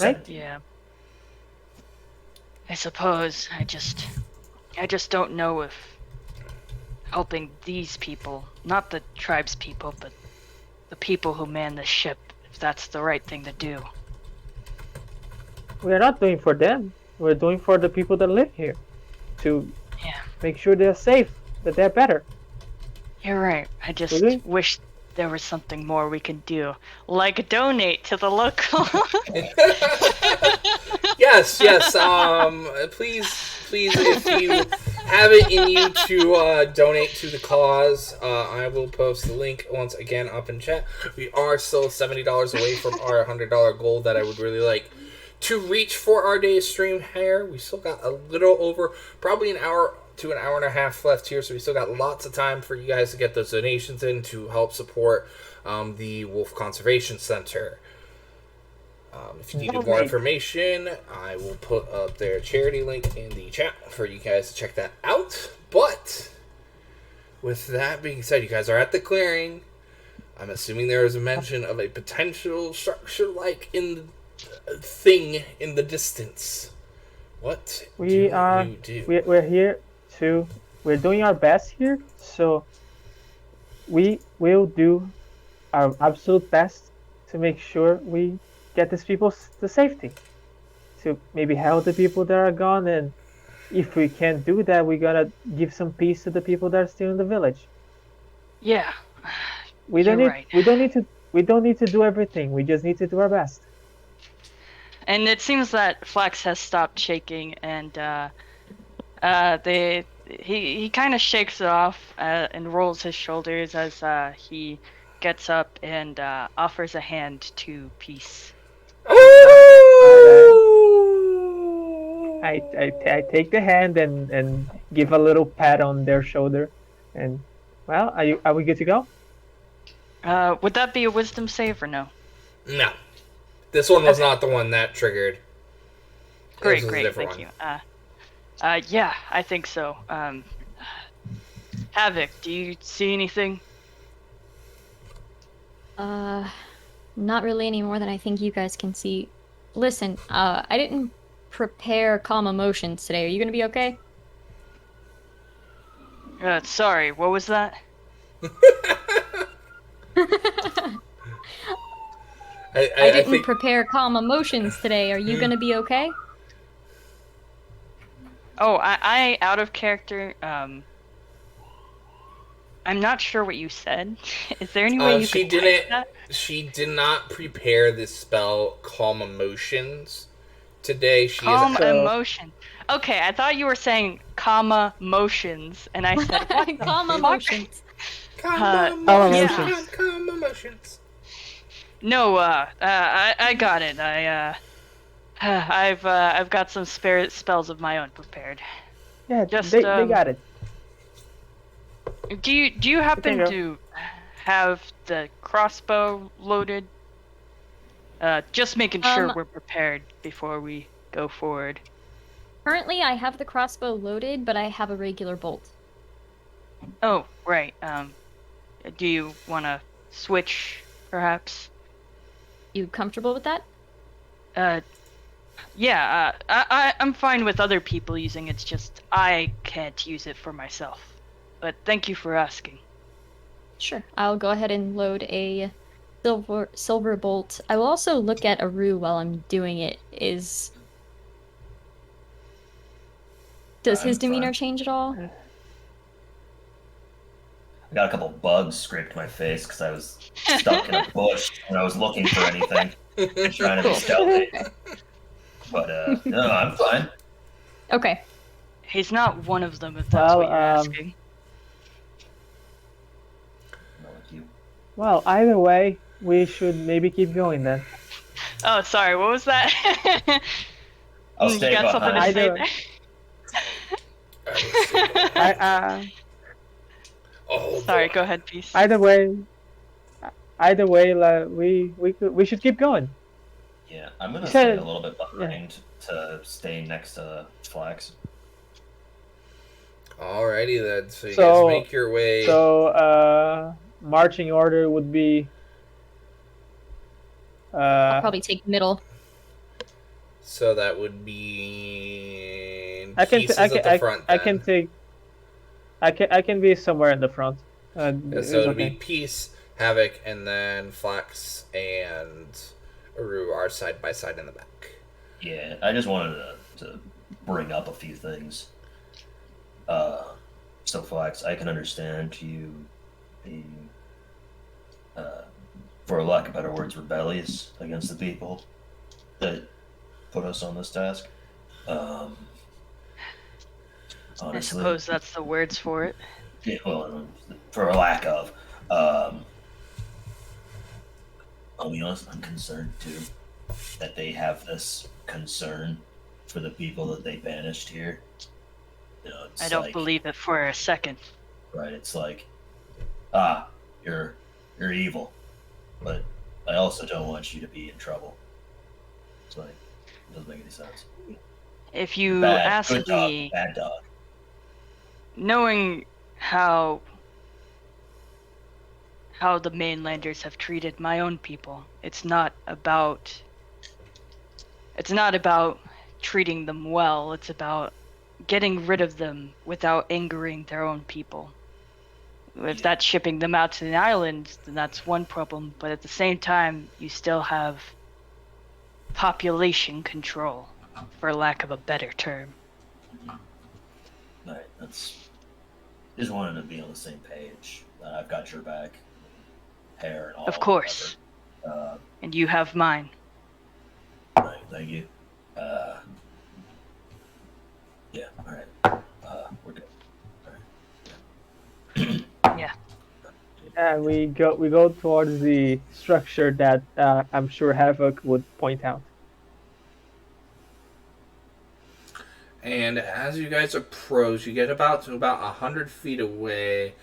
S3: Right?
S4: 17.
S5: Yeah. I suppose I just don't know if helping these people, not the tribe's people, but the people who man the ship, if that's the right thing to do.
S3: We're not doing for them. We're doing for the people that live here, to
S5: Yeah,
S3: make sure they're safe, that they're better.
S5: you're right. I just
S3: Really?
S5: wish there was something more we can do, like donate to the local.
S2: Yes. Please, if you have it in you to donate to the cause, I will post the link once again up in chat. We are still $70 away from our $100 goal that I would really like to reach for our day's stream here. We still got a little over, probably an hour to an hour and a half left here, so we still got lots of time for you guys to get those donations in to help support the Wolf Conservation Center. If you needed more information, I will put up their charity link in the chat for you guys to check that out. But with that being said, you guys are at the clearing. I'm assuming there is a mention of a potential structure-like thing in the distance. What do you do?
S3: We're here to. We're doing our best here, so we will do our absolute best to make sure we get these people to safety, to maybe help the people that are gone, and if we can't do that, we gotta give some peace to the people that are still in the village.
S5: Yeah,
S3: We don't
S5: you're
S3: need
S5: right.
S3: we don't need to do everything. We just need to do our best.
S5: And it seems that Flax has stopped shaking, and he kind of shakes it off and rolls his shoulders as he gets up and offers a hand to Peace.
S3: I take the hand and give a little pat on their shoulder, and well, are we good to go?
S5: Would that be a wisdom save or no?
S2: No. This one was not the one that triggered.
S5: Great,
S2: This was a
S5: great,
S2: different
S5: thank
S2: one.
S5: you. Yeah, I think so. Havoc, do you see anything?
S1: Not really any more than I think you guys can see. Listen, I didn't prepare calm emotions today. Are you gonna be okay?
S5: Sorry, what was that?
S1: I didn't
S2: think
S1: prepare calm emotions today. Are you gonna be okay?
S5: Oh, I out of character. I'm not sure what you said. Is there any way you
S2: she
S5: could
S2: didn't.
S5: type that?
S2: She did not prepare this spell, Calm Emotions, today. She
S5: Calm
S2: is.
S5: emotion. Okay, I thought you were saying comma motions, and I said what?
S1: Calm
S5: fuck?
S1: emotions.
S2: Calm
S3: emotions.
S2: Calm emotions.
S5: No, I got it. I've got some spare spells of my own prepared.
S3: Yeah,
S5: Just,
S3: they got it.
S5: Do you happen
S3: go.
S5: to have the crossbow loaded? Just making sure we're prepared before we go forward.
S1: Currently, I have the crossbow loaded, but I have a regular bolt.
S5: Oh, right. Do you want to switch, perhaps?
S1: You comfortable with that?
S5: Yeah. I'm fine with other people using it. It's just I can't use it for myself. But thank you for asking.
S1: Sure. I'll go ahead and load a silver bolt. I will also look at Aru while I'm doing it. Does his
S4: I'm
S1: demeanor
S4: fine.
S1: change at all?
S4: I got a couple bugs scraped my face because I was stuck in a bush when I was looking for anything and trying to be
S7: Cool.
S4: stealthy. But no, I'm fine.
S1: Okay.
S5: He's not one of them, if that's
S3: Well,
S5: what you're asking.
S4: Not like you.
S3: well, either way, we should maybe keep going then.
S5: Oh, sorry. What was that?
S4: I'll
S5: You
S4: stay
S5: got something to
S4: behind.
S5: say
S3: Either-
S5: there?
S3: I,
S2: Oh,
S5: Sorry.
S2: boy.
S5: Go ahead, peace.
S3: either way, like, we should keep going.
S4: Yeah, I'm gonna
S3: You
S4: stay
S3: said-
S4: a little bit behind to stay next to Flax.
S2: Alrighty then. So you
S3: So-
S2: guys make your way.
S3: So, marching order would be.
S1: I'll probably take middle.
S2: So that would be
S3: I can
S2: pieces
S3: I
S2: at
S3: can
S2: the front.
S3: I can
S2: then.
S3: take. I can be somewhere in the front.
S2: Yeah,
S3: It's
S2: so it'd
S3: okay.
S2: be Peace, Havoc, and then Flax and Aru are side by side in the back.
S4: Yeah, I just wanted to bring up a few things. So Flax, I can understand you being, for lack of better words, rebellious against the people that put us on this task.
S5: I
S4: Honestly,
S5: suppose that's the words for it.
S4: yeah, well, for a lack of. I'll be honest, I'm concerned too that they have this concern for the people that they banished here. You know, it's
S5: I don't
S4: like,
S5: believe it for a second.
S4: right. It's like, you're evil, but I also don't want you to be in trouble. It's like, it doesn't make any sense.
S5: If you
S4: Bad,
S5: ask
S4: good dog,
S5: me,
S4: bad dog.
S5: knowing how the mainlanders have treated my own people, it's not about treating them well. It's about getting rid of them without angering their own people. If that's shipping them out to the island, then that's one problem. But at the same time, you still have population control, for lack of a better term.
S4: Right, that's. Just wanted to be on the same page. I've got your back, hair and all.
S5: Of course.
S4: whatever.
S5: And you have mine.
S4: Right, thank you. Yeah, all right. We're good. All right.
S5: Yeah.
S3: And we go towards the structure that I'm sure Havoc would point out.
S2: And as you guys approach, you get about 100 feet away,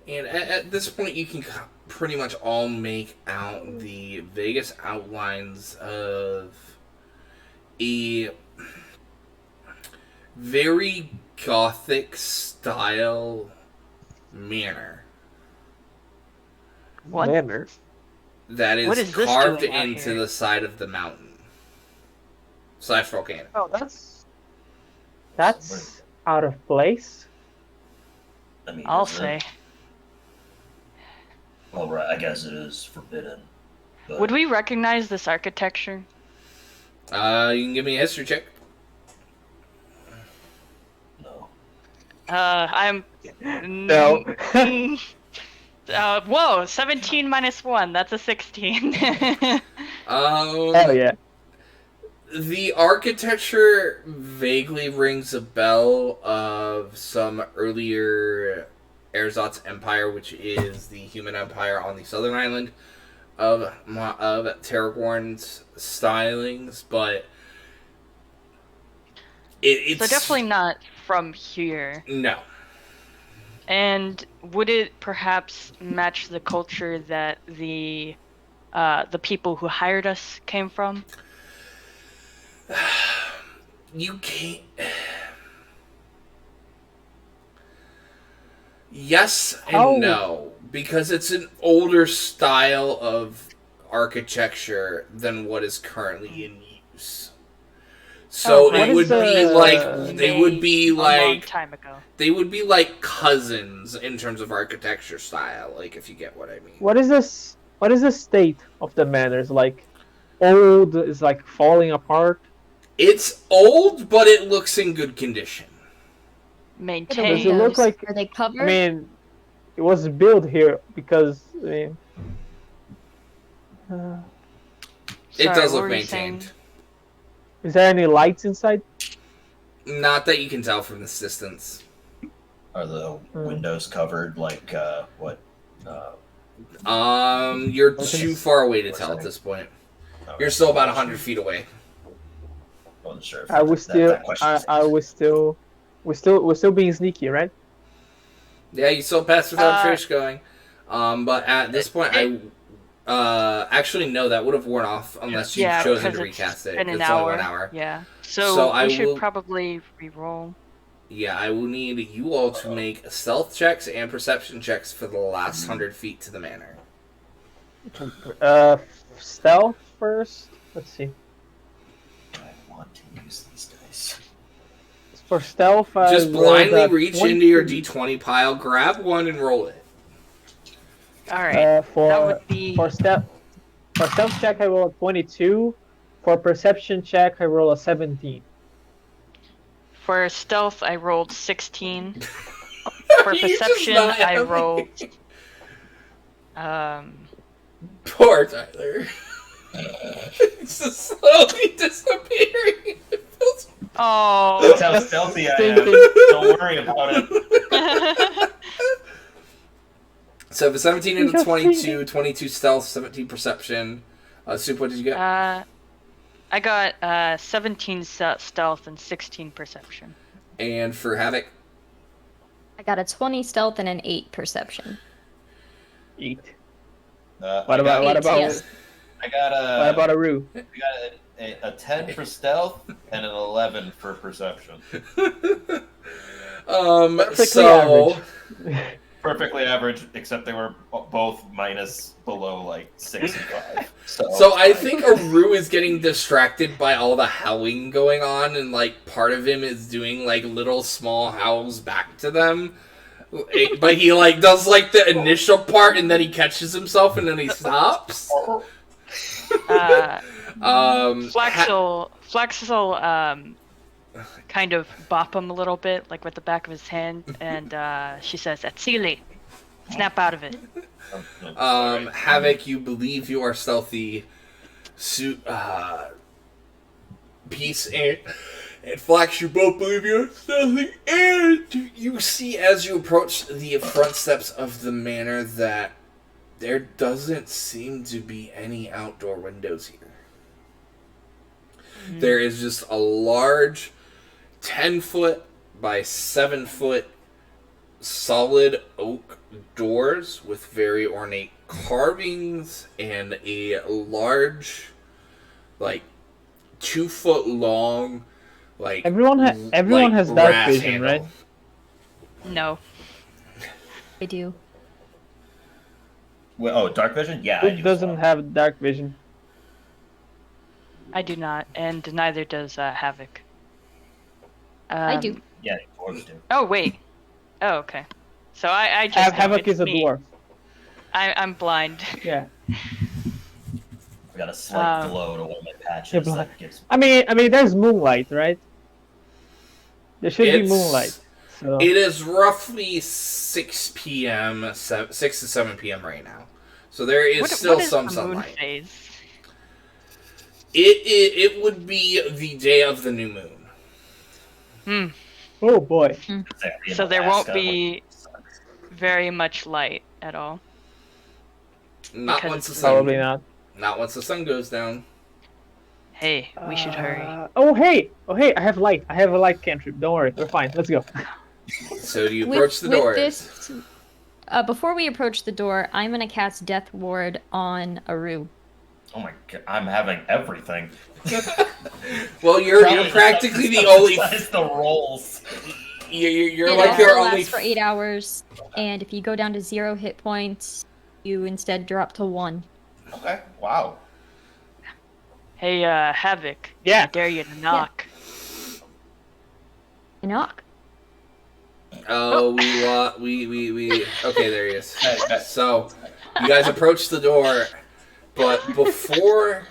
S2: and at this point, you can pretty much all make out the vaguest outlines of a very gothic style manor
S5: What?
S3: Manner.
S2: that
S5: What
S2: is
S5: is this
S2: carved
S5: doing out
S2: into
S5: here?
S2: the side of the mountain / volcano.
S3: Oh, that's out of place.
S4: I mean,
S5: I'll
S4: is it?
S5: say.
S4: Well, right. I guess it is forbidden. But
S5: Would we recognize this architecture?
S2: You can give me a history check.
S4: No.
S5: I'm.
S3: No.
S5: Whoa, 17 minus 1. That's a 16.
S3: Hell yeah.
S2: The architecture vaguely rings a bell of some earlier Erzat's Empire, which is the human empire on the southern island of Terragorn's stylings, but it's
S5: So definitely not from here.
S2: no.
S5: And would it perhaps match the culture that the people who hired us came from?
S2: You can't. Yes and
S3: How-
S2: no, because it's an older style of architecture than what is currently in use. So
S5: Oh, right.
S2: it would
S3: What is
S2: be
S3: the-
S2: like they would be
S5: Made a long
S2: like
S5: time ago.
S2: they would be like cousins in terms of architecture style, like if you get what I mean.
S3: What is this? What is the state of the manors? Like, old is like falling apart.
S2: It's old, but it looks in good condition.
S3: Does
S5: Maintained.
S3: it look like?
S1: Are they covered?
S3: I mean, it was built here because I mean,
S2: It
S5: Sorry,
S2: does
S5: what
S2: look
S5: were you
S2: maintained.
S5: saying?
S3: is there any lights inside?
S2: Not that you can tell from this distance.
S4: Are the windows covered like what?
S2: You're too far away to tell at this point. You're still about 100 feet away.
S4: Wasn't sure if
S3: I was
S4: that question was
S3: I was still, we're still being sneaky, right?
S2: Yeah, you still pass without
S5: Uh,
S2: trace going. But at this point, actually no, that would have worn off unless you've
S5: yeah,
S2: chosen
S5: because
S2: to
S5: it's
S2: recast it.
S5: been an
S2: It's
S5: hour.
S2: only 1 hour.
S5: Yeah.
S2: So
S5: So,
S2: I
S5: we should
S2: will-
S5: probably re-roll.
S2: Yeah, I will need you all to make stealth checks and perception checks for the last 100 feet to the manor.
S3: Stealth first. Let's see.
S4: I want to use these dice.
S3: For stealth, I
S2: Just
S3: rolled
S2: blindly
S3: a
S2: reach
S3: 20.
S2: into your d20 pile, grab one, and roll it.
S5: All right.
S3: For
S5: that would be
S3: for stealth check, I roll a 22. For perception check, I roll a 17.
S5: for stealth. I rolled 16. For
S2: You just
S5: perception,
S2: not
S5: I
S2: having-
S5: rolled.
S2: Poor Tyler. It's just slowly disappearing. It feels
S5: Oh.
S4: That's how stealthy I am. Don't worry about it.
S2: So for 17 into
S3: Just
S2: 22, 22 stealth, 17 perception. Soup, what did you get?
S5: I got 17 stealth and 16 perception.
S2: And for Havoc?
S1: I got a 20 stealth and an 8 perception.
S3: Eat.
S4: What
S3: about
S1: Yes.
S4: I got
S3: what about a Roo?
S4: I got a 10 for stealth and an 11 for perception.
S3: Perfectly
S2: So
S3: average.
S4: Perfectly average, except they were both minus below like 6 and 5.
S2: So I think Aru is getting distracted by all the howling going on, and like part of him is doing like little small howls back to them. But he like does like the initial part, and then he catches himself, and then he stops.
S5: Flaxel kind of bop him a little bit, like with the back of his hand, and she says, "Atsili, snap out of it."
S2: Havoc, you believe you are stealthy. Peace and Flax, you both believe you're stealthy, and you see as you approach the front steps of the manor that there doesn't seem to be any outdoor windows here. There is just a large 10-foot by 7-foot solid oak doors with very ornate carvings and a large, like, 2-foot long, like
S3: Everyone has dark
S2: brass
S3: vision,
S2: handle.
S3: right?
S5: No.
S1: I do.
S4: Oh, dark vision? Yeah, I
S3: Who
S4: do
S3: doesn't
S4: as well.
S3: have dark vision?
S5: I do not, and neither does Havoc.
S1: I do.
S4: Yeah, dwarves do.
S5: Oh wait. Oh okay. So I just don't.
S3: Havoc
S5: It's
S3: is a
S5: me.
S3: dwarf.
S5: I'm blind.
S3: Yeah.
S4: I've got a slight glow to one of my patches
S3: You're blind.
S4: that gives
S3: I mean, there's moonlight, right? There should be
S2: It's-
S3: moonlight. So
S2: It is roughly 6 p.m., 6 to 7 p.m. right now. So there is still
S5: what is
S2: some
S5: the moon
S2: sunlight.
S5: phase?
S2: It would be the day of the new moon.
S3: oh boy.
S5: So there won't be very much light at all.
S2: Not
S5: Because
S2: once the
S5: it's
S2: sun.
S3: Probably not.
S2: Not once the sun goes down.
S5: Hey, we should hurry.
S3: Oh hey, I have light. I have a light cantrip. Don't worry, we're fine. Let's go.
S2: So do you approach the
S1: With
S2: doors?
S1: this, before we approach the door, I'm gonna cast Death Ward on Aru.
S4: Oh my god, I'm having everything.
S2: Well, you're practically the only.
S4: Besides the rolls.
S2: You're
S1: It
S2: like
S1: also
S2: your only.
S1: lasts for 8 hours, and if you go down to 0 hit points, you instead drop to 1.
S4: Okay, wow.
S5: Hey, Havoc.
S3: Yeah.
S5: I dare you to knock.
S1: Knock.
S2: Oh, we. Okay, there he is.
S4: Hey,
S2: So, you guys approach the door, but before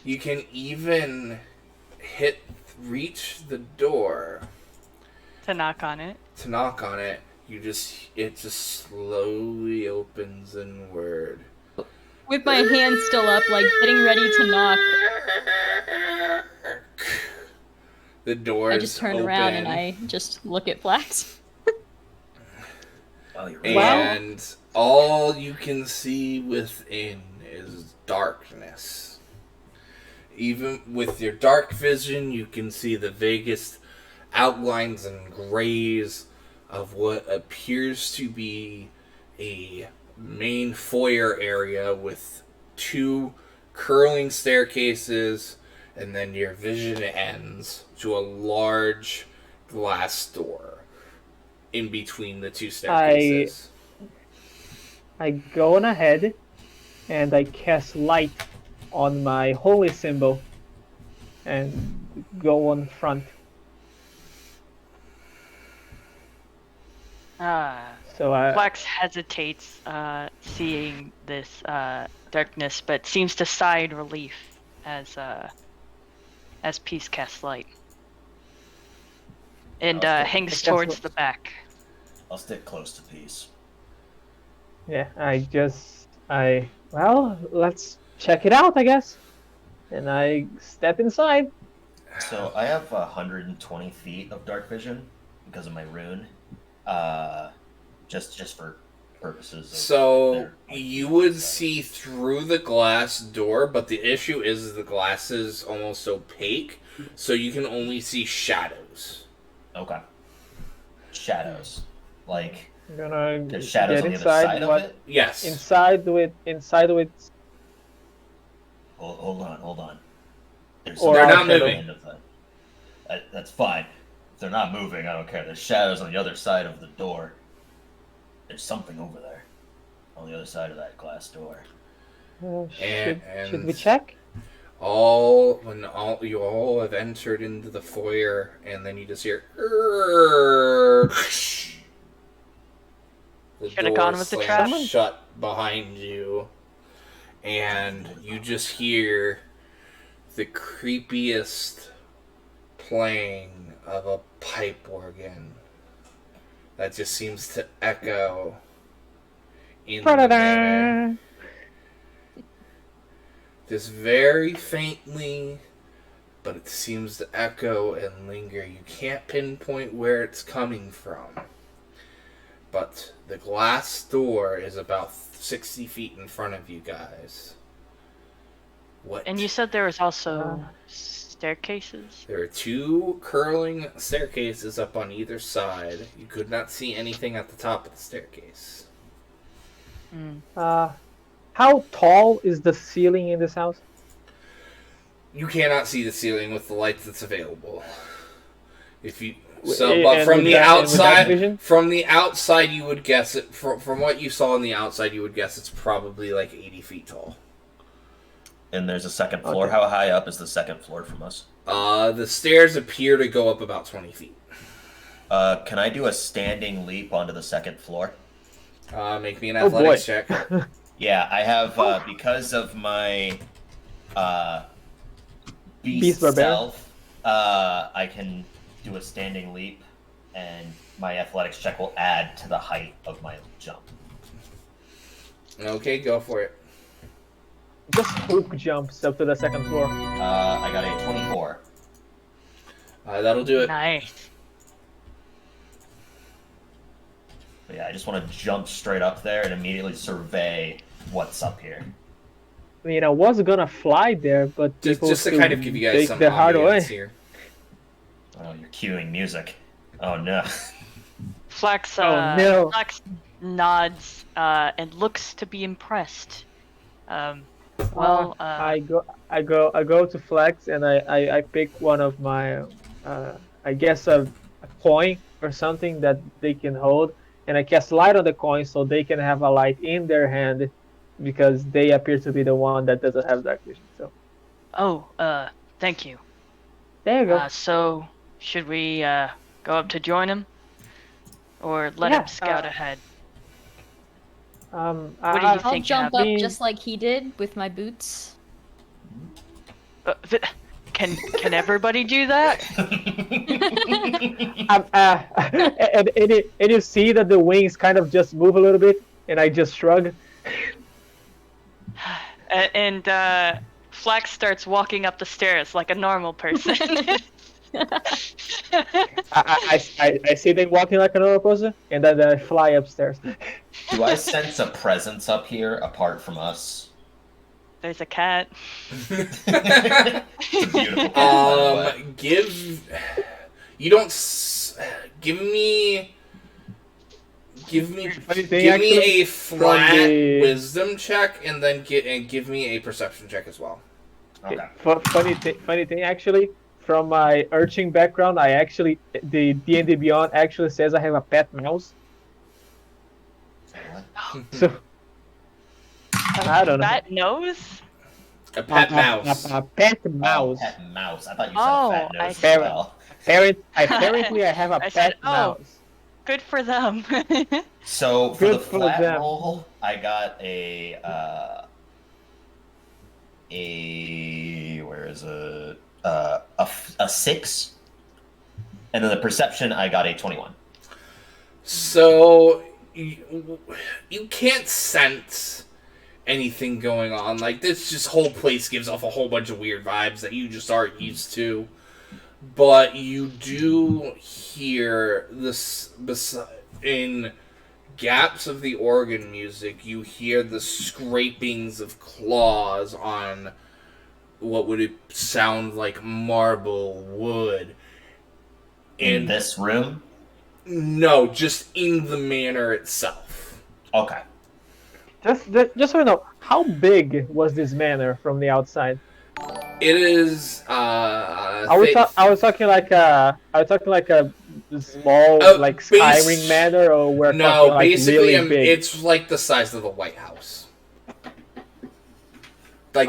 S2: you can even reach the door
S5: To knock on it.
S2: to knock on it, it just slowly opens inward.
S1: With my hand still up, like getting ready to knock,
S2: The doors
S1: I just turn
S2: open,
S1: around and I just look at Flax.
S4: Oh, you're
S2: and all you can see within is darkness. Even with your dark vision, you can see the vaguest outlines and grays of what appears to be a main foyer area with two curling staircases, and then your vision ends to a large glass door in between the two staircases.
S3: I go on ahead and I cast light on my holy symbol and go on front. So
S5: Flax hesitates, seeing this darkness, but seems to sigh in relief as Peace casts light, and hangs towards the back.
S4: I'll stick close to Peace.
S3: yeah, well, let's check it out, I guess. And I step inside.
S4: So I have 120 feet of dark vision because of my rune. Just for purposes of
S2: So you would see through the glass door, but the issue is the glass is almost opaque, so you can only see shadows.
S4: Okay. Shadows. Like
S3: I'm gonna
S4: there's shadows
S3: get
S4: on the
S3: inside.
S4: other side
S3: What
S4: of it?
S2: Yes.
S3: inside with
S4: Hold on. There's
S3: Or
S2: They're not
S3: outside of-
S2: moving.
S4: That's fine. If they're not moving, I don't care. There's shadows on the other side of the door. There's something over there on the other side of that glass door.
S3: should we check?
S2: You all have entered into the foyer, and then you just hear. The
S5: Should've
S2: door
S5: gone with the
S2: slams
S5: trap.
S2: shut behind you, and you just hear the creepiest playing of a pipe organ that just seems to echo in the manor. Just very faintly, but it seems to echo and linger. You can't pinpoint where it's coming from. But the glass door is about 60 feet in front of you guys. What?
S5: And you said there was also staircases?
S2: There are two curling staircases up on either side. You could not see anything at the top of the staircase.
S3: How tall is the ceiling in this house?
S2: You cannot see the ceiling with the light that's available. But
S3: And
S2: from
S3: with
S2: the
S3: that- and with that
S2: outside,
S3: vision?
S2: from the outside, you would guess it. From what you saw on the outside, you would guess it's probably like 80 feet tall.
S4: And there's a second floor.
S3: Okay.
S4: How high up is the second floor from us?
S2: The stairs appear to go up about 20 feet.
S4: Can I do a standing leap onto the second floor?
S2: Make me an
S3: Oh,
S2: athletics
S3: boy.
S2: check.
S4: Yeah, I have because of my beast
S3: Beast barbarian.
S4: stealth. I can do a standing leap, and my athletics check will add to the height of my jump.
S2: Okay, go for it.
S3: Just quick jumps up to the second floor.
S4: I got a 24.
S2: That'll do it.
S5: Nice.
S4: But yeah, I just want to jump straight up there and immediately survey what's up here.
S3: I mean, I was gonna fly there, but
S2: Just
S3: people
S2: to
S3: still
S2: kind of give you guys
S3: take
S2: some
S3: the hard
S2: ambience
S3: way.
S2: here.
S4: Oh, you're cueing music. Oh no.
S5: Flax,
S3: Oh, no.
S5: Flax nods and looks to be impressed. Well,
S3: I go to Flex and I pick one of my I guess a coin or something that they can hold, and I cast light on the coin so they can have a light in their hand because they appear to be the one that doesn't have dark vision. So
S5: thank you.
S3: there you go.
S5: So, should we go up to join him? Or let
S3: Yeah,
S5: him scout ahead?
S3: What
S5: do you
S1: I'll
S5: think
S1: jump up
S5: happened?
S1: just like he did with my boots.
S5: Can everybody do that?
S3: And you see that the wings kind of just move a little bit, and I just shrug.
S5: And Flax starts walking up the stairs like a normal person.
S3: I see them walking like a normal person, and then I fly upstairs.
S8: Do I sense a presence up here apart from us?
S5: There's a cat.
S8: It's a beautiful cat, by the way.
S2: Give me
S3: Funny thing,
S2: give me
S3: actually,
S2: a flat
S3: the-
S2: wisdom check, and then give me a perception check as well.
S8: Okay.
S3: Funny thing, actually, from my urchin background, the D&D Beyond actually says I have a pet mouse. So I don't know.
S5: Fat nose?
S2: A pet mouse.
S3: A pet
S8: Oh,
S3: mouse.
S8: pet mouse. I thought you said
S5: Oh,
S8: a fat nose
S5: I
S8: as
S3: see.
S8: well.
S3: Apparently, I have a
S5: I said,
S3: pet
S5: "Oh."
S3: mouse.
S5: Good for them.
S8: So for
S3: Good
S8: the
S3: for
S8: flat
S3: them.
S8: roll, I got where is it? A 6, and then the perception I got a 21.
S2: So you can't sense anything going on. Like, this whole place gives off a whole bunch of weird vibes that you just aren't used to. But you do hear this in gaps of the organ music. You hear the scrapings of claws on what would sound like marble wood.
S8: In this room?
S2: No, just in the manor itself.
S8: Okay.
S3: Just so you know, how big was this manor from the outside?
S2: It is.
S3: I was talking like a small like Skyrim manor, or we're
S2: No,
S3: talking like
S2: basically,
S3: really big.
S2: it's like the size of the White House. Like,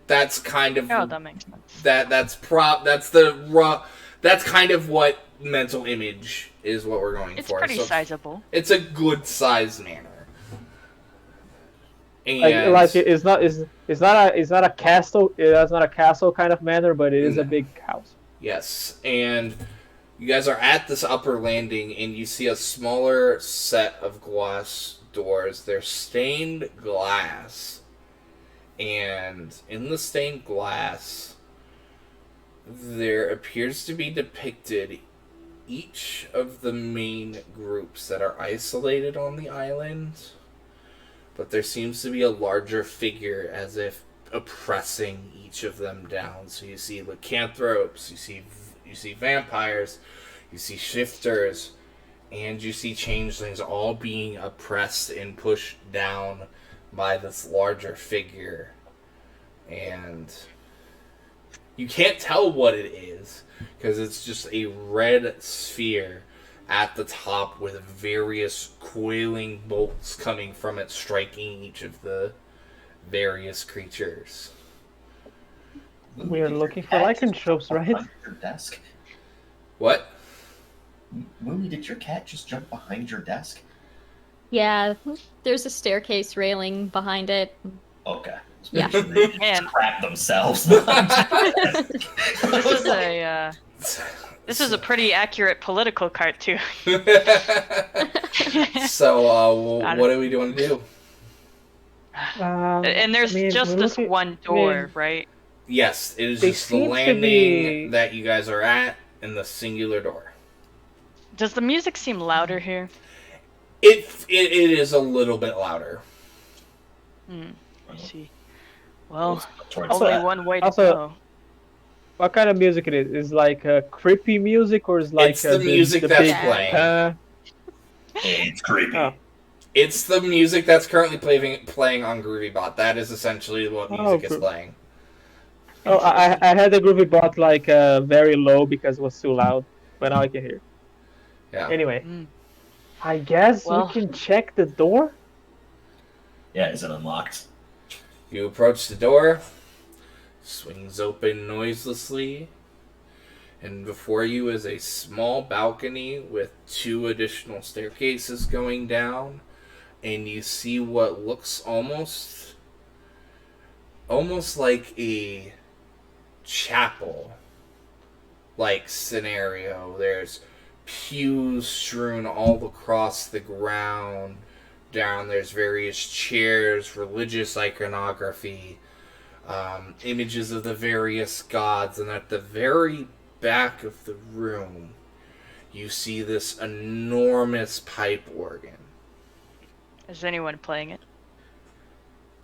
S2: that's kind of
S5: Oh, that makes sense.
S2: that's kind of what mental image is what we're going
S5: It's
S2: for.
S5: pretty
S2: So
S5: sizable.
S2: it's a good sized manor. And
S3: Like it's not a castle. It's not a castle kind of manor, but it is a big house.
S2: yes, and you guys are at this upper landing, and you see a smaller set of glass doors. They're stained glass, and in the stained glass, there appears to be depicted each of the main groups that are isolated on the island, but there seems to be a larger figure as if oppressing each of them down. So you see lycanthropes, you see vampires, you see shifters, and you see changelings all being oppressed and pushed down by this larger figure. And you can't tell what it is, because it's just a red sphere at the top with various coiling bolts coming from it, striking each of the various creatures.
S3: We are looking for lycanthropes, right?
S8: Behind your desk.
S2: What?
S8: Mooney, did your cat just jump behind your desk?
S1: Yeah, there's a staircase railing behind it.
S8: Okay.
S1: Yeah.
S8: They just
S5: Man.
S8: crap themselves.
S5: This is a pretty accurate political cartoon.
S2: So, what do we want to do?
S5: And there's just this one door, right?
S2: Yes, it is
S3: They
S2: just the
S3: seems to
S2: landing
S3: be-
S2: that you guys are at, and the singular door.
S5: Does the music seem louder here?
S2: It is a little bit louder.
S5: I see. Well,
S8: Towards
S5: only
S8: that.
S5: one way to
S3: Also-
S5: go.
S3: What kind of music it is? Is like creepy music, or is like
S2: It's the music that's
S3: big,
S2: playing.
S8: It's creepy.
S3: Oh.
S2: It's the music that's currently playing on GroovyBot. That is essentially what music is playing.
S3: Oh, I had the groovy bot like very low because it was too loud, but now I can hear.
S2: Yeah.
S3: Anyway,
S5: Mm.
S3: I guess
S5: Well-
S3: we can check the door.
S8: Yeah, is it unlocked?
S2: You approach the door, swings open noiselessly, and before you is a small balcony with 2 additional staircases going down, and you see what looks almost like a chapel like scenario. There's pews strewn all across the ground. Down there's various chairs, religious iconography, images of the various gods, and at the very back of the room, you see this enormous pipe organ.
S5: Is anyone playing it?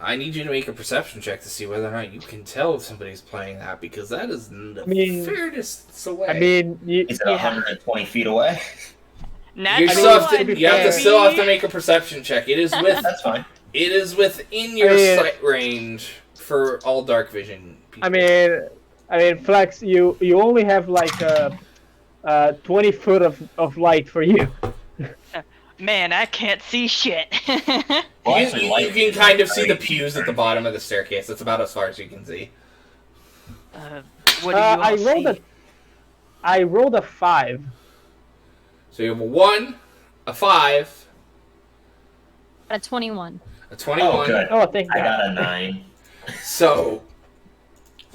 S2: I need you to make a perception check to see whether or not you can tell if somebody's playing that, because that is the fair distance away.
S3: I mean,
S8: Is it 120 feet away?
S2: You
S5: Natural
S2: still have to,
S5: one,
S2: you have to
S5: baby.
S2: still have to make a perception check. It is with
S8: That's fine.
S2: it is within your sight range for all dark vision people.
S3: I mean, Flex, you only have like 20 foot of light for you.
S5: Man, I can't see shit.
S8: Well,
S2: you,
S8: actually,
S2: you
S8: light
S2: can kind of see the
S8: very-
S2: pews at the bottom of the staircase. That's about as far as you can see.
S5: What do you all see?
S3: I rolled a 5.
S2: So you have a 1, a 5,
S1: A 21.
S2: a 21.
S8: Oh, good.
S3: Oh, thank
S8: I
S3: God.
S8: got a 9.
S2: So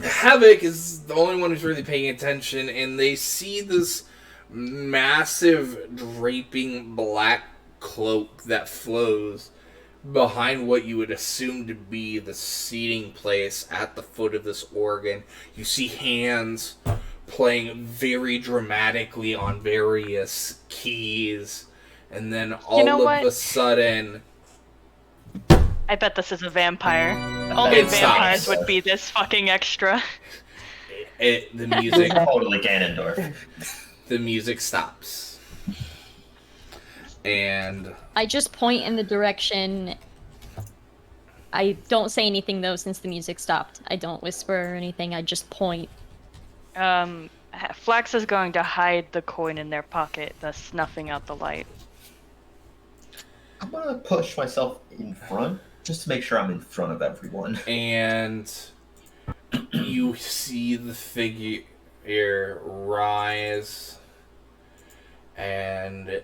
S2: Havoc is the only one who's really paying attention, and they see this massive draping black cloak that flows behind what you would assume to be the seating place at the foot of this organ. You see hands playing very dramatically on various keys, and then all
S5: know
S2: of
S5: what?
S2: a sudden
S5: I bet this is a vampire. Only
S2: It
S5: vampires
S2: stops.
S5: would be this fucking extra.
S2: the music
S8: Totally Ganondorf.
S2: the music stops. And
S1: I just point in the direction. I don't say anything though since the music stopped. I don't whisper or anything. I just point.
S5: Flax is going to hide the coin in their pocket, thus snuffing out the light.
S8: I'm gonna push myself in front just to make sure I'm in front of everyone.
S2: and you see the figure rise and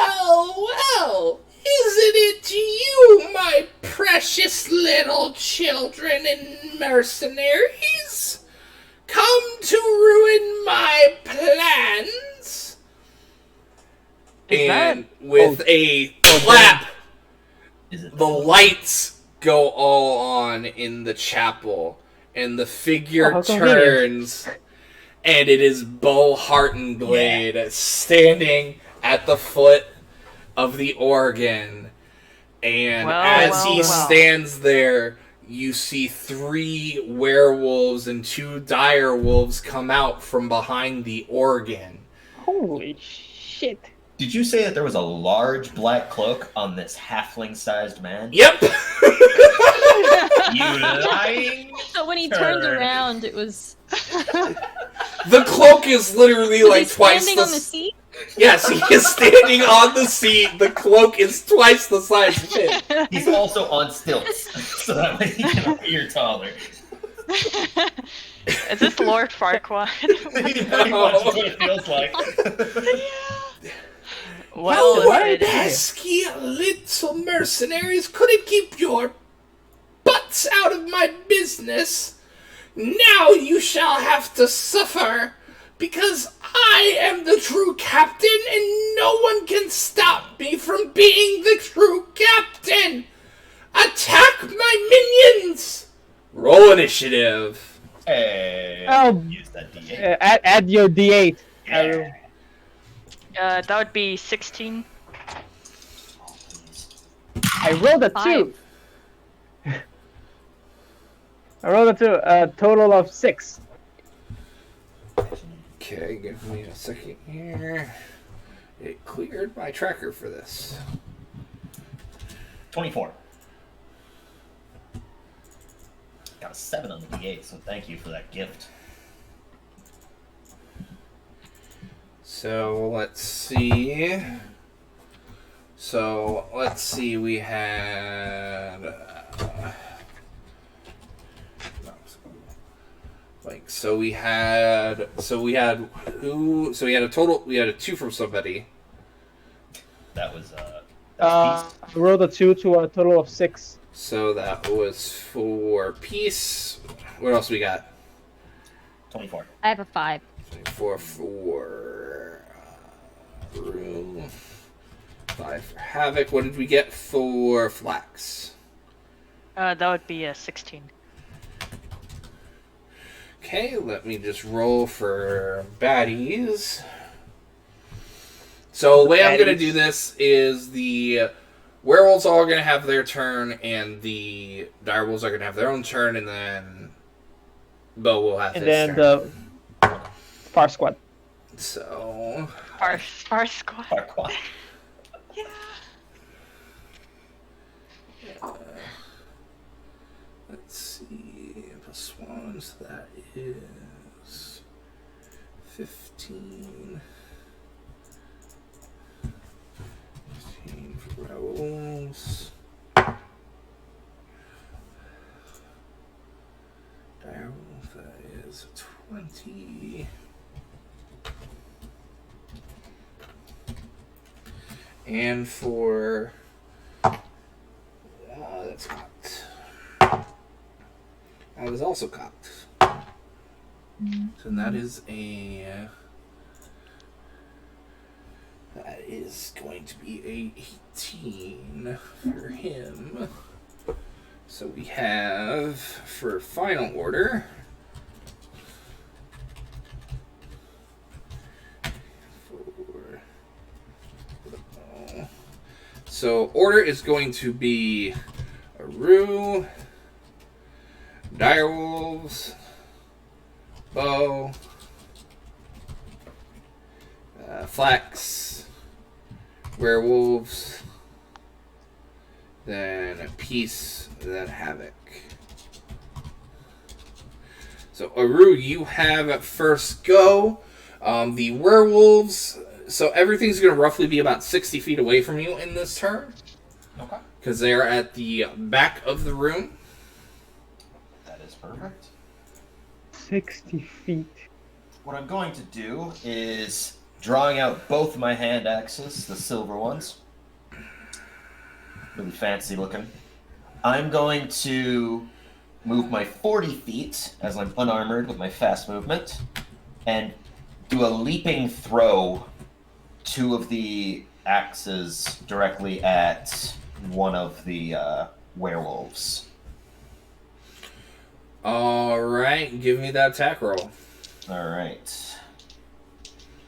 S2: well, isn't it you, my precious little children and mercenaries? Come to ruin my plans?
S5: Is
S2: And with a clap,
S4: Is it
S2: the lights go all on in the chapel, and the figure
S3: Oh, how convenient.
S2: turns, and it is Bo Heartenblade standing at the foot of the organ. And
S5: Well,
S2: as he
S5: well.
S2: stands there, you see 3 werewolves and 2 dire wolves come out from behind the organ.
S3: Holy shit.
S8: Did you say that there was a large black cloak on this halfling-sized man?
S2: Yep!
S8: You lying?
S1: So when he turned
S8: Turd.
S1: around, it was.
S2: The cloak is literally
S1: Was
S2: like
S1: he
S2: twice
S1: standing
S2: the...
S1: on the seat?
S2: Yes, he is standing on the seat. The cloak is twice the size of him.
S8: He's also on stilts, so that way he can appear taller.
S5: Is this Lord Farquaad?
S8: Pretty much what it feels like.
S5: Well,
S2: You
S5: it is.
S2: pesky little mercenaries couldn't keep your butts out of my business. Now you shall have to suffer, because I am the true captain, and no one can stop me from being the true captain. Attack my minions! Roll initiative.
S8: Hey,
S3: Oh.
S8: use that D8.
S3: Add your D8.
S8: Yeah.
S5: That would be 16.
S3: I rolled a 2.
S1: 5.
S3: I rolled a 2. A total of 6.
S2: Okay, give me a second here. It cleared my tracker for this.
S8: 24. Got a 7 on the D8, so thank you for that gift.
S2: So let's see. We had we had a 2 from somebody.
S8: That was
S3: I rolled a 2 to a total of 6.
S2: So that was for peace. What else we got?
S8: 24.
S1: I have a 5.
S2: 24 for Rue. 5 for Havoc. What did we get for Flax?
S5: That would be a 16.
S2: Okay, let me just roll for baddies. So the way I'm going to do this is the werewolves are going to have their turn, and the direwolves are going to have their own turn, and then Bo will have
S3: And
S2: his
S3: then
S2: turn.
S3: the Far Squad.
S2: So
S5: Our squad.
S4: Farquaad.
S5: Yeah.
S2: let's see, +1, so that is 15. 15 for werewolves. Direwolf, that is 20. And for that's cocked. That is also cocked. So that is that is going to be a 18 for him. So we have for final order. So order is going to be Aru, Direwolves, Bow, Flax, Werewolves, then Peace, then Havoc. So Aru, you have first go. The Werewolves, so everything's going to roughly be about 60 feet away from you in this turn.
S8: Okay.
S2: Because they are at the back of the room.
S8: That is perfect.
S3: 60 feet.
S8: What I'm going to do is drawing out both my hand axes, the silver ones. Really fancy looking. I'm going to move my 40 feet as I'm unarmored with my fast movement and do a leaping throw 2 of the axes directly at one of the werewolves.
S2: Alright, give me that attack roll.
S8: Alright.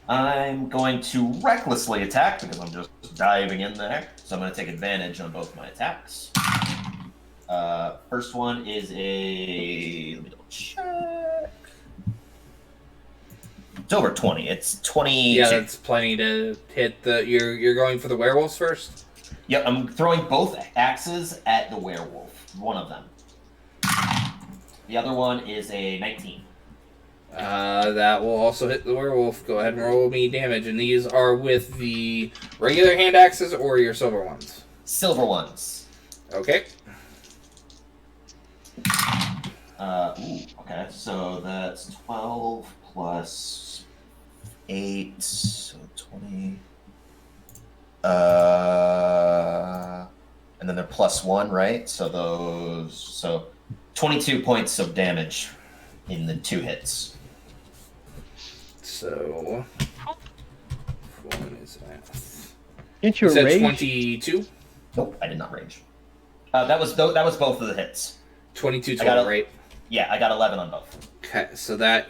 S8: I'm going to recklessly attack because I'm just diving in there. So I'm going to take advantage on both my attacks. First one is a... Let me double check. It's over 20. It's 22.
S2: Yeah, that's plenty to hit the... You're going for the werewolves first?
S8: Yep, I'm throwing both axes at the werewolf. One of them. The other one is a 19.
S2: That will also hit the werewolf. Go ahead and roll me damage. And these are with the regular hand axes or your silver ones?
S8: Silver ones.
S2: Okay.
S8: Okay, so that's 12 plus 8, so 20. And then they're +1, right? So 22 points of damage in the 2 hits.
S2: So... One is math.
S3: Ain't
S2: You
S3: you
S2: said
S3: rage?
S2: 22?
S8: Nope, I did not range. That was both of the hits.
S2: 22
S8: I got
S2: total,
S8: a-
S2: right?
S8: Yeah, I got 11 on both.
S2: Okay, so that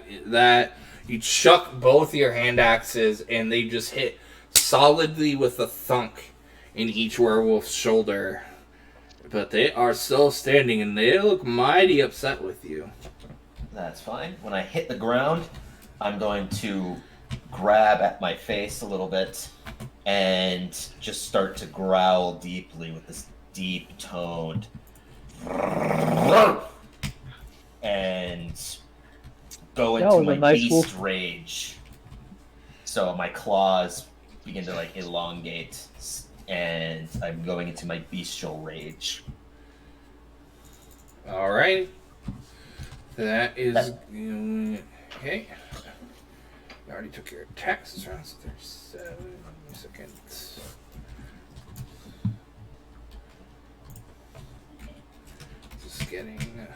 S2: you chuck both your hand axes and they just hit solidly with a thunk in each werewolf's shoulder. But they are still standing and they look mighty upset with you.
S8: That's fine. When I hit the ground, I'm going to grab at my face a little bit and just start to growl deeply with this deep toned and go
S3: That
S8: into
S3: was a
S8: my
S3: nice
S8: beast
S3: wolf.
S8: rage. So my claws begin to like elongate and I'm going into my bestial rage.
S2: Alright. That is... Okay. You already took your attacks. It's around 37 seconds. getting.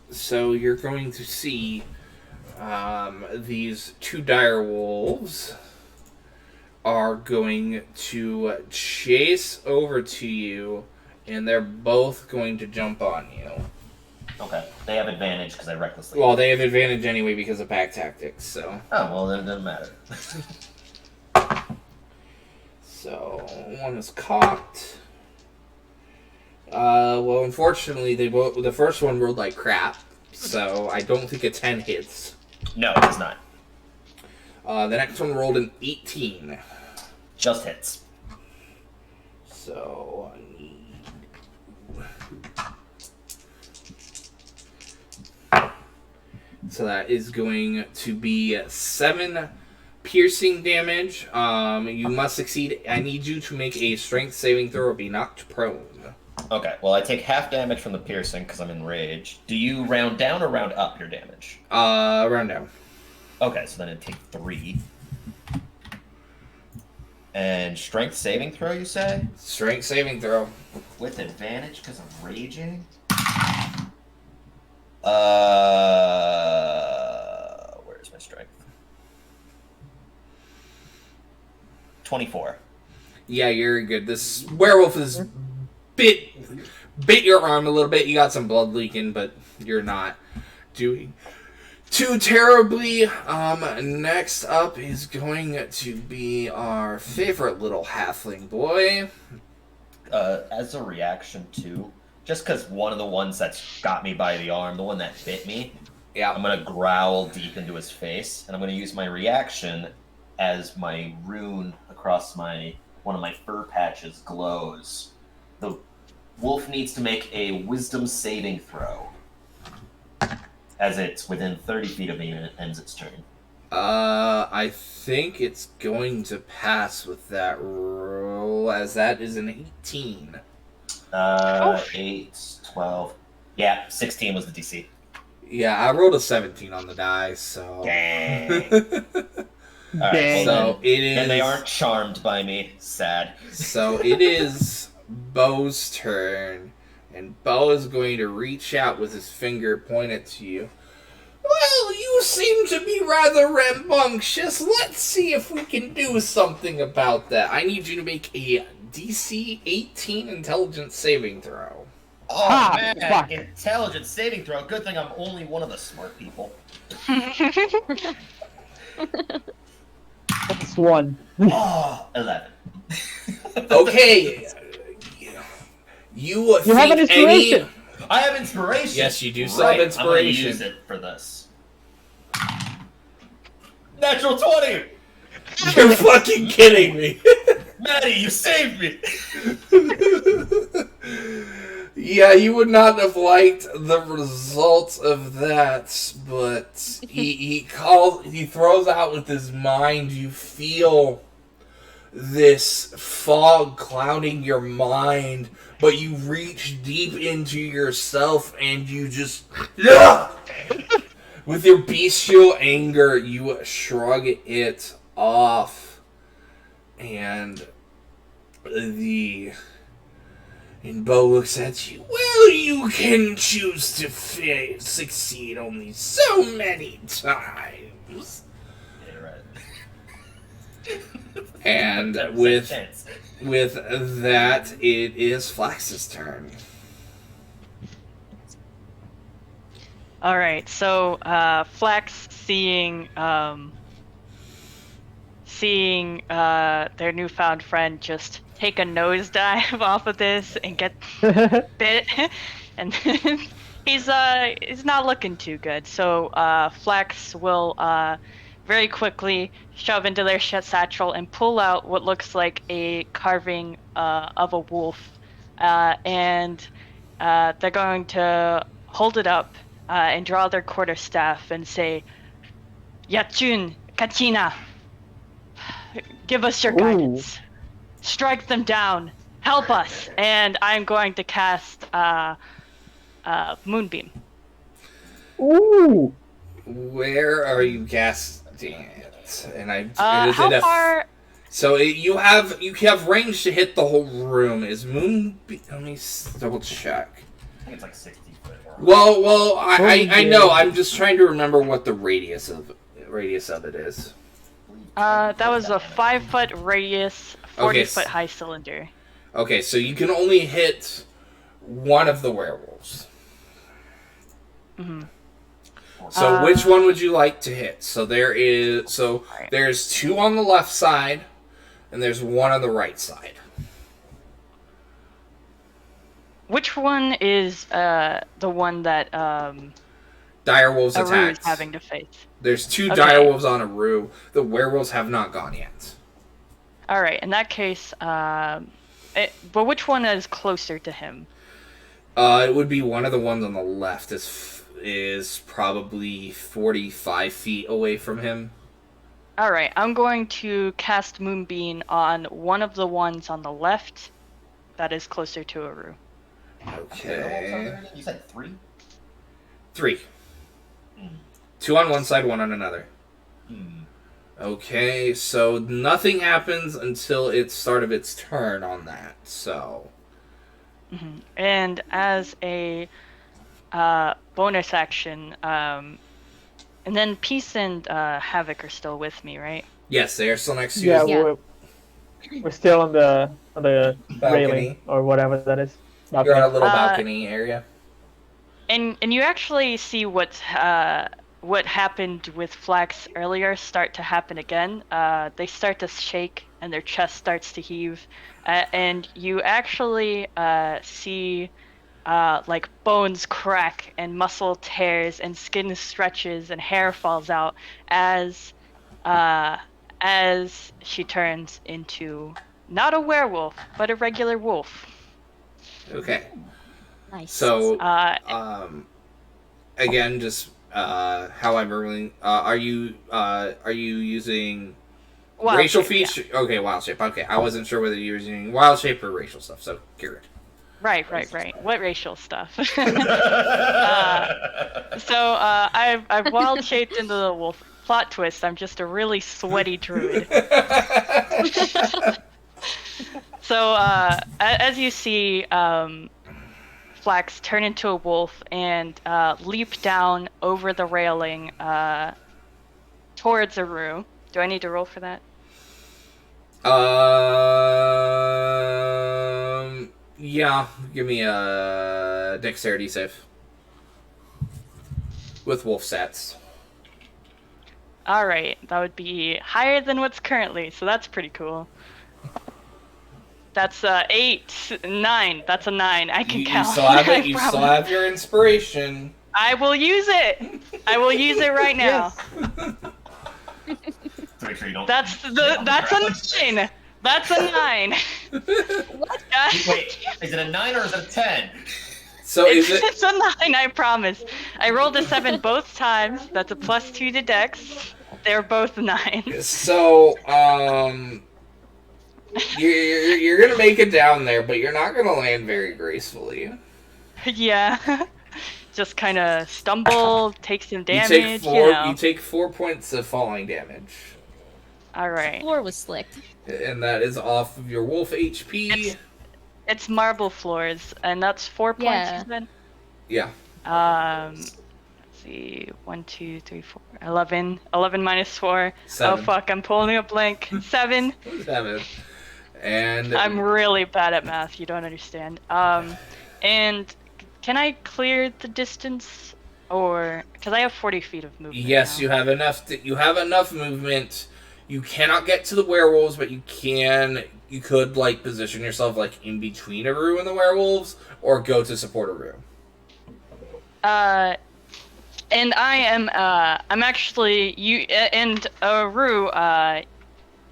S2: So you're going to see these two dire wolves are going to chase over to you, and they're both going to jump on you.
S8: Okay. They have advantage because I recklessly.
S2: Well, they have advantage anyway because of pack tactics, so.
S8: Oh, well, then it doesn't matter.
S2: So, one is cocked. Well, unfortunately, the first one rolled like crap, so I don't think a 10 hits.
S8: No, it does not.
S2: The next one rolled an 18.
S8: Just hits.
S2: So, I need... So that is going to be 7 piercing damage. You must succeed. I need you to make a strength saving throw or be knocked prone.
S8: Okay, well, I take half damage from the piercing because I'm enraged. Do you round down or round up your damage?
S2: Round down.
S8: Okay, so then it'd take 3. And strength saving throw, you say?
S2: Strength saving throw.
S8: With advantage because I'm raging? Where's my strength? 24.
S2: Yeah, you're good. This werewolf is bit your arm a little bit. You got some blood leaking, but you're not doing too terribly. Next up is going to be our favorite little halfling boy.
S8: As a reaction to, just because one of the ones that's got me by the arm, the one that bit me,
S2: Yeah.
S8: I'm going to growl deep into his face, and I'm going to use my reaction as my rune across one of my fur patches glows. The wolf needs to make a wisdom saving throw, as it's within 30 feet of me and it ends its turn.
S2: I think it's going to pass with that roll, as that is an 18.
S8: 8, 12. Yeah, 16 was the DC.
S2: Yeah, I rolled a 17 on the die, so...
S8: Dang.
S3: Dang.
S8: Alright,
S2: So it is...
S8: and they aren't charmed by me. Sad.
S2: So it is Bo's turn, and Bo is going to reach out with his finger pointed to you. Well, you seem to be rather rambunctious. Let's see if we can do something about that. I need you to make a DC 18 intelligence saving throw.
S8: Oh, man.
S3: Fuck.
S8: Intelligence saving throw. Good thing I'm only one of the smart people.
S3: That's 1.
S8: Oh, 11.
S2: Okay. You
S3: You have an inspiration.
S8: I have inspiration.
S2: Yes, you do still have
S8: I'm going to
S2: inspiration.
S8: use it for this. Natural 20!
S2: You're fucking kidding me.
S8: Maddie, you saved me!
S2: Yeah, you would not have liked the result of that, but he throws out with his mind. You feel this fog clouding your mind, but you reach deep into yourself and you just with your bestial anger, you shrug it off, and Bo looks at you. Well, you can choose to succeed only so many times.
S8: Yeah, right.
S2: And
S8: That was
S2: with
S8: intense.
S2: that, it is Flax's turn.
S5: All right, so Flax seeing their newfound friend just take a nosedive off of this and get bit, and he's not looking too good. So Flax will very quickly shove into their satchel and pull out what looks like a carving of a wolf, and they're going to hold it up and draw their quarterstaff and say, "Yachun, Katina, give us your guidance. Strike them down. Help us." And I'm going to cast Moonbeam.
S3: Ooh.
S2: Where are you casting it? And
S5: How far?
S2: So you have range to hit the whole room. Is let me double check.
S4: I think it's like 60 foot.
S2: Well, I
S3: yeah.
S2: know. I'm just trying to remember what the radius of it is.
S5: That was a 5-foot radius, 40-foot
S2: Okay.
S5: high cylinder.
S2: Okay, so you can only hit one of the werewolves.
S5: Hmm.
S2: So which one would you like to hit? So there's 2 on the left side, and there's 1 on the right side.
S5: Which one is the one that
S2: Direwolves
S5: Aru is
S2: attacked.
S5: having to face?
S2: There's 2
S5: Okay.
S2: direwolves on Aru. The werewolves have not gone yet.
S5: All right. In that case, but which one is closer to him?
S2: It would be one of the ones on the left. Is probably 45 feet away from him.
S5: All right. I'm going to cast Moonbeam on one of the ones on the left that is closer to Aru.
S2: Okay.
S4: You said 3?
S2: 3. 2 on one side, 1 on another.
S4: Hmm.
S2: Okay, so nothing happens until it's start of its turn on that. So
S5: Mm-hmm. And as a bonus action, and then Peace and Havoc are still with me, right?
S2: yes, they are still next to you.
S3: Yeah,
S1: Yeah.
S3: we're still on the
S2: Balcony.
S3: railing or whatever that is.
S2: You're on a
S3: Balcony.
S2: little balcony area.
S5: And you actually see what happened with Flax earlier start to happen again. They start to shake and their chest starts to heave, and you actually see like bones crack and muscle tears and skin stretches and hair falls out as she turns into not a werewolf but a regular wolf.
S2: Okay.
S1: Nice.
S2: So again, just however, are you using
S5: Wild
S2: racial
S5: shape, yeah.
S2: feature? Okay, wild shape. Okay, I wasn't sure whether you were using wild shape or racial stuff. So cured.
S5: Right. What racial stuff? So I've wild shaped into the wolf. Plot twist: I'm just a really sweaty druid. So as you see, Flax turn into a wolf and leap down over the railing towards Aru. Do I need to roll for that?
S2: Yeah. Give me a dexterity save with wolf stats.
S5: All right, that would be higher than what's currently, so that's pretty cool. That's 8, 9. That's a 9. I can
S2: You
S5: count.
S2: still have it.
S5: I
S2: You still
S5: promise.
S2: have your inspiration.
S5: I will use it. I will use it right now.
S4: To make sure you don't.
S5: That's a 9. That's a 9.
S1: What?
S4: Wait, is it a 9 or is it a 10?
S2: So is it?
S5: It's a 9, I promise. I rolled a 7 both times. That's a +2 to Dex. They're both 9s.
S2: So you're gonna make it down there, but you're not gonna land very gracefully.
S5: Yeah. Just kind of stumble, take some damage.
S2: You take 4 points of falling damage,
S5: All
S1: The
S5: right.
S1: floor was slicked.
S2: and that is off of your wolf HP.
S5: It's marble floors, and that's 4 points.
S1: Yeah.
S5: You said?
S2: Yeah.
S5: Let's see. 1, 2, 3, 4. 11. 11 minus 4.
S2: 7.
S5: Oh fuck! I'm pulling a blank. 7.
S2: 7. And
S5: I'm really bad at math. You don't understand. And can I clear the distance, or because I have 40 feet of movement?
S2: yes,
S5: now.
S2: you have enough. You have enough movement. You cannot get to the werewolves, but you can. You could like position yourself like in between Aru and the werewolves, or go to support Aru.
S5: And I am. I'm actually you and Aru.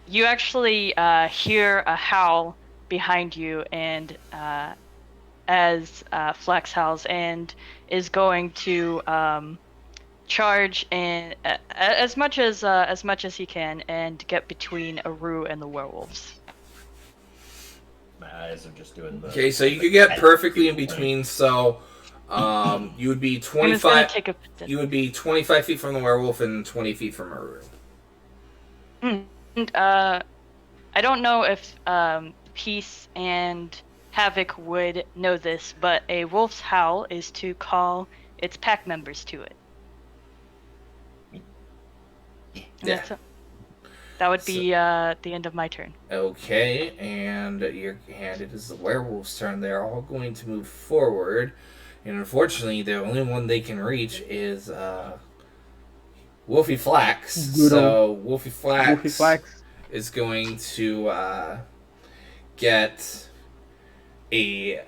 S5: You actually hear a howl behind you, and as Flex howls and is going to charge and as much as he can and get between Aru and the werewolves.
S4: My eyes are just doing the.
S2: Okay, so you could get perfectly in between. So, you would be
S5: And it's gonna
S2: 25.
S5: take a.
S2: You would be 25 feet from the werewolf and 20 feet from Aru.
S5: And I don't know if Peace and Havoc would know this, but a wolf's howl is to call its pack members to it. And
S2: Yeah.
S5: that's it. That would be the end of my turn.
S2: Okay, and it is the werewolf's turn. They're all going to move forward, and unfortunately, the only one they can reach is Wolfie Flax.
S3: Good
S2: So Wolfie Flax,
S3: Goofy Flax.
S2: is going to get a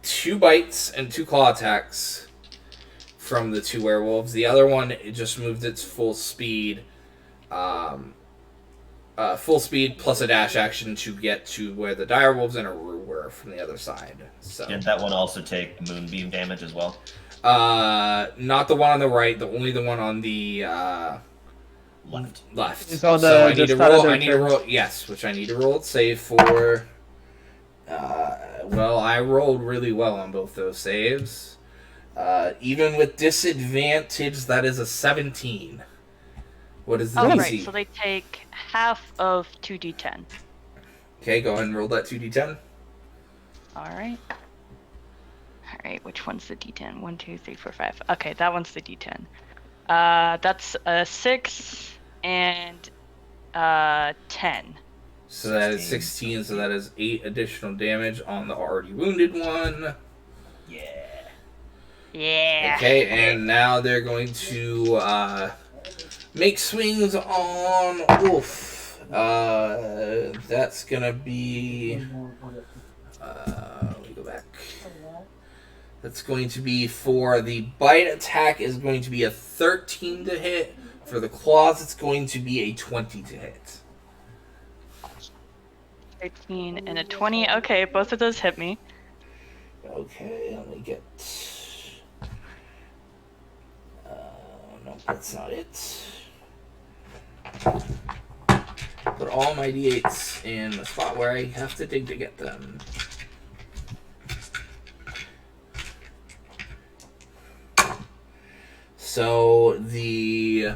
S2: 2 bites and 2 claw attacks from the 2 werewolves. The other one, it just moved its full speed. Full speed plus a dash action to get to where the direwolves and Aru were from the other side. So
S4: Did that one also take moonbeam damage as well?
S2: not the one on the right, only the one on the
S4: Left.
S3: It's on
S2: So I
S3: the
S2: need to
S3: start of
S2: roll.
S3: their
S2: I need to
S3: turn.
S2: roll. Yes, which I need to roll it save for. Well, I rolled really well on both those saves. Even with disadvantage, that is a 17. What is the
S5: Oh,
S2: DC?
S5: right. So they take half of 2d10.
S2: Okay, go ahead and roll that 2d10.
S5: All right. All right. Which one's the d10? 1, 2, 3, 4, 5. Okay, that one's the d10. That's a 6 and 10.
S2: So that is 16. So that is 8 additional damage on the already wounded one.
S4: Yeah.
S5: Yeah.
S2: Okay, and now they're going to make swings on Wolf. That's gonna be. Let me go back. That's going to be for the bite attack is going to be a 13 to hit. For the claws, it's going to be a 20 to hit.
S5: 13 and a 20. Okay, both of those hit me.
S2: Okay, let me get. No, that's not it. Put all my d8s in the spot where I have to dig to get them. So the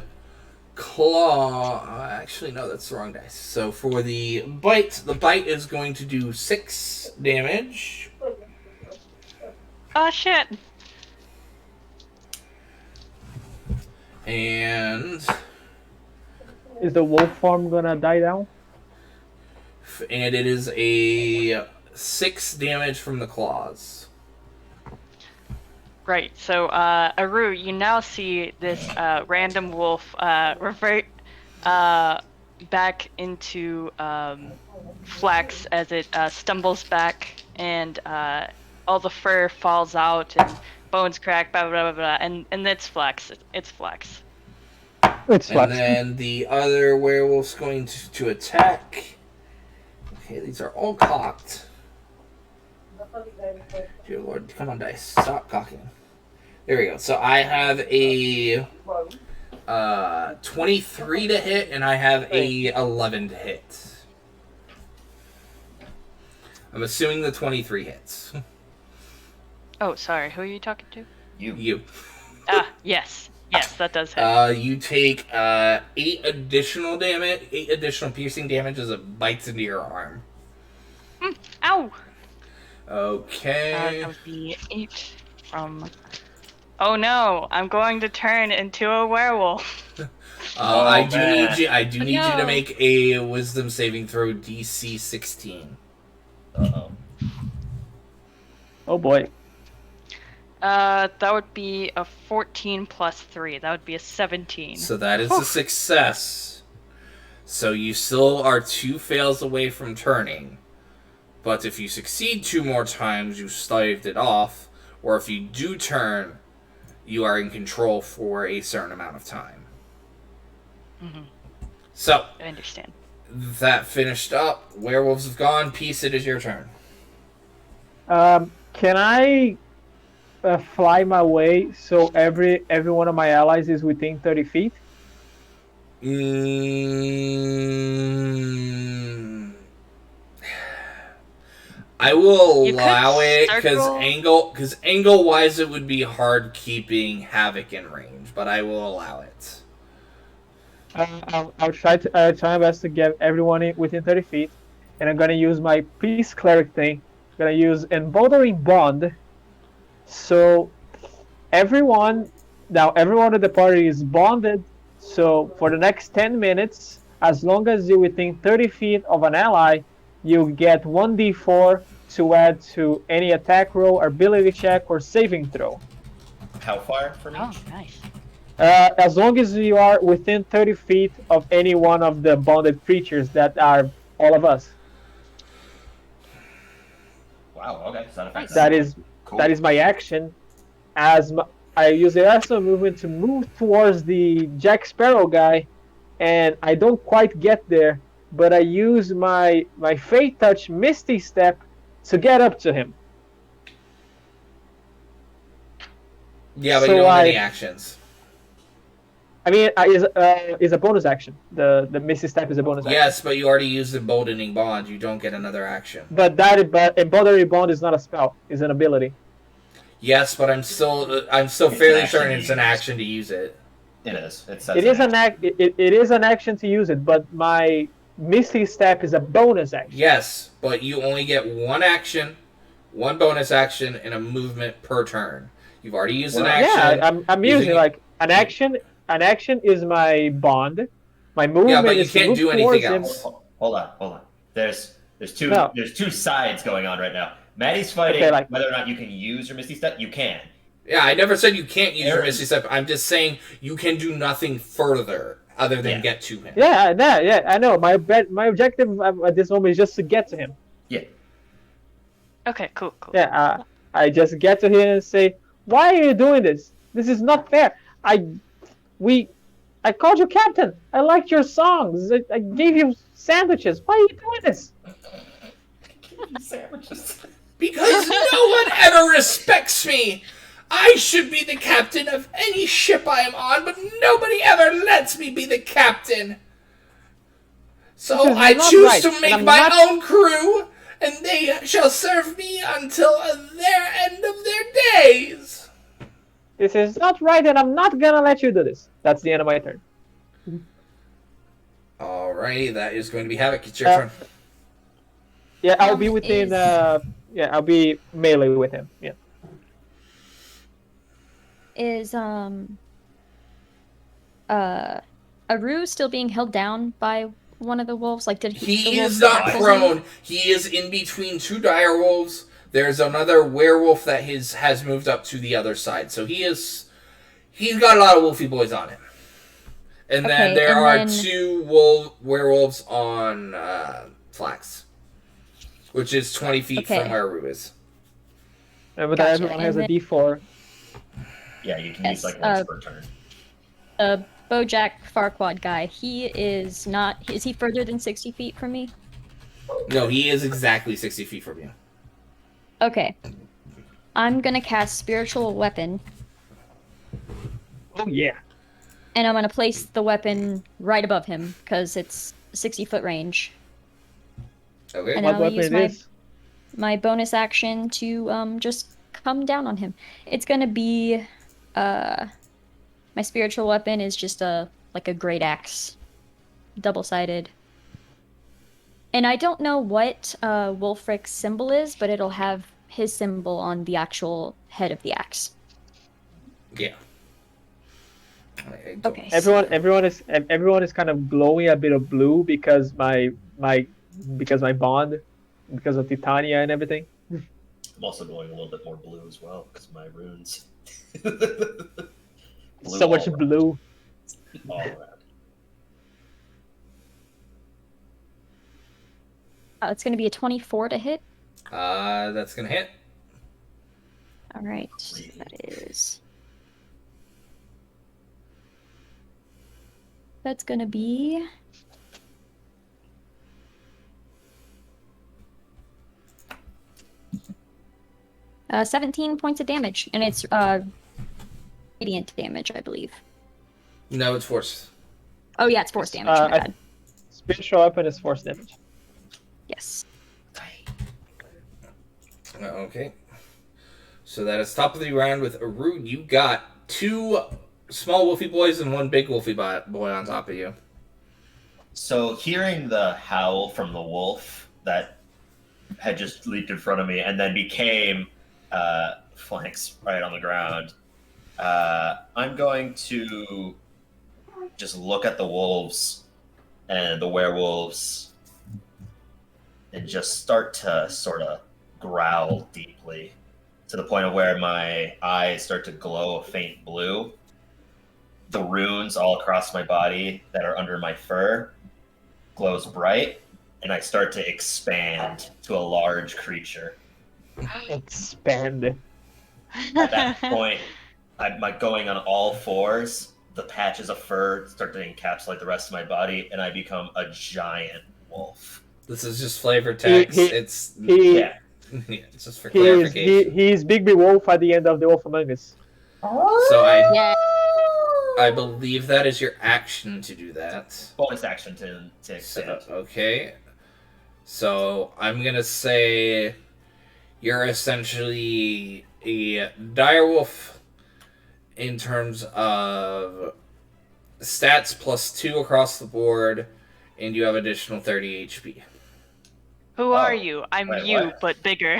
S2: claw. Actually, no, that's the wrong dice. So for the bite is going to do 6 damage.
S5: Oh, shit.
S2: And
S3: Is the wolf form gonna die down?
S2: it is a 6 damage from the claws.
S5: Right, so, Aru, you now see this random wolf revert back into Flax as it stumbles back and all the fur falls out and bones crack, blah, blah, blah, blah, and it's Flax. It's Flax.
S3: It's
S2: And
S3: Flax.
S2: then the other werewolf's going to attack. Okay, these are all cocked. Dear Lord, come on, dice. Stop cocking. There we go. So I have a 23 to hit, and I have a 11 to hit. I'm assuming the 23 hits.
S5: Oh, sorry, who are you talking to?
S2: You.
S5: Ah, yes. Yes, that does hit.
S2: You take 8 additional damage, 8 additional piercing damage as it bites into your arm.
S5: Ow!
S2: Okay.
S5: That would be 8 from... Oh no, I'm going to turn into a werewolf.
S2: I do
S4: man.
S2: need you. I do need you to
S5: No.
S2: make a Wisdom saving throw, DC 16.
S4: Uh-oh.
S3: Oh boy.
S5: That would be a 14 plus 3. That would be a 17.
S2: So that is a success. So you still are 2 fails away from turning. But if you succeed 2 more times, you staved it off. Or if you do turn, you are in control for a certain amount of time.
S5: Mhm.
S2: So,
S5: I understand.
S2: that finished up. Werewolves have gone. Peace, it is your turn.
S3: Can I fly my way so every one of my allies is within 30 feet?
S2: I will
S5: You could
S2: allow it because
S5: circle-
S2: angle wise it would be hard keeping Havoc in range, but I will allow it.
S3: I'll try my best to get everyone within 30 feet, and I'm gonna use my peace cleric thing. I'm gonna use emboldening bond. So everyone everyone in the party is bonded. So for the next 10 minutes, as long as you're within 30 feet of an ally, you get 1d4 to add to any attack roll, ability check, or saving throw.
S4: How far from
S5: Oh,
S4: each?
S5: nice.
S3: As long as you are within 30 feet of any one of the bonded creatures that are all of us.
S4: Wow. Okay. Sound effects.
S3: That is
S4: Cool.
S3: that is my action. I use the rest of movement to move towards the Jack Sparrow guy, and I don't quite get there, but I use my Fate Touch Misty Step to get up to him.
S2: Yeah, but
S3: So
S2: you don't have any actions.
S3: I mean, is a bonus action. The Misty Step is a bonus action.
S2: Yes, but you already used Emboldening Bond. You don't get another action.
S3: But Emboldening Bond is not a spell; it's an ability.
S2: Yes, but I'm still fairly certain it's an action to use it.
S4: It is.
S3: It is an action to use it, but my Misty Step is a bonus action.
S2: Yes, but you only get one action, one bonus action, and a movement per turn. You've already used an action.
S3: Yeah, I'm using like an action. An action is my bond. My movement.
S2: Yeah, but you
S3: is
S2: can't do anything else.
S4: Hold on. There's two sides going on right now. Maddie's fighting whether or not you can use your Misty Step. You can.
S2: Yeah, I never said you can't use your Misty Step. I'm just saying you can do nothing further other than get to him.
S3: Yeah, I know. My objective at this moment is just to get to him.
S4: Yeah.
S5: Okay, cool.
S3: Yeah, I just get to him and say, "Why are you doing this? This is not fair. I called you captain. I liked your songs. I gave you sandwiches. Why are you doing this?"
S4: Sandwiches.
S2: Because no one ever respects me. I should be the captain of any ship I am on, but nobody ever lets me be the captain. So I choose to make my own crew, and they shall serve me until their end of their days.
S3: This is not right, and I'm not gonna let you do this. That's the end of my turn.
S2: Alrighty, that is going to be Havoc. It's your turn.
S3: Yeah, I'll be within. I'll be melee with him. Yeah.
S1: Is Aru still being held down by one of the wolves? Like, did
S2: he is not prone. He is in between two dire wolves. There's another werewolf that has moved up to the other side. So he's got a lot of wolfy boys on him. And then there are two werewolves on Flax, which is 20 feet from where Aru is.
S3: But everyone has a D4.
S4: Yeah, you can use like once per turn.
S1: Bojack Farquaad guy, he is not... Is he further than 60 feet from me?
S2: No, he is exactly 60 feet from you.
S1: Okay. I'm gonna cast Spiritual Weapon.
S3: Oh, yeah.
S1: And I'm gonna place the weapon right above him, because it's 60-foot range.
S2: Okay.
S1: And I'll use my bonus action to just come down on him. It's gonna be... my spiritual weapon is just a great axe. Double-sided. And I don't know what Wulfric's symbol is, but it'll have his symbol on the actual head of the axe.
S2: Yeah.
S3: Okay. Everyone is kind of glowing a bit of blue because my bond, because of Titania and everything.
S4: I'm also going a little bit more blue as well because of my runes.
S3: So much blue.
S4: All around.
S1: It's going to be a 24 to hit.
S2: That's going to hit.
S1: All right. That is... That's going to be... 17 points of damage, and it's radiant damage, I believe.
S2: No, it's force.
S1: Oh yeah, it's force damage. My bad.
S3: Spiritual weapon is force damage.
S1: Yes.
S2: Okay. So that is top of the round with Aru. You got two small wolfy boys and one big wolfy boy on top of you.
S8: So hearing the howl from the wolf that had just leaped in front of me and then became flanks right on the ground, I'm going to just look at the wolves and the werewolves and just start to sort of growl deeply to the point of where my eyes start to glow a faint blue. The runes all across my body that are under my fur glows bright, and I start to expand to a large creature.
S3: Expand.
S8: At that point, I'm like going on all fours. The patches of fur start to encapsulate the rest of my body, and I become a giant wolf.
S2: This is just flavor text.
S3: He-
S2: It's
S3: He
S2: it's just for
S3: he is
S2: clarification.
S3: he's Big Wolf at the end of the Wolf Among Us.
S2: So
S1: Yeah.
S2: I believe that is your action to do that.
S8: Bonus action to expand.
S2: Okay. So I'm gonna say you're essentially a direwolf in terms of stats +2 across the board, and you have additional 30 HP.
S5: Who are you? I'm
S8: wait,
S5: you,
S8: what?
S5: but bigger.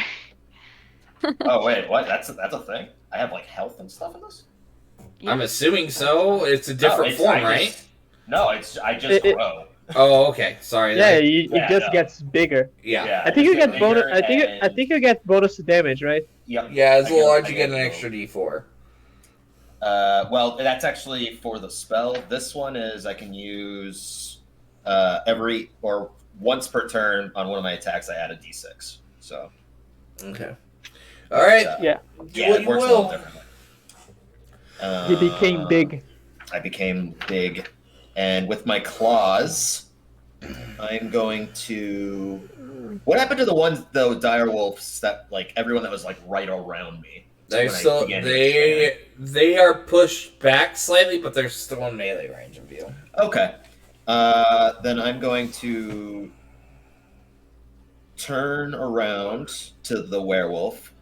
S8: Oh wait, what? That's a thing. I have like health and stuff in this.
S2: I'm assuming so. It's a different form, right?
S8: I just grow.
S2: Oh, okay. Sorry.
S3: Yeah,
S2: that-
S3: it just gets bigger.
S2: yeah.
S3: I think you
S8: just
S3: get bonus.
S8: bigger
S3: I think you get bonus to damage, right?
S8: Yep.
S2: Yeah, as
S8: I
S2: long as
S8: I
S2: you get an
S8: a
S2: extra D4.
S8: Well, that's actually for the spell. This one is I can use every or once per turn on one of my attacks. I add a D6. So
S2: Okay. All right.
S3: Yeah.
S8: yeah,
S2: what
S8: it
S2: you
S8: works a
S2: will.
S8: little differently.
S3: He became big.
S8: I became big, and with my claws, I'm going to. What happened to the dire wolves that like everyone that was like right around me?
S2: They're
S8: when I
S2: still
S8: began to expand?
S2: they are pushed back slightly, but they're still in melee range of you.
S8: Okay. Then I'm going to turn around to the werewolf.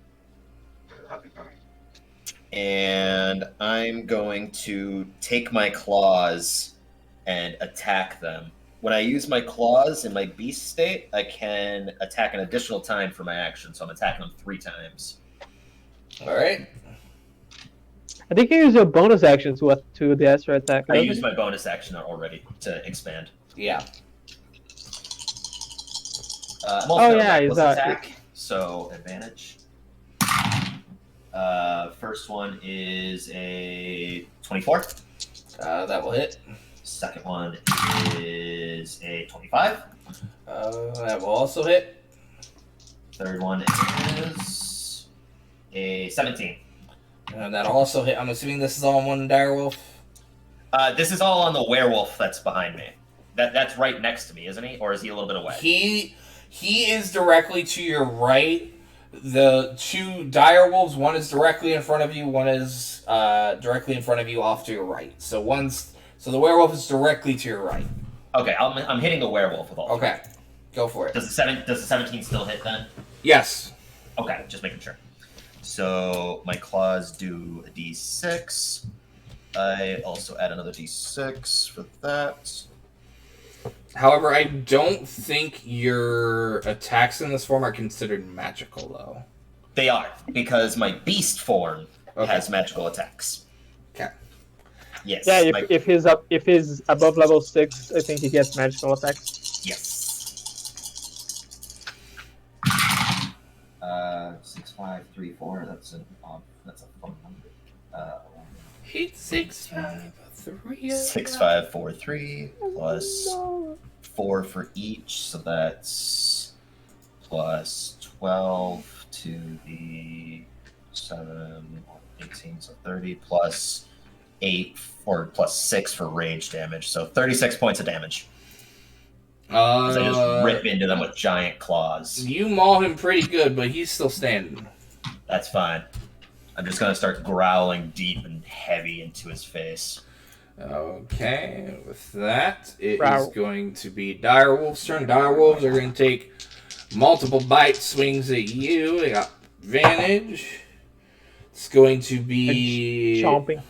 S8: And I'm going to take my claws and attack them. When I use my claws in my beast state, I can attack an additional time for my action, so I'm attacking them 3 times.
S2: All right.
S3: I think you use your bonus action to the extra attack.
S8: I
S3: doesn't
S8: used
S3: it?
S8: my bonus action already to expand.
S2: Yeah.
S8: I'm also got a
S3: yeah,
S8: reckless
S3: he's
S8: attack, so advantage. First one is a 24.
S2: That will hit.
S8: Second one is a 25.
S2: That will also hit.
S8: Third one is a 17.
S2: And that'll also hit. I'm assuming this is all in one direwolf.
S8: This is all on the werewolf that's behind me. That's right next to me, isn't he? Or is he a little bit away?
S2: He is directly to your right. The 2 direwolves, one is directly in front of you, one is directly in front of you off to your right. So the werewolf is directly to your right.
S8: Okay, I'm hitting the werewolf with all.
S2: Okay. Go for it.
S8: Does the 17 still hit then?
S2: Yes.
S8: Okay, just making sure. So my claws do a d6. I also add another d6 for that.
S2: However, I don't think your attacks in this form are considered magical, though.
S8: They are, because my beast form has magical attacks.
S2: Okay.
S8: Yes.
S3: Yeah, if he's above level 6, I think he gets magical attacks.
S8: Yes. 6, 5, 3, 4. That's a fun number.
S2: 8, 6, 5, 3.
S8: 6, 5, 4, 3 plus 4 for each, so that's plus 12 to the 7, 18, so 30 plus 8 or plus 6 for rage damage, so 36 points of damage. Because I just rip into them with giant claws.
S2: You maul him pretty good, but he's still standing.
S8: That's fine. I'm just gonna start growling deep and heavy into his face.
S2: Okay, with that, it
S3: Rawr.
S2: is going to be Direwolf's turn. Direwolves are going to take multiple bite swings at you. They got advantage. It's going to be...
S3: Chomping.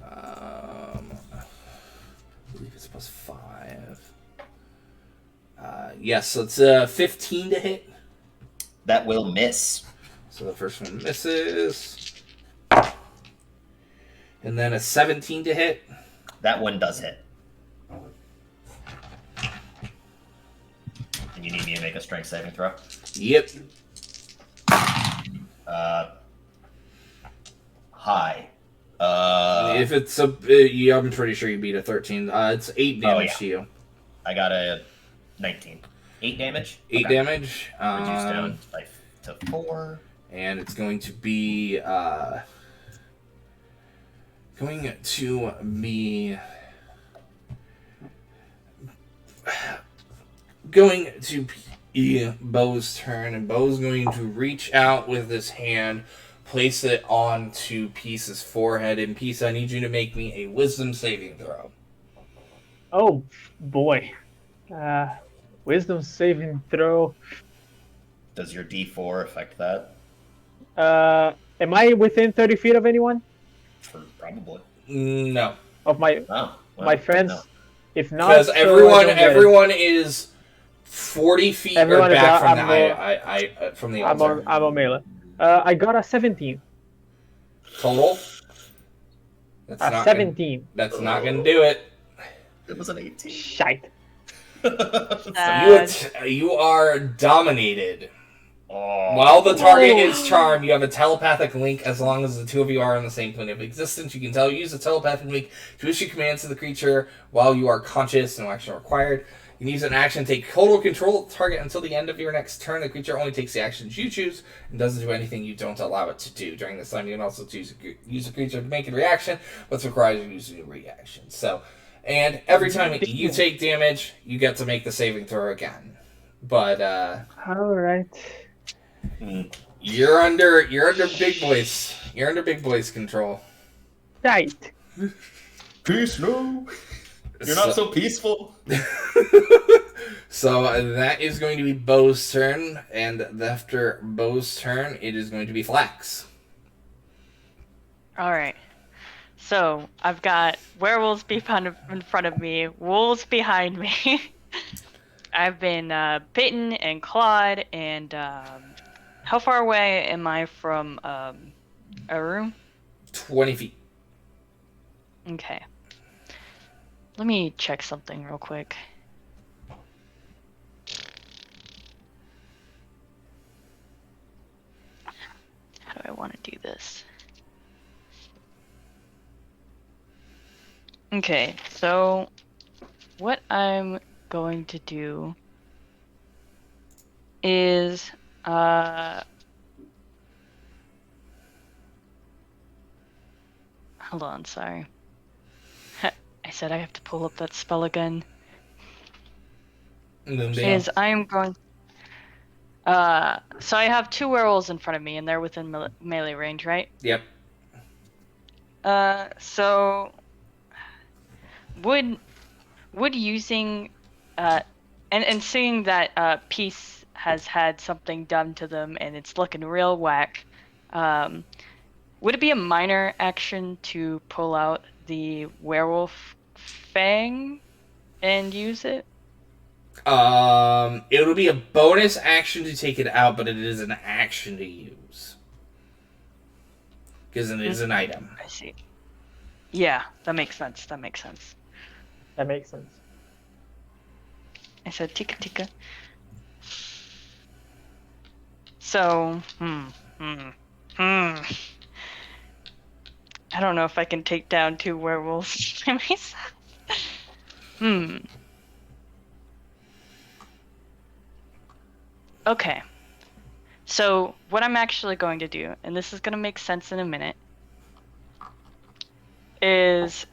S2: I believe it's +5. Yes, so it's 15 to hit.
S8: That will miss.
S2: So the first one misses. And then a 17 to hit.
S8: That one does hit. And you need me to make a strength saving throw?
S2: Yep.
S8: High.
S2: If it's I'm pretty sure you beat a 13. It's 8 damage to you.
S8: I got a 19. 8 damage?
S2: 8 damage.
S8: Reduced down to 4.
S2: And it's going to be going to be Bo's turn, and Bo's going to reach out with his hand, place it onto Peace's forehead, and Peace, I need you to make me a wisdom saving throw.
S3: Oh boy. Wisdom saving throw.
S8: Does your D4 affect that?
S3: Am I within 30 feet of anyone?
S8: Probably.
S2: No.
S3: Of my my friends? No. If not,
S2: because everyone is 40 feet or back from the altar.
S3: I'm on melee. I got a 17.
S2: Total?
S3: That's a 17.
S2: That's not going to do it.
S8: It was an 18.
S3: Shite.
S2: You are dominated. While the target is charmed, you have a telepathic link as long as the two of you are on the same plane of existence. You can use a telepathic link to issue commands to the creature while you are conscious, no action required. You can use an action to take total control of the target until the end of your next turn. The creature only takes the actions you choose and doesn't do anything you don't allow it to do. During this time, you can also use a creature to make a reaction, but it's required to use a reaction. And every time you take damage, you get to make the saving throw again. But
S3: alright.
S2: You're under big boys. You're under big boys control.
S3: Right.
S8: Peace, no. You're not so peaceful.
S2: So that is going to be Bo's turn, and after Bo's turn, it is going to be Flax.
S5: All right. So I've got werewolves in front of me, wolves behind me. I've been bitten and clawed, and how far away am I from a room?
S2: 20 feet.
S5: Okay. Let me check something real quick. How do I want to do this? Okay, so what I'm going to do is hold on, sorry. I said I have to pull up that spell again. Is I am going. So I have two werewolves in front of me, and they're within melee range, right?
S2: Yep.
S5: So would using and seeing that Peace has had something done to them and it's looking real whack, would it be a minor action to pull out the werewolf fang and use it?
S2: It'll be a bonus action to take it out, but it is an action to use. Because it is an item.
S5: I see. Yeah, that makes sense.
S3: That makes sense.
S5: I said tika. So, I don't know if I can take down two werewolves by myself. Okay. So, what I'm actually going to do, and this is going to make sense in a minute, is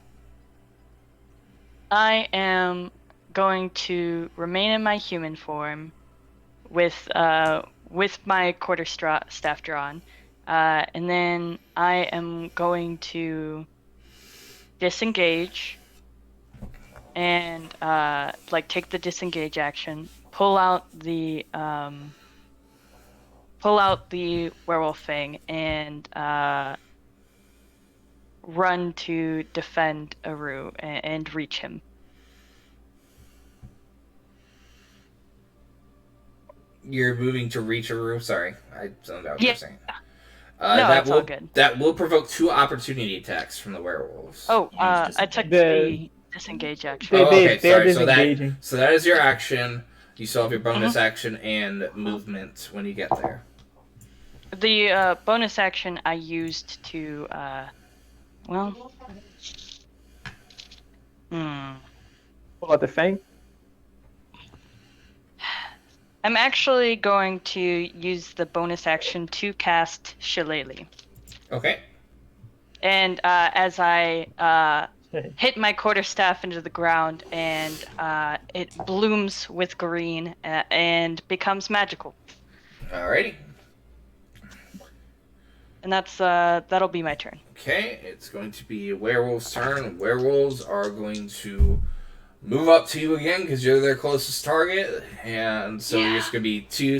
S5: I am going to remain in my human form with my quarterstaff drawn, and then I am going to disengage and take the disengage action, pull out the werewolf thing, and run to defend Aru and reach him.
S2: You're moving to reach a roof. Sorry, I zoned out for
S5: Yeah.
S2: a second.
S5: No,
S2: That
S5: it's all
S2: will
S5: good.
S2: that will provoke 2 opportunity attacks from the werewolves.
S5: Oh,
S4: Use
S5: I took
S4: disengage.
S5: the disengage action.
S2: Oh, okay.
S3: They're
S2: Sorry.
S3: disengaging.
S2: So that is your action. You still have your bonus action and movement when you get there.
S5: The bonus action I used to, well,
S3: Pull out the fang.
S5: I'm actually going to use the bonus action to cast Shillelagh.
S2: Okay.
S5: And as I hit my quarterstaff into the ground, and it blooms with green and becomes magical.
S2: Alrighty.
S5: And that'll be my turn.
S2: Okay, it's going to be a werewolf's turn. Werewolves are going to move up to you again because you're their closest target, and so
S5: Yeah.
S2: it's going to be two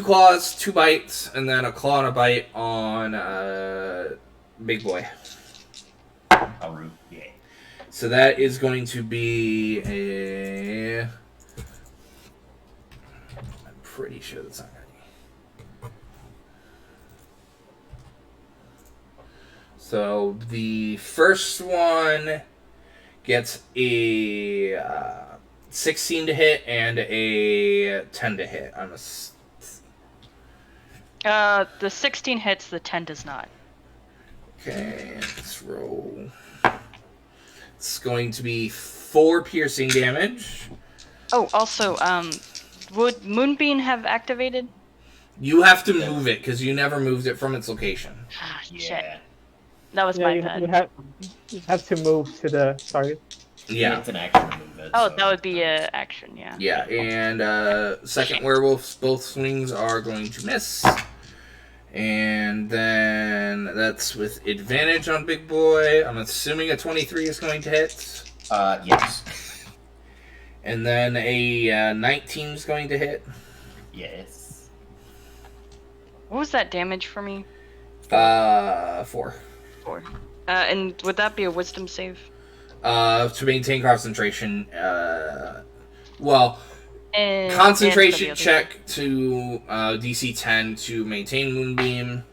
S2: claws, 2 bites, and then a claw and a bite on Big Boy.
S4: Haru, yeah.
S2: So that is going to be a. I'm pretty sure that's not going to be. So the first one gets a 16 to hit and a 10 to hit.
S5: The 16 hits, the 10 does not.
S2: Okay, let's roll. It's going to be 4 piercing damage.
S5: Oh, also, would Moonbeam have activated?
S2: You have to move it because you never moved it from its location.
S5: Ah, shit.
S4: Yeah.
S5: That was
S3: Yeah,
S5: my
S3: you
S5: bad.
S3: have to move to the target.
S2: Yeah.
S4: It's an action to move it.
S5: Oh,
S4: so
S5: that would be a action, yeah.
S2: Yeah, and second werewolf, both swings are going to miss. And then that's with advantage on Big Boy. I'm assuming a 23 is going to hit.
S4: yes.
S2: And then a 19 is going to hit.
S4: Yes.
S5: What was that damage for me?
S2: 4.
S5: 4. And would that be a wisdom save?
S2: To maintain concentration. Well,
S5: And
S2: concentration
S5: and for the other-
S2: check to DC 10 to maintain Moonbeam.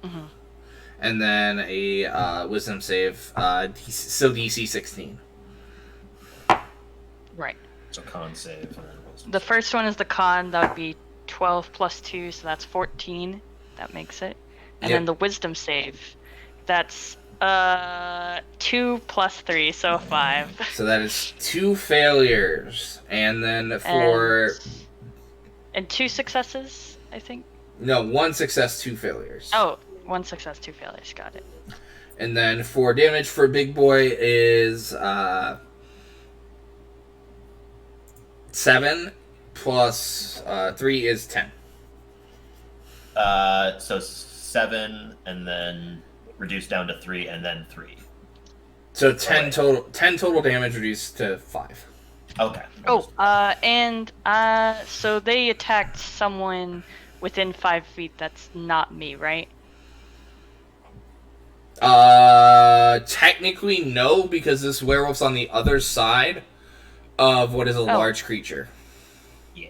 S5: Mhm.
S2: And then a wisdom save. So DC 16.
S5: Right.
S4: So con save. And then wisdom
S5: The
S4: save.
S5: first one is the con. That would be 12 plus 2, so that's 14. That makes it. And
S2: Yep.
S5: then the wisdom save, that's 2 plus 3, so 5.
S2: So that is 2 failures. And then for...
S5: And 2 successes, I think.
S2: No, 1 success, 2 failures.
S5: Oh, 1 success, 2 failures. Got it.
S2: And then for damage for Big Boy is 7 plus 3 is 10.
S4: So 7, and then reduced down to 3, and then 3.
S2: So 10 total damage reduced to 5.
S4: Okay.
S5: Oh, and so they attacked someone within 5 feet. That's not me, right?
S2: Technically no, because this werewolf's on the other side of what is a large creature.
S4: Yeah.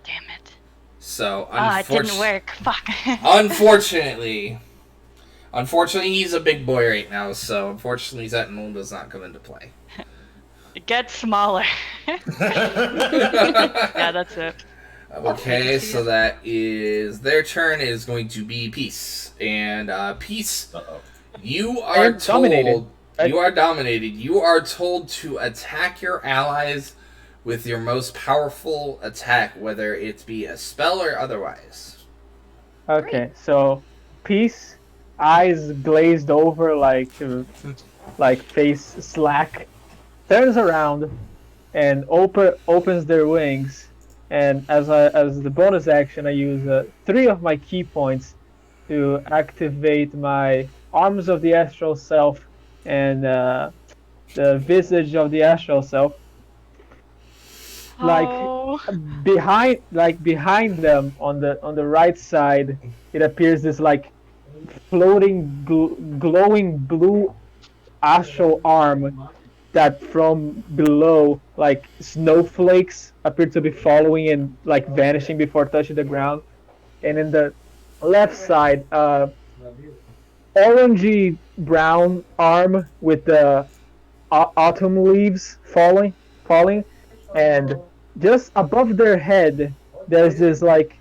S5: Damn it.
S2: So
S5: It didn't work. Fuck.
S2: Unfortunately, he's a big boy right now. So unfortunately, Sentinel does not come into play.
S5: It gets smaller. Yeah, that's it.
S2: Okay, so that is their turn. Is going to be Peace, and Peace.
S4: Uh-oh.
S2: You are
S3: dominated,
S2: told.
S3: right?
S2: You are dominated. You are told to attack your allies with your most powerful attack, whether it be a spell or otherwise.
S3: Okay, so Peace, eyes glazed over like face slack, turns around and opens their wings, and as the bonus action, I use 3 of my key points to activate my Arms of the Astral Self and the Visage of the Astral Self.
S5: Oh.
S3: Behind them on the right side, it appears this like floating glowing blue astral arm that from below, like snowflakes appear to be following and like vanishing before touching the ground. And in the left side, orangey brown arm with the autumn leaves falling, and just above their head, there's this like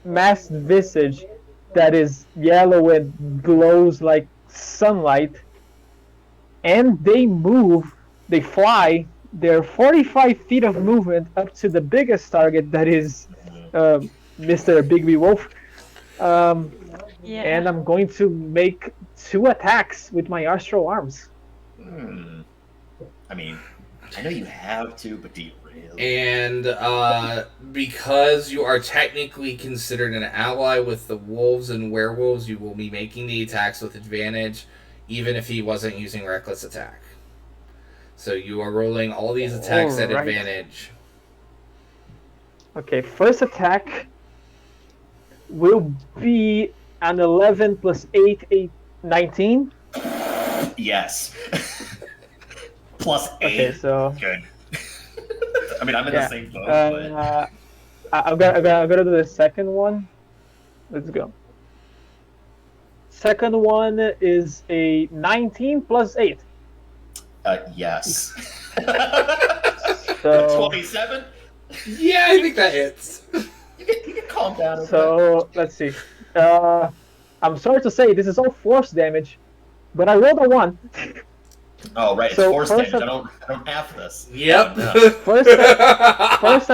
S3: masked visage that is yellow and glows like sunlight, and they fly. They're 45 feet of movement up to the biggest target that is Mr. Bigby Wolf. Um,
S5: Yeah.
S3: and I'm going to make 2 attacks with my astral arms.
S4: I mean, I know you have to, but do you really?
S2: And because you are technically considered an ally with the wolves and werewolves, you will be making the attacks with advantage, even if he wasn't using reckless attack. So you are rolling all these attacks at
S3: Alright.
S2: advantage.
S3: Okay, first attack will be an 11 plus 8, 19.
S4: Yes. Plus 8.
S3: Okay, so
S4: Good. I mean, I'm in the same boat,
S3: I'm gonna do the second one. Let's go. Second one is a 19 plus 8.
S4: Yes.
S3: So
S4: 27?
S2: Yeah, I think that hits.
S4: You can calm down. a bit.
S3: So let's see. I'm sorry to say this is all force damage, but I rolled a 1.
S4: Oh, right. It's
S3: so
S4: force
S3: first
S4: damage. I don't have this.
S2: Yep.
S3: First,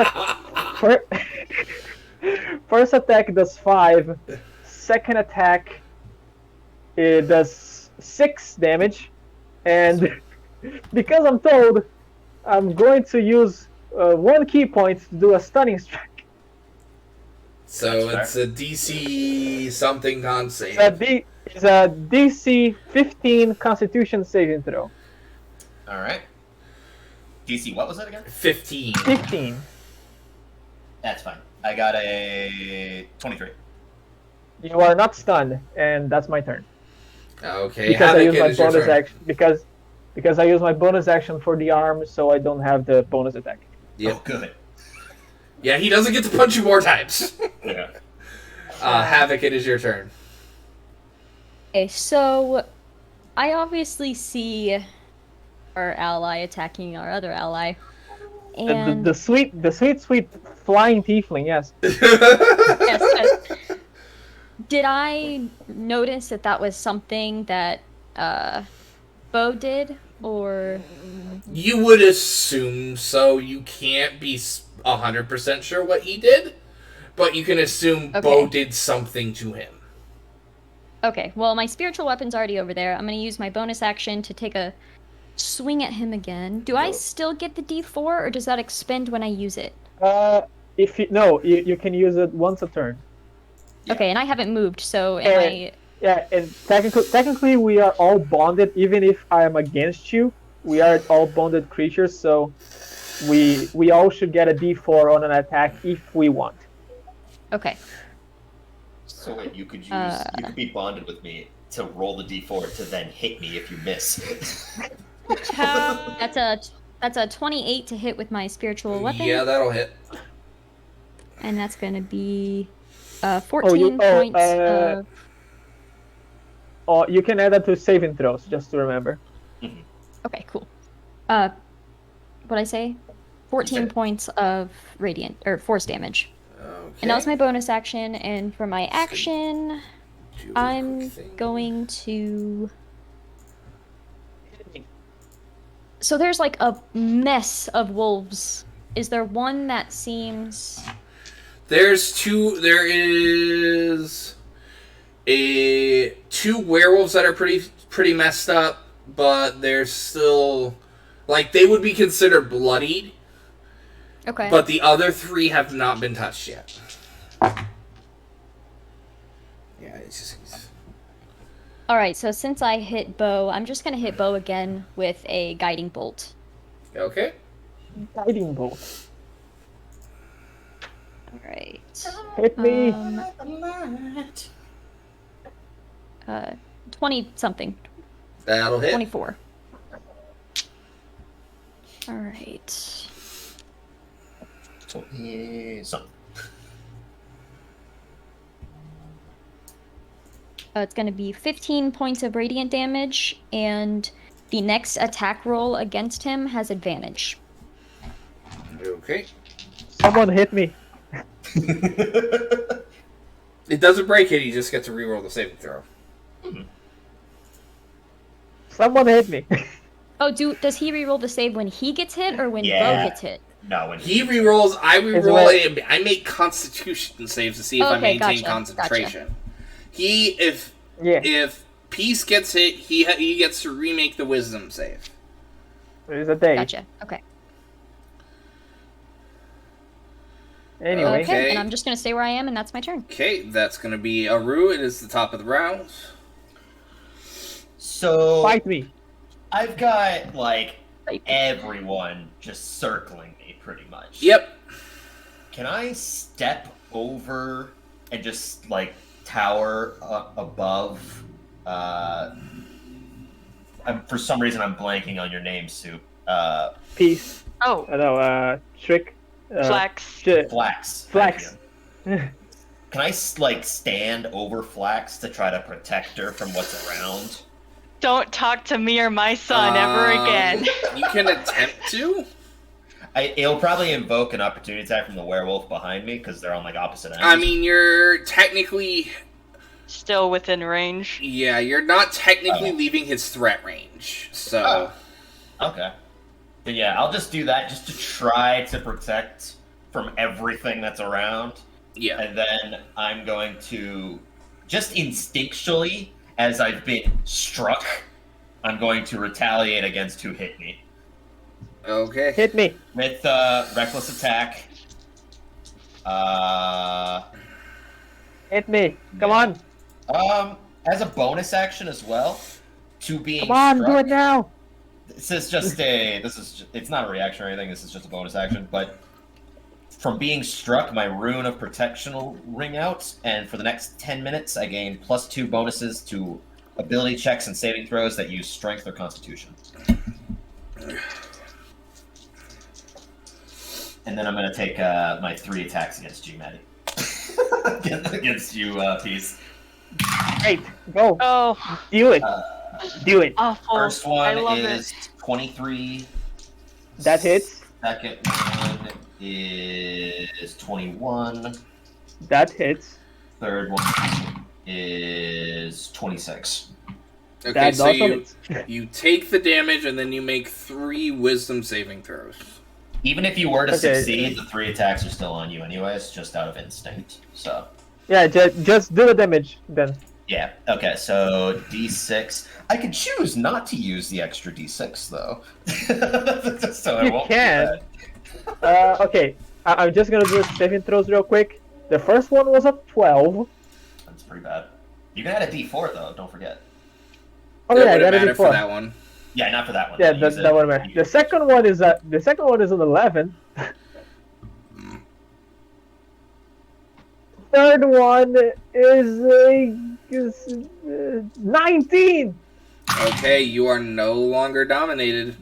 S3: first attack does 5. Second attack it does 6 damage, and because I'm told, I'm going to use 1 key point to do a stunning strike.
S2: So
S4: That's
S2: it's a DC something con save.
S3: It's a DC 15 Constitution saving throw.
S4: All right. DC, what was that again?
S2: 15.
S3: 15.
S4: That's fine. I got a 23.
S3: You are not stunned, and that's my turn.
S2: Okay,
S3: Because I
S2: Havoc,
S3: use
S2: it
S3: my
S2: is your
S3: bonus
S2: turn.
S3: action. Because I use my bonus action for the arm, so I don't have the bonus attack.
S2: Yep.
S4: Oh, good.
S2: Yeah, he doesn't get to punch you more times.
S4: Yeah.
S2: Havoc, it is your turn.
S1: Okay, so I obviously see our ally attacking our other ally. And
S3: The sweet flying tiefling, yes.
S1: yes, yes. Did I notice that was something that Bo did, or
S2: You would assume so. You can't be 100% sure what he did, but you can assume
S1: Okay.
S2: Bo did something to him.
S1: okay? Well, my spiritual weapon's already over there. I'm gonna use my bonus action to take a swing at him again. Do I still get the D4, or does that expend when I use it?
S3: If you can use it once a turn.
S4: Yeah.
S1: Okay, and I haven't moved, so am I?
S3: Yeah, and technically we are all bonded. Even if I am against you, we are all bonded creatures. So we all should get a D4 on an attack if we want.
S1: Okay.
S4: So wait, you could be bonded with me to roll the d4 to then hit me if you miss.
S1: That's a 28 to hit with my spiritual weapon.
S2: Yeah, that'll hit.
S1: And that's gonna be 14 points of...
S3: Oh, you can add that to saving throws, just to remember.
S1: Okay, cool. What'd I say? 14
S4: Okay.
S1: points of radiant or force damage.
S2: Okay.
S1: And that was my bonus action, and for my action,
S2: Do a
S1: I'm
S2: quick thing.
S1: going to... So there's like a mess of wolves. Is there one that seems...
S2: There is two werewolves that are pretty messed up, but they're still like they would be considered bloodied.
S1: Okay.
S2: But the other 3 have not been touched yet. Yeah, it's just
S1: Alright, so since I hit Bo, I'm just gonna hit Bo again with a guiding bolt.
S2: okay.
S3: Guiding bolt.
S1: Alright.
S3: Hit me.
S1: 20 something.
S2: That'll hit.
S1: 24. All right.
S8: 20-something.
S1: It's going to be 15 points of radiant damage, and the next attack roll against him has advantage.
S2: Okay.
S3: Someone hit me.
S2: It doesn't break it, you just get to reroll the saving throw.
S3: Someone hit me.
S1: Oh, does he reroll the save when he gets hit or when Bo
S8: Yeah.
S1: gets hit?
S8: No, when
S2: He rerolls, I
S3: Is
S2: reroll,
S3: it-
S2: and I make Constitution saves to see if I
S1: Okay,
S2: maintain
S1: gotcha,
S2: concentration.
S3: Yeah.
S2: If Peace gets hit, he gets to remake the Wisdom save.
S3: There's a day.
S1: Gotcha. Okay.
S3: Anyway.
S2: Okay.
S1: And I'm just going to stay where I am, and that's my turn.
S2: Okay, that's going to be Aru. It is the top of the round.
S8: So
S3: Fight me.
S8: I've got like everyone just circling me pretty much.
S2: Yep.
S8: Can I step over and just like tower above? For some reason, I'm blanking on your name, Soup.
S3: Peace.
S5: Oh,
S3: No, Trick.
S5: Flax.
S8: Flax.
S3: Flax.
S8: Can I like stand over Flax to try to protect her from what's around?
S5: Don't talk to me or my son ever again.
S2: You can attempt to.
S8: It'll probably invoke an opportunity attack from the werewolf behind me because they're on like opposite ends.
S2: I mean, you're technically...
S5: Still within range.
S2: Yeah, you're not technically leaving his threat range, so...
S8: Okay. But yeah, I'll just do that just to try to protect from everything that's around.
S2: Yeah.
S8: And then I'm going to, just instinctually, as I've been struck, I'm going to retaliate against who hit me.
S2: Okay.
S3: Hit me.
S8: With reckless attack.
S3: Hit me. Come on.
S8: As a bonus action as well, to being
S3: Come on,
S8: struck,
S3: do it now.
S8: This is just it's not a reaction or anything, this is just a bonus action, but from being struck, my rune of protection will ring out, and for the next 10 minutes, I gain +2 bonuses to ability checks and saving throws that use strength or constitution. And then I'm going to take my 3 attacks against you, Maddie. Against you, Peace.
S3: Great. Go.
S5: Oh,
S3: Do it. Do it.
S5: awful.
S8: First
S5: I
S8: one
S5: love
S8: is
S5: it.
S8: 23.
S3: That hits.
S8: Second one is 21.
S3: That hits.
S8: Third one is 26.
S2: Okay,
S3: That
S2: so
S3: also
S2: you,
S3: hits.
S2: you take the damage, and then you make 3 wisdom saving throws.
S8: Even if you were to
S3: Okay.
S8: succeed, the 3 attacks are still on you anyways, just out of instinct. So,
S3: Yeah, just do the damage then.
S8: yeah. Okay, so D6. I could choose not to use the extra D6, though. So I
S3: You
S8: won't
S3: can.
S8: do that.
S3: Okay. I'm just gonna do saving throws real quick. The first one was a 12.
S8: That's pretty bad. You can add a D4, though, don't forget.
S3: Oh
S2: That
S3: yeah, I
S2: wouldn't
S3: got a
S2: matter for
S3: D4.
S2: that one.
S8: Yeah, not for that one.
S3: Yeah,
S8: Use
S3: that
S8: it.
S3: wouldn't matter. The second one is an 11. Third one is 19.
S2: Okay, you are no longer dominated.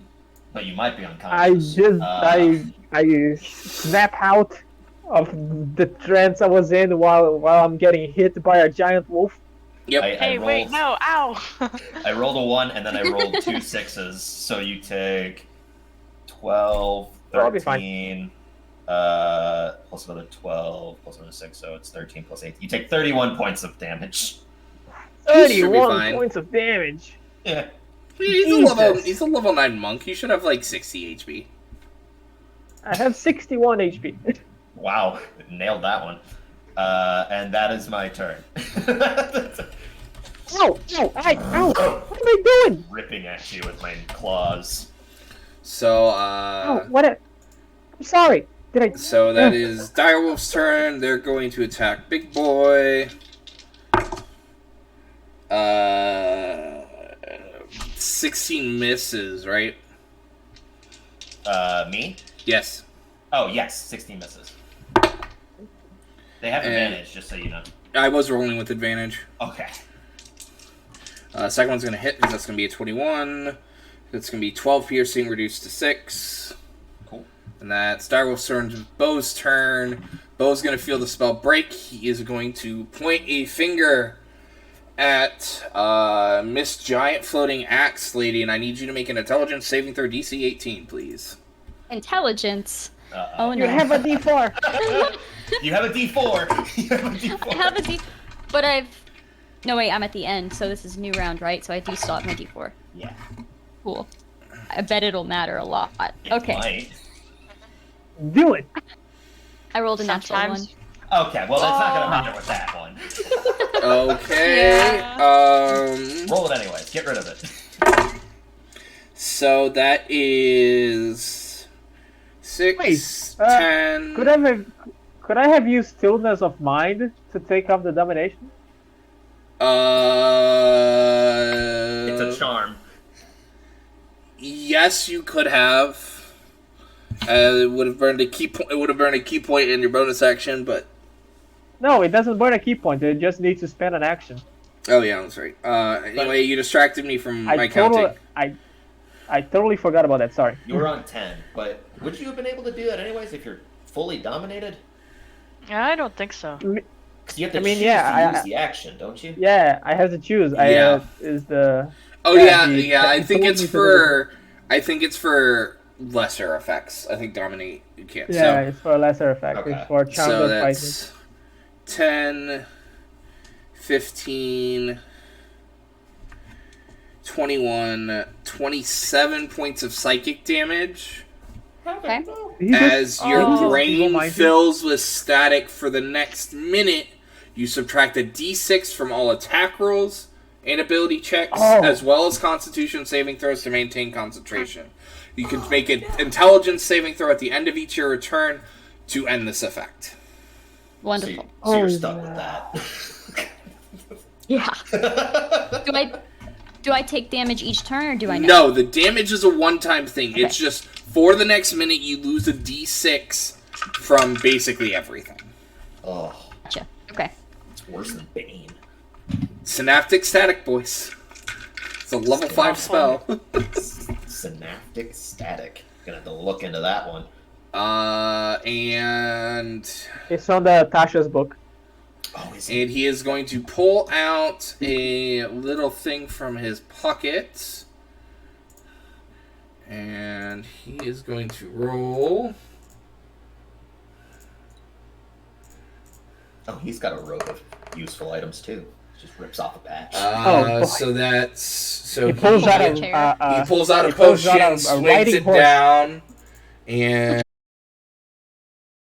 S8: But you might be
S3: I
S8: unconscious.
S3: just I snap out of the trance I was in while I'm getting hit by a giant wolf.
S2: Yep.
S5: Hey, wait, no, ow!
S8: I rolled a 1 and then I rolled 2 6s. So you take 12,
S3: I'll be fine.
S8: 13, plus another 12, plus another 6, so it's 13 plus 8. You take 31 points of damage.
S2: He should be
S3: 31
S2: fine.
S3: points of damage.
S8: Yeah.
S2: He's a level 9 monk. You should have like 60 HP.
S3: I have 61 HP.
S8: Wow. Nailed that one. And that is my turn.
S3: Ow! Ow! Ow! What am I doing?
S8: Ripping at you with my claws.
S2: So,
S3: Ow! What? I'm sorry. Did I?
S2: So that is Direwolf's turn. They're going to attack Big Boy. 16 misses, right?
S8: Me?
S2: Yes.
S8: Oh, yes. 16 misses. They have
S2: And-
S8: advantage, just so you know.
S2: I was rolling with advantage.
S8: Okay.
S2: Second one's going to hit because that's going to be a 21. It's going to be 12 piercing reduced to 6.
S8: Cool.
S2: And that's Direwolf's turn. Bo's turn. Bo's going to feel the spell break. He is going to point a finger at Miss Giant Floating Axe Lady, and I need you to make an intelligence saving throw DC 18, please.
S1: Intelligence.
S8: Uh-oh.
S1: Oh
S3: You
S1: no.
S3: have a D4.
S8: You have a D4. You have a D4.
S1: I have a D, but I've. No wait, I'm at the end, so this is new round, right? So I do still have my D4.
S8: Yeah.
S1: Cool. I bet it'll matter a lot. Okay.
S8: Might.
S3: Do it.
S1: I rolled a natural one.
S5: Sometimes.
S8: Okay, well, it's not going to matter with that one.
S2: Okay.
S8: Roll it anyways. Get rid of it.
S2: So that is 6,
S3: Wait,
S2: 10.
S3: Could I have used stillness of mind to take off the domination?
S8: It's a charm.
S2: Yes, you could have. It would have burned a key point. It would have burned a key point in your bonus action, but
S3: No, it doesn't burn a key point. It just needs to spend an action.
S2: oh yeah, that's right. Anyway, you distracted me from my counting.
S3: I totally forgot about that. Sorry.
S8: You were on 10, but would you have been able to do that anyways if you're fully dominated?
S5: I don't think so.
S8: 'Cause you have to
S3: I mean,
S8: choose
S3: yeah,
S8: to
S3: I-
S8: use the action, don't you?
S3: Yeah, I have to choose.
S2: Yeah.
S3: Is the
S2: Oh
S3: yeah,
S2: yeah. I
S3: he
S2: think
S3: told
S2: it's
S3: me to
S2: for. I think it's for lesser effects. I think dominate you can't.
S3: yeah, it's for a lesser effect.
S8: Okay.
S3: It's for charmed
S2: So
S3: fighting.
S2: that's 10, 15, 21, 27 points of psychic damage
S1: Okay.
S2: as your
S3: Oh.
S2: brain
S3: Mind you.
S2: fills with static for the next minute. You subtract a d6 from all attack rolls and ability checks,
S3: Oh.
S2: as well as Constitution saving throws to maintain concentration. You can make an intelligence saving throw at the end of each your return to end this effect.
S1: Wonderful.
S8: So you're
S3: Oh,
S8: stuck
S3: yeah.
S8: with
S1: Yeah.
S8: that.
S1: Do I take damage each turn or do I not?
S2: No, the damage is a one-time thing.
S1: Okay.
S2: It's just for the next minute you lose a d6 from basically everything.
S8: Oh,
S1: Gotcha. Okay.
S8: it's worse than Bane.
S2: Synaptic static, boys. It's a level 5 spell.
S8: Synaptic static. Gonna have to look into that one.
S2: And
S3: It's on the Tasha's book.
S8: Oh, is it?
S2: and he is going to pull out a little thing from his pocket. And he is going to roll.
S8: Oh, he's got a row of useful items too. Just rips off a patch.
S3: Oh, boy.
S2: So that's so
S3: He pulls out
S1: He
S3: a
S2: he pulls out a
S3: he pulls out
S2: potion,
S3: a
S2: swings
S3: riding
S2: it
S3: horse.
S2: down, and